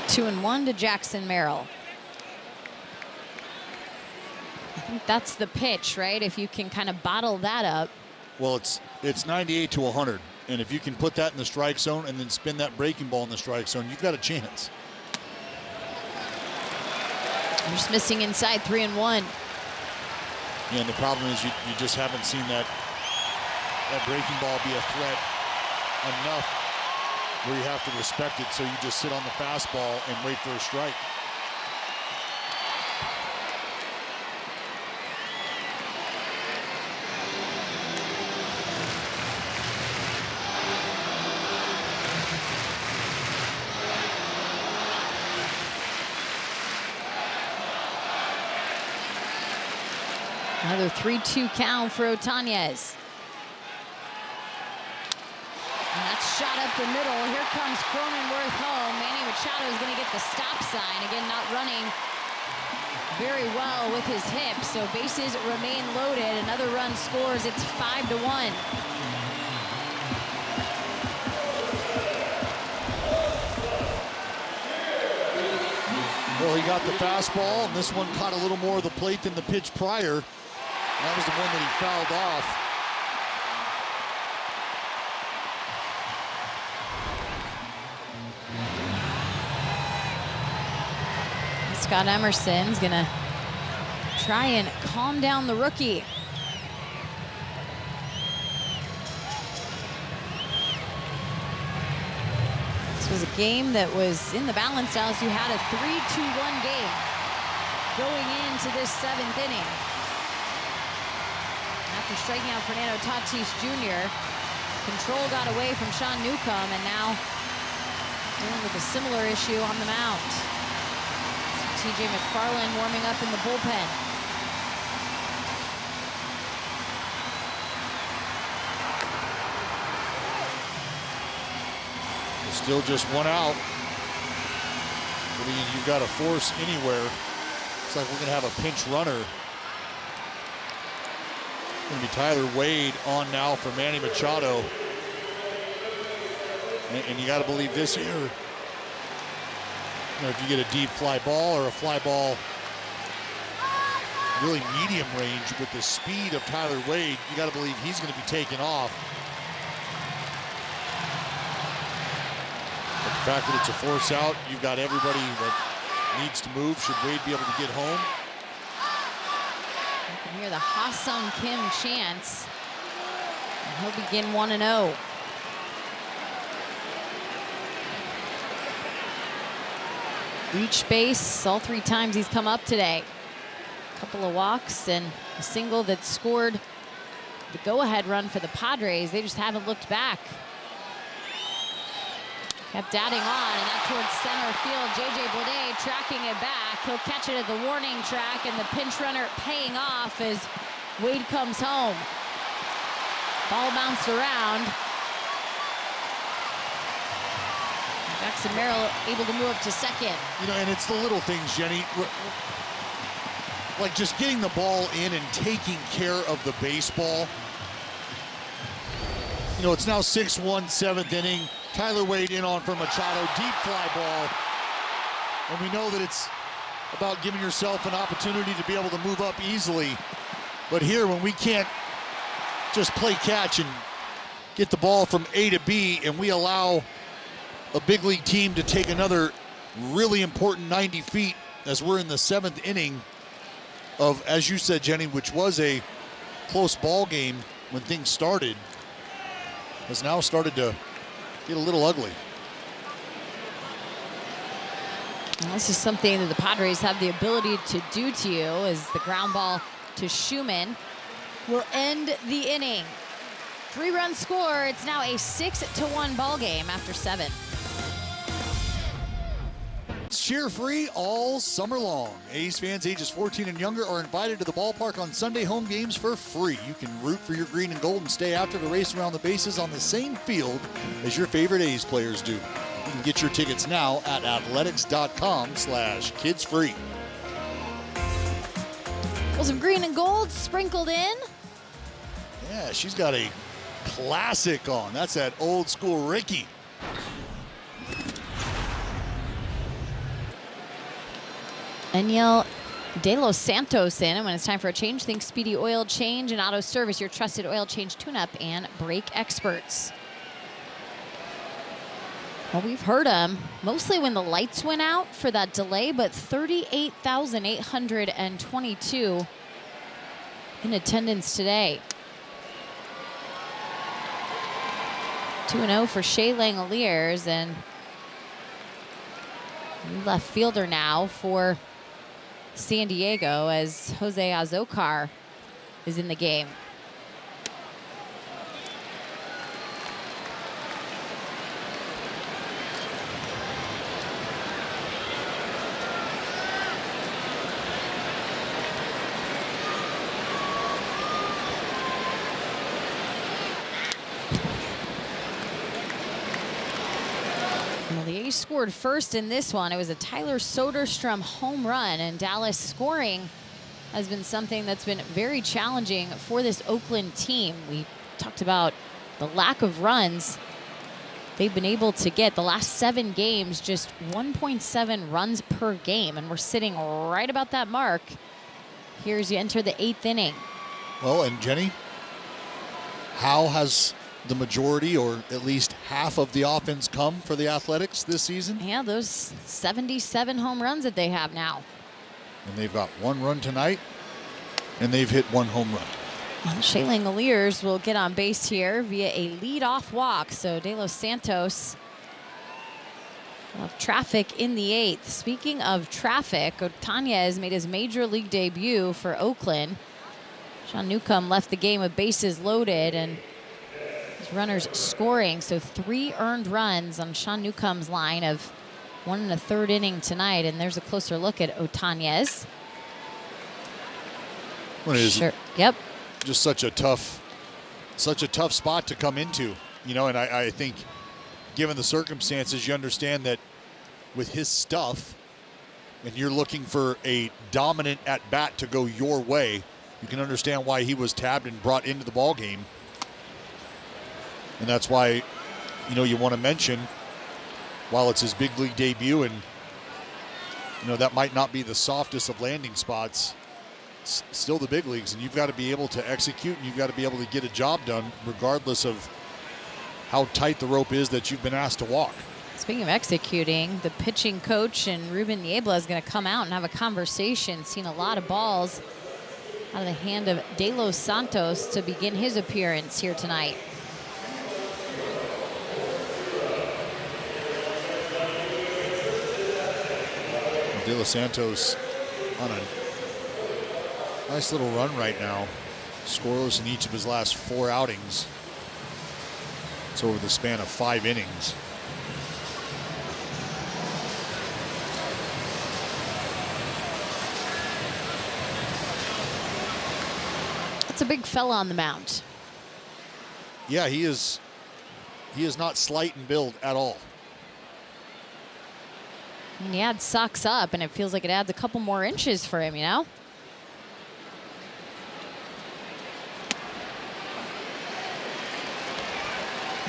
2-1 to Jackson Merrill. I think that's the pitch, right? If you can kind of bottle that up. Well, it's 98 to 100. And if you can put that in the strike zone and then spin that breaking ball in the strike zone, you've got a chance. I'm just missing inside, 3-1. Yeah, and the problem is you just haven't seen that breaking ball be a threat enough where you have to respect it, so you just sit on the fastball and wait for a strike. Another 3-2 count for Otañez. And that's shot up the middle. Here comes Cronenworth home. Manny Machado is going to get the stop sign. Again, not running very well with his hip. So bases remain loaded. Another run scores. It's 5-1. Well, he got the fastball, and this one caught a little more of the plate than the pitch prior. That was the one that he fouled off. Scott Emerson's gonna try and calm down the rookie. This was a game that was in the balance, Alice. You had a 3-2-1 game going into this 7th inning. After striking out Fernando Tatis Jr., control got away from Sean Newcomb, and now dealing with a similar issue on the mound. TJ McFarland warming up in the bullpen. There's still just one out. You've got to force anywhere. Looks like we're going to have a pinch runner. Going to be Tyler Wade on now for Manny Machado. And you got to believe this here. You know, if you get a deep fly ball or a fly ball really medium range with the speed of Tyler Wade, you got to believe he's going to be taken off. But the fact that it's a force out, you've got everybody that needs to move. Should Wade be able to get home? You can hear the Ha-Sung Kim chants. And he'll begin 1-0. Reach base all 3 times he's come up today. A couple of walks and a single that scored the go-ahead run for the Padres. They just haven't looked back. Kept adding on, and that towards center field. J.J. Bleday tracking it back. He'll catch it at the warning track, and the pinch runner paying off as Wade comes home. Ball bounced around. Jackson Merrill able to move up to second. You know, and it's the little things, Jenny. Like just getting the ball in and taking care of the baseball. You know, it's now 6-1, 7th inning. Tyler Wade in on for Machado, deep fly ball. And we know that it's about giving yourself an opportunity to be able to move up easily. But here, when we can't just play catch and get the ball from A to B, and we allow a big league team to take another really important 90 feet as we're in the 7th inning of, as you said, Jenny, which was a close ball game when things started, has now started to get a little ugly. And this is something that the Padres have the ability to do to you, as the ground ball to Schumann will end the inning. 3-run score. It's now a 6-1 ball game after 7. Cheer free all summer long. A's fans ages 14 and younger are invited to the ballpark on Sunday home games for free. You can root for your green and gold and stay after the race around the bases on the same field as your favorite A's players do. You can get your tickets now at athletics.com/kidsfree. Well, some green and gold sprinkled in. Yeah, she's got a classic on. That's that old school Ricky. Daniel De Los Santos in, and when it's time for a change, think Speedy Oil Change and Auto Service, your trusted oil change, tune-up, and brake experts. Well, we've heard them mostly when the lights went out for that delay, but 38,822 in attendance today. 2-0 for Shea Langoliers, and new left fielder now for San Diego as Jose Azocar is in the game. The A's scored first in this one. It was a Tyler Soderstrom home run, and Dallas scoring has been something that's been very challenging for this Oakland team. We talked about the lack of runs they've been able to get. The last 7 games, just 1.7 runs per game, and we're sitting right about that mark here as you enter the 8th inning. Well, and Jenny, how has the majority, or at least half of the offense, come for the Athletics this season? Yeah, those 77 home runs that they have now. And they've got 1 run tonight, and they've hit 1 home run. Well, Shea Langoliers will get on base here via a leadoff walk. So De Los Santos will have traffic in the 8th. Speaking of traffic, Otanez made his major league debut for Oakland. Sean Newcomb left the game with bases loaded, and his runners scoring. So 3 earned runs on Sean Newcomb's line of 1 1/3 inning tonight. And there's a closer look at Otanez. What is sure. Yep. Just such a tough spot to come into, you know, and I think given the circumstances, you understand that with his stuff, and you're looking for a dominant at bat to go your way, you can understand why he was tabbed and brought into the ball game. And that's why, you know, you want to mention, while it's his big league debut, and you know that might not be the softest of landing spots, it's still the big leagues, and you've got to be able to execute, and you've got to be able to get a job done regardless of how tight the rope is that you've been asked to walk. Speaking of executing, the pitching coach and Ruben Niebla is going to come out and have a conversation. Seen a lot of balls out of the hand of De Los Santos to begin his appearance here tonight. De Los Santos on a nice little run right now. Scoreless in each of his last 4 outings. It's over the span of 5 innings. It's a big fella on the mound. Yeah, he is not slight in build at all. I mean, he adds socks up, and it feels like it adds a couple more inches for him, you know?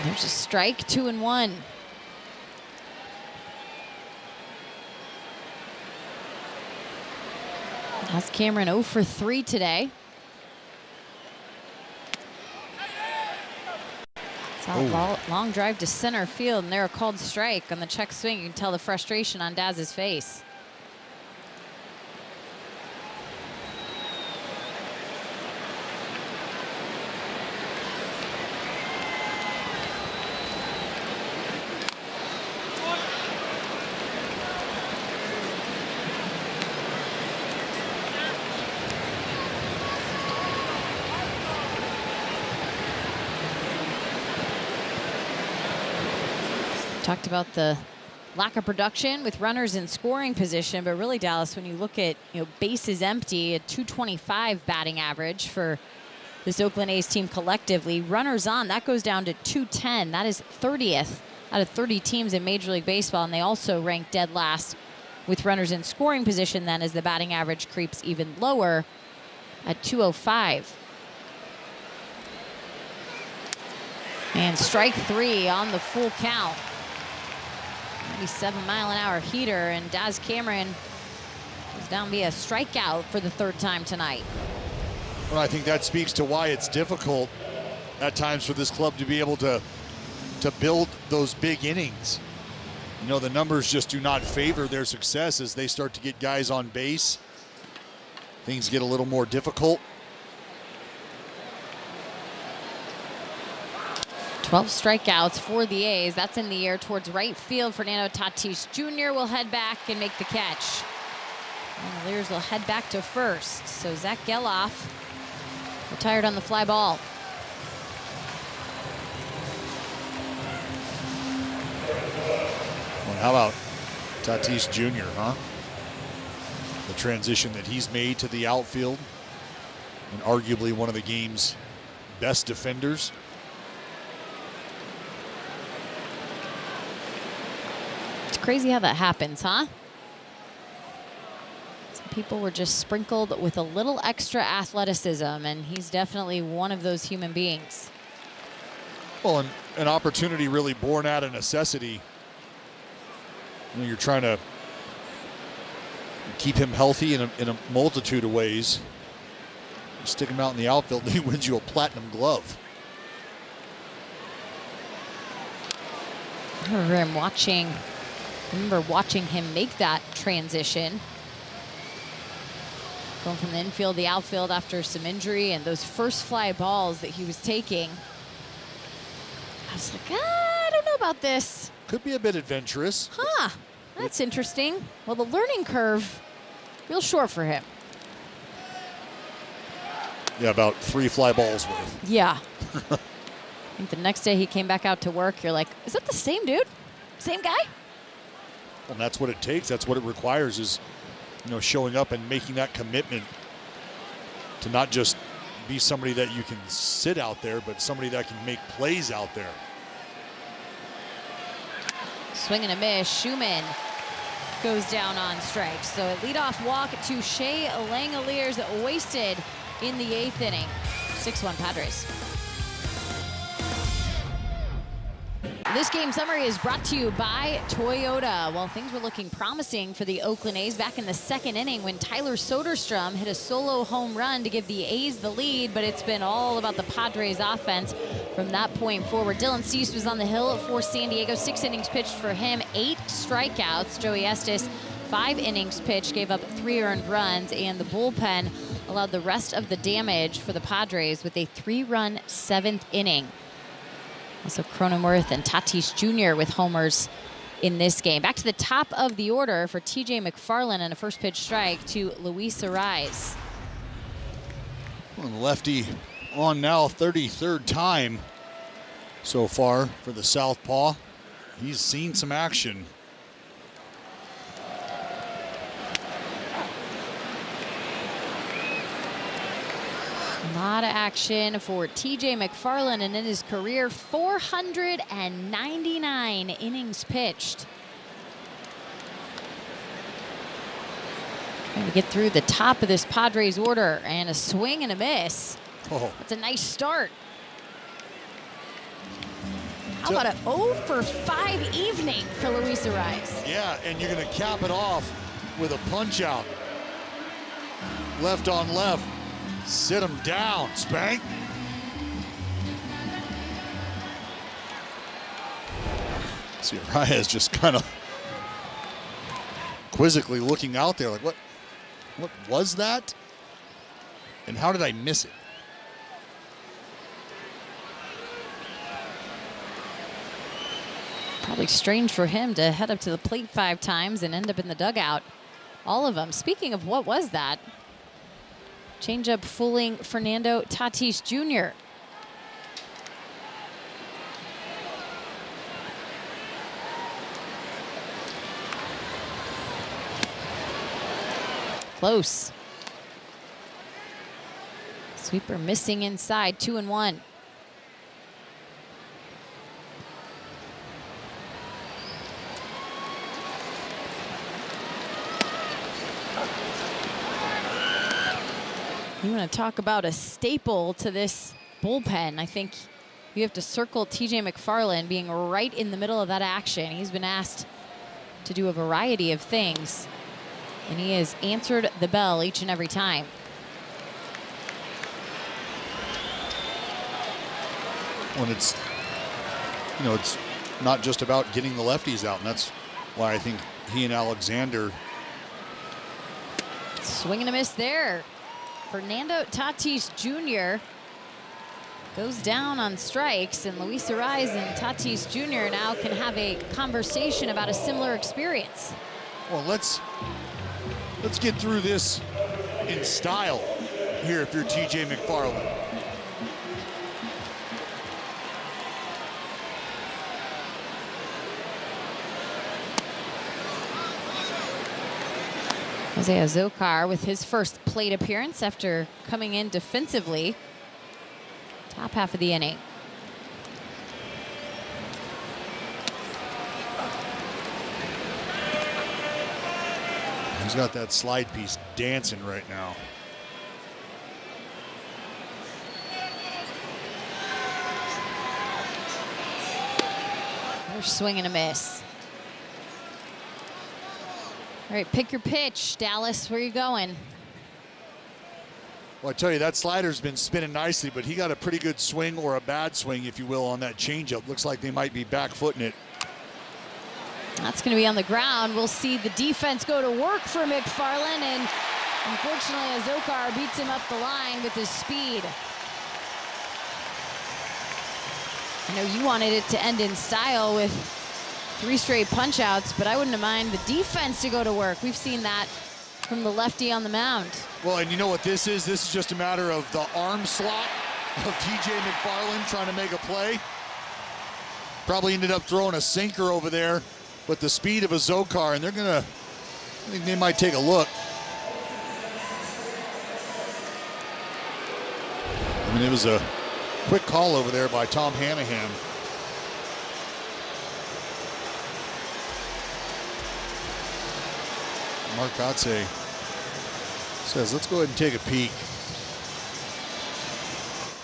There's a strike, 2-1. That's Cameron 0 for 3 today. Long drive to center field, and they're a called strike on the check swing. You can tell the frustration on Daz's face. Talked about the lack of production with runners in scoring position, but really, Dallas, when you look at bases empty, a .225 batting average for this Oakland A's team collectively. Runners on, that goes down to .210. That is 30th out of 30 teams in Major League Baseball, and they also rank dead last with runners in scoring position then as the batting average creeps even lower at .205. And strike 3 on the full count. 97-mile-an-hour heater, and Daz Cameron Goes down via strikeout for the 3rd time tonight. Well, I think that speaks to why it's difficult at times for this club to be able to build those big innings. You know, the numbers just do not favor their success as they start to get guys on base. Things get a little more difficult. 12 strikeouts for the A's. That's in the air towards right field. Fernando Tatis Jr. will head back and make the catch. And the Lears will head back to first. So Zach Geloff retired on the fly ball. Well, how about Tatis Jr., huh? The transition that he's made to the outfield, and arguably one of the game's best defenders. It's crazy how that happens, huh? Some people were just sprinkled with a little extra athleticism, and he's definitely one of those human beings. Well, an opportunity really born out of necessity. You know, you're trying to keep him healthy in a multitude of ways. You stick him out in the outfield, and he wins you a platinum glove. I remember watching him make that transition. Going from the infield to the outfield after some injury, and those first fly balls that he was taking. I was like, I don't know about this. Could be a bit adventurous. Huh, that's interesting. Well, the learning curve, real short for him. Yeah, about 3 fly balls worth. Yeah. I think the next day he came back out to work, you're like, is that the same dude? Same guy? And that's what it takes. That's what it requires is, you know, showing up and making that commitment to not just be somebody that you can sit out there, but somebody that can make plays out there. Swing and a miss. Schumann goes down on strikes. So a leadoff walk to Shea Langoliers wasted in the 8th inning. 6-1 Padres. This game summary is brought to you by Toyota. Well, things were looking promising for the Oakland A's back in the 2nd inning when Tyler Soderstrom hit a solo home run to give the A's the lead, but it's been all about the Padres offense from that point forward. Dylan Cease was on the hill for San Diego. 6 innings pitched for him, 8 strikeouts. Joey Estes, 5 innings pitched, gave up 3 earned runs, and the bullpen allowed the rest of the damage for the Padres with a 3-run 7th inning. Also Cronenworth and Tatis Jr. with homers in this game. Back to the top of the order for TJ McFarland and a first pitch strike to Luis Arraez. Well, the lefty on now 33rd time so far for the southpaw. He's seen some action. A lot of action for TJ McFarland, and in his career, 499 innings pitched. Trying to get through the top of this Padres order, and a swing and a miss. Oh. That's a nice start. How about an 0 for 5 evening for Luis Arraez? Yeah, and you're going to cap it off with a punch out. Left on left. Sit him down, Spank. See, Arraez just kind of quizzically looking out there like, what was that? And how did I miss it? Probably strange for him to head up to the plate 5 times and end up in the dugout. All of them. Speaking of what was that? Changeup fooling Fernando Tatis Jr. Close. Sweeper missing inside, 2-1. You want to talk about a staple to this bullpen. I think you have to circle TJ McFarland being right in the middle of that action. He's been asked to do a variety of things And he has answered the bell each and every time. When it's, you know, it's not just about getting the lefties out, and that's why I think he and Alexander. Swing and a miss there. Fernando Tatis Jr. goes down on strikes, and Luis Arraez and Tatis Jr. now can have a conversation about a similar experience. Well, let's get through this in style here if you're TJ McFarland. Isaiah Zokar with his first plate appearance after coming in defensively. Top half of the inning. He's got that slide piece dancing right now. Another swing and a miss. All right, pick your pitch, Dallas. Where are you going? Well, I tell you, that slider's been spinning nicely, but he got a pretty good swing, or a bad swing, if you will, on that changeup. Looks like they might be back footing it. That's going to be on the ground. We'll see the defense go to work for McFarland, and unfortunately, Zokar beats him up the line with his speed. I know you wanted it to end in style with 3 straight punch-outs, but I wouldn't have minded the defense to go to work. We've seen that from the lefty on the mound. Well, and you know what this is? This is just a matter of the arm slot of TJ McFarland trying to make a play. Probably ended up throwing a sinker over there, but the speed of a Zokar, and they're gonna, I think they might take a look. I mean, it was a quick call over there by Tom Hanahan. Mark Gotze says, let's go ahead and take a peek.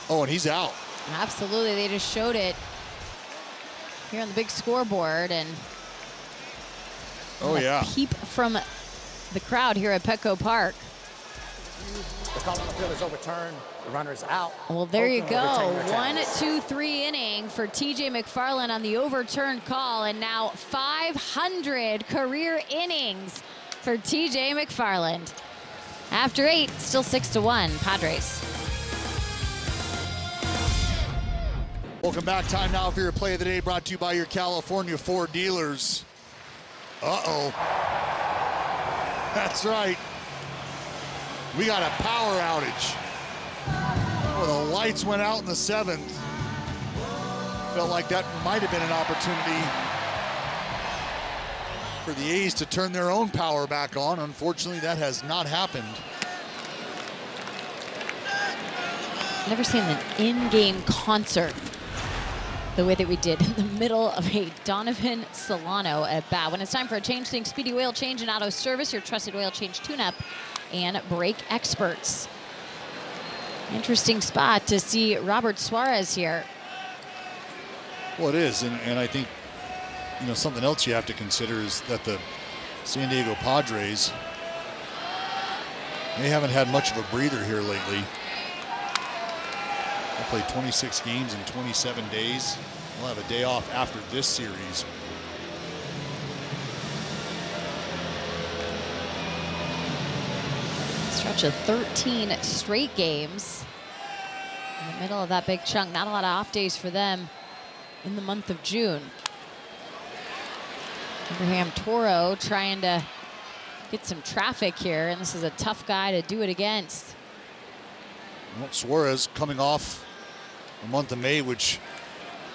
Oh, and he's out. Absolutely, they just showed it here on the big scoreboard, and oh yeah, peep from the crowd here at Petco Park. The call on the field is overturned. The runner is out. Well, there you Oakland go. 1, 2, 3 inning for TJ McFarland on the overturned call, and now 500 career innings for TJ McFarland. After 8, still 6-1, Padres. Welcome back. Time now for your play of the day, brought to you by your California Ford dealers. Uh-oh. That's right. We got a power outage. Well, the lights went out in the 7th. Felt like that might have been an opportunity for the A's to turn their own power back on. Unfortunately, that has not happened. Never seen an in-game concert the way that we did in the middle of a Donovan Solano at bat. When it's time for a change, think Speedy Oil Change and Auto Service, your trusted oil change tune-up and brake experts. Interesting spot to see Robert Suarez here. Well, it is, and I think, you know, something else you have to consider is that the San Diego Padres, they haven't had much of a breather here lately. They played 26 games in 27 days. We'll have a day off after this series. Stretch of 13 straight games in the middle of that big chunk. Not a lot of off days for them in the month of June. Abraham Toro trying to get some traffic here, and this is a tough guy to do it against. Well, Suarez coming off the month of May, which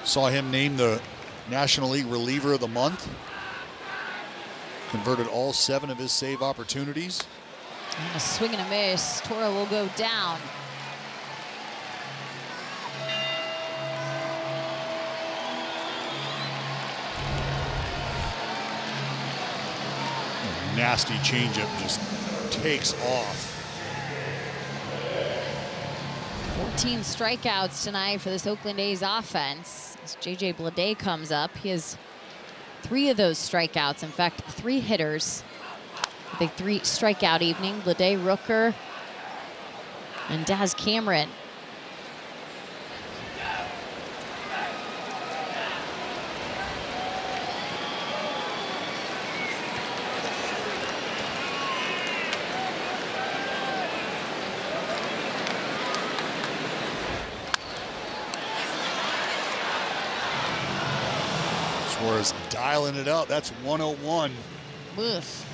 saw him named the National League Reliever of the Month. Converted all 7 of his save opportunities. And a swing and a miss. Toro will go down. Nasty changeup just takes off. 14 strikeouts tonight for this Oakland A's offense. As J.J. Bleday comes up, he has 3 of those strikeouts. In fact, 3 hitters. Big 3 strikeout evening. Lede Rooker and Daz Cameron. Suarez dialing it up. That's 101. Oof.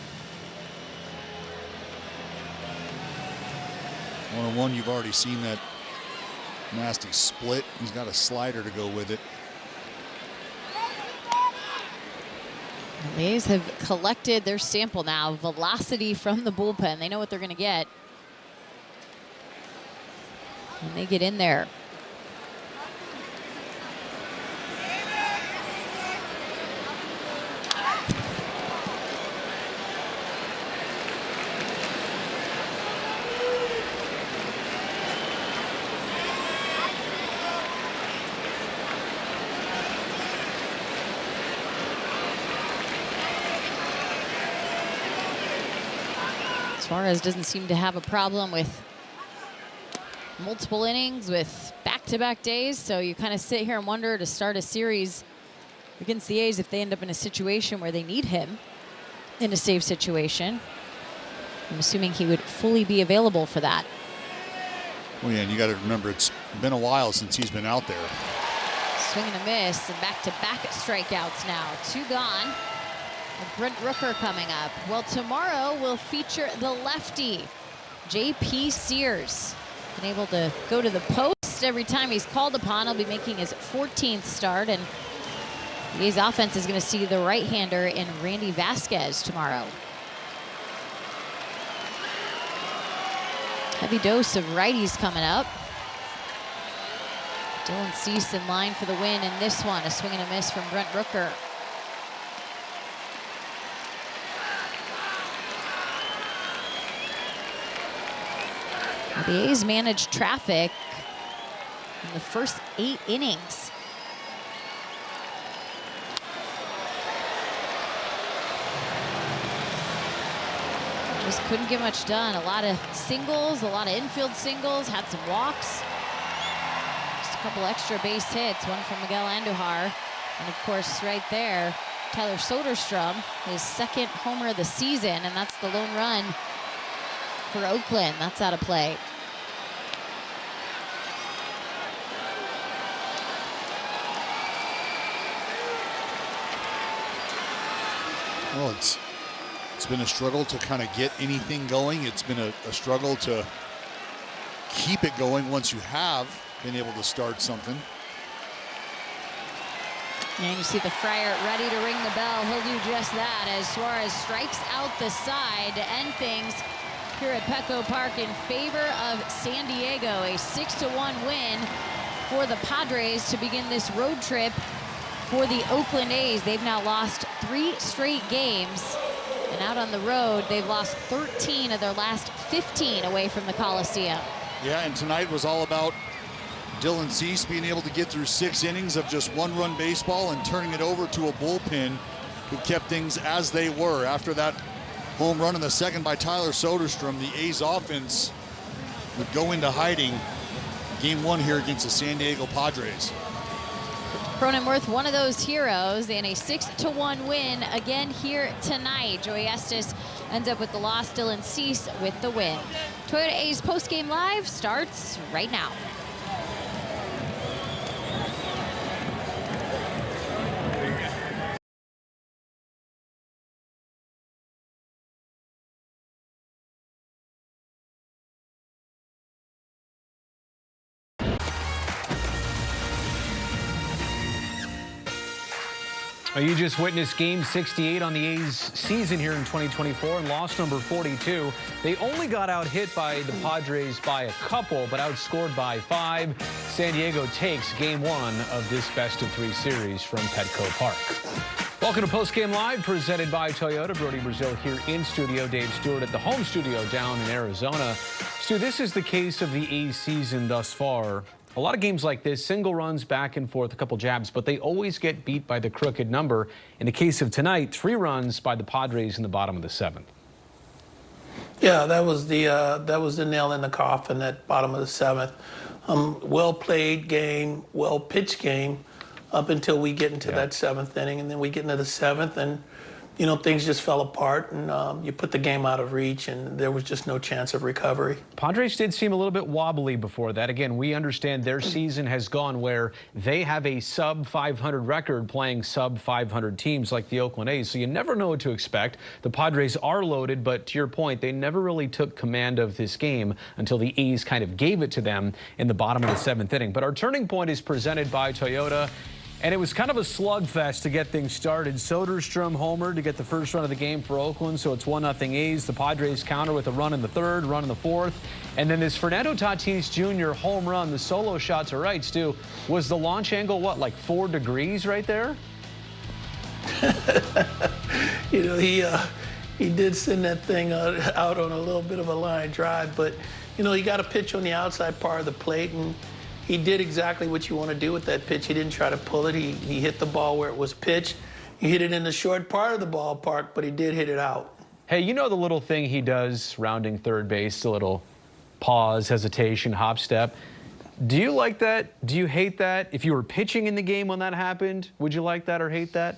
101, you've already seen that nasty split. He's got a slider to go with it. The A's have collected their sample now. Velocity from the bullpen. They know what they're going to get when they get in there. Suarez doesn't seem to have a problem with multiple innings, with back-to-back days. So you kind of sit here and wonder to start a series against the A's if they end up in a situation where they need him in a save situation. I'm assuming he would fully be available for that. Well, yeah, and you got to remember it's been a while since he's been out there. Swing and a miss, and back-to-back strikeouts now. 2 gone. With Brent Rooker coming up. Well, tomorrow we'll feature the lefty, J.P. Sears. Been able to go to the post every time he's called upon. He'll be making his 14th start, and the A's offense is going to see the right-hander in Randy Vasquez tomorrow. Heavy dose of righties coming up. Dylan Cease in line for the win in this one. A swing and a miss from Brent Rooker. The A's managed traffic in the first 8 innings. Just couldn't get much done. A lot of singles, a lot of infield singles, had some walks. Just a couple extra base hits, one from Miguel Andujar. And of course, right there, Tyler Soderstrom, his 2nd homer of the season, and that's the lone run for Oakland. That's out of play. Well, it's been a struggle to kind of get anything going. It's been a struggle to keep it going once you have been able to start something. And you see the Friar ready to ring the bell. He'll do just that as Suarez strikes out the side to end things here at Petco Park in favor of San Diego. A 6-1 win for the Padres to begin this road trip for the Oakland A's. They've now lost 3 straight games, and out on the road they've lost 13 of their last 15 away from the Coliseum. Yeah, and tonight was all about Dylan Cease being able to get through 6 innings of just 1-run baseball and turning it over to a bullpen who kept things as they were. After that home run in the 2nd by Tyler Soderstrom, the A's offense would go into hiding game 1 here against the San Diego Padres. Cronenworth, one of those heroes, and a 6-1 win again here tonight. Joey Estes ends up with the loss. Dylan Cease with the win. Toyota A's postgame live starts right now. You just witnessed game 68 on the A's season here in 2024 and loss number 42. They only got out hit by the Padres by a couple, but outscored by 5. San Diego takes game 1 of this best-of-3 series from Petco Park. Welcome to Postgame Live, presented by Toyota. Brody Brazil here in studio. Dave Stewart at the home studio down in Arizona. Stu, this is the case of the A's season thus far. A lot of games like this, single runs back and forth, a couple jabs, but they always get beat by the crooked number. In the case of tonight, 3 runs by the Padres in the bottom of the 7th. Yeah, that was the nail in the coffin at bottom of the 7th. Well played game, well pitched game, up until we get into that 7th inning, and then we get into the 7th, and things just fell apart, and you put the game out of reach, and there was just no chance of recovery. Padres did seem a little bit wobbly before that. Again, we understand their season has gone where they have a sub-500 record playing sub-500 teams like the Oakland A's, so you never know what to expect. The Padres are loaded, but to your point, they never really took command of this game until the A's kind of gave it to them in the bottom of the 7th inning. But our turning point is presented by Toyota. And it was kind of a slugfest to get things started. Soderstrom homered to get the first run of the game for Oakland, so it's 1-0 A's. The Padres counter with a run in the 3rd, run in the 4th. And then this Fernando Tatis Jr. home run, the solo shot to right, Stu, was the launch angle, what, like 4 degrees right there? He did send that thing out on a little bit of a line drive, but, you got to pitch on the outside part of the plate, and he did exactly what you want to do with that pitch. He didn't try to pull it. He hit the ball where it was pitched. He hit it in the short part of the ballpark, but he did hit it out. Hey, the little thing he does rounding third base, the little pause, hesitation, hop step. Do you like that? Do you hate that? If you were pitching in the game when that happened, would you like that or hate that?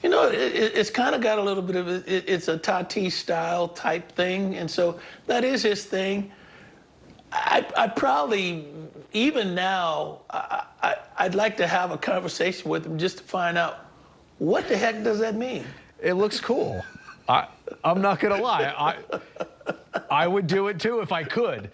It's kind of got a little bit of it's a Tatis style type thing, and so that is his thing. I probably, even now, I'd like to have a conversation with him just to find out what the heck does that mean. It looks cool. I'm not going to lie. I would do it too if I could.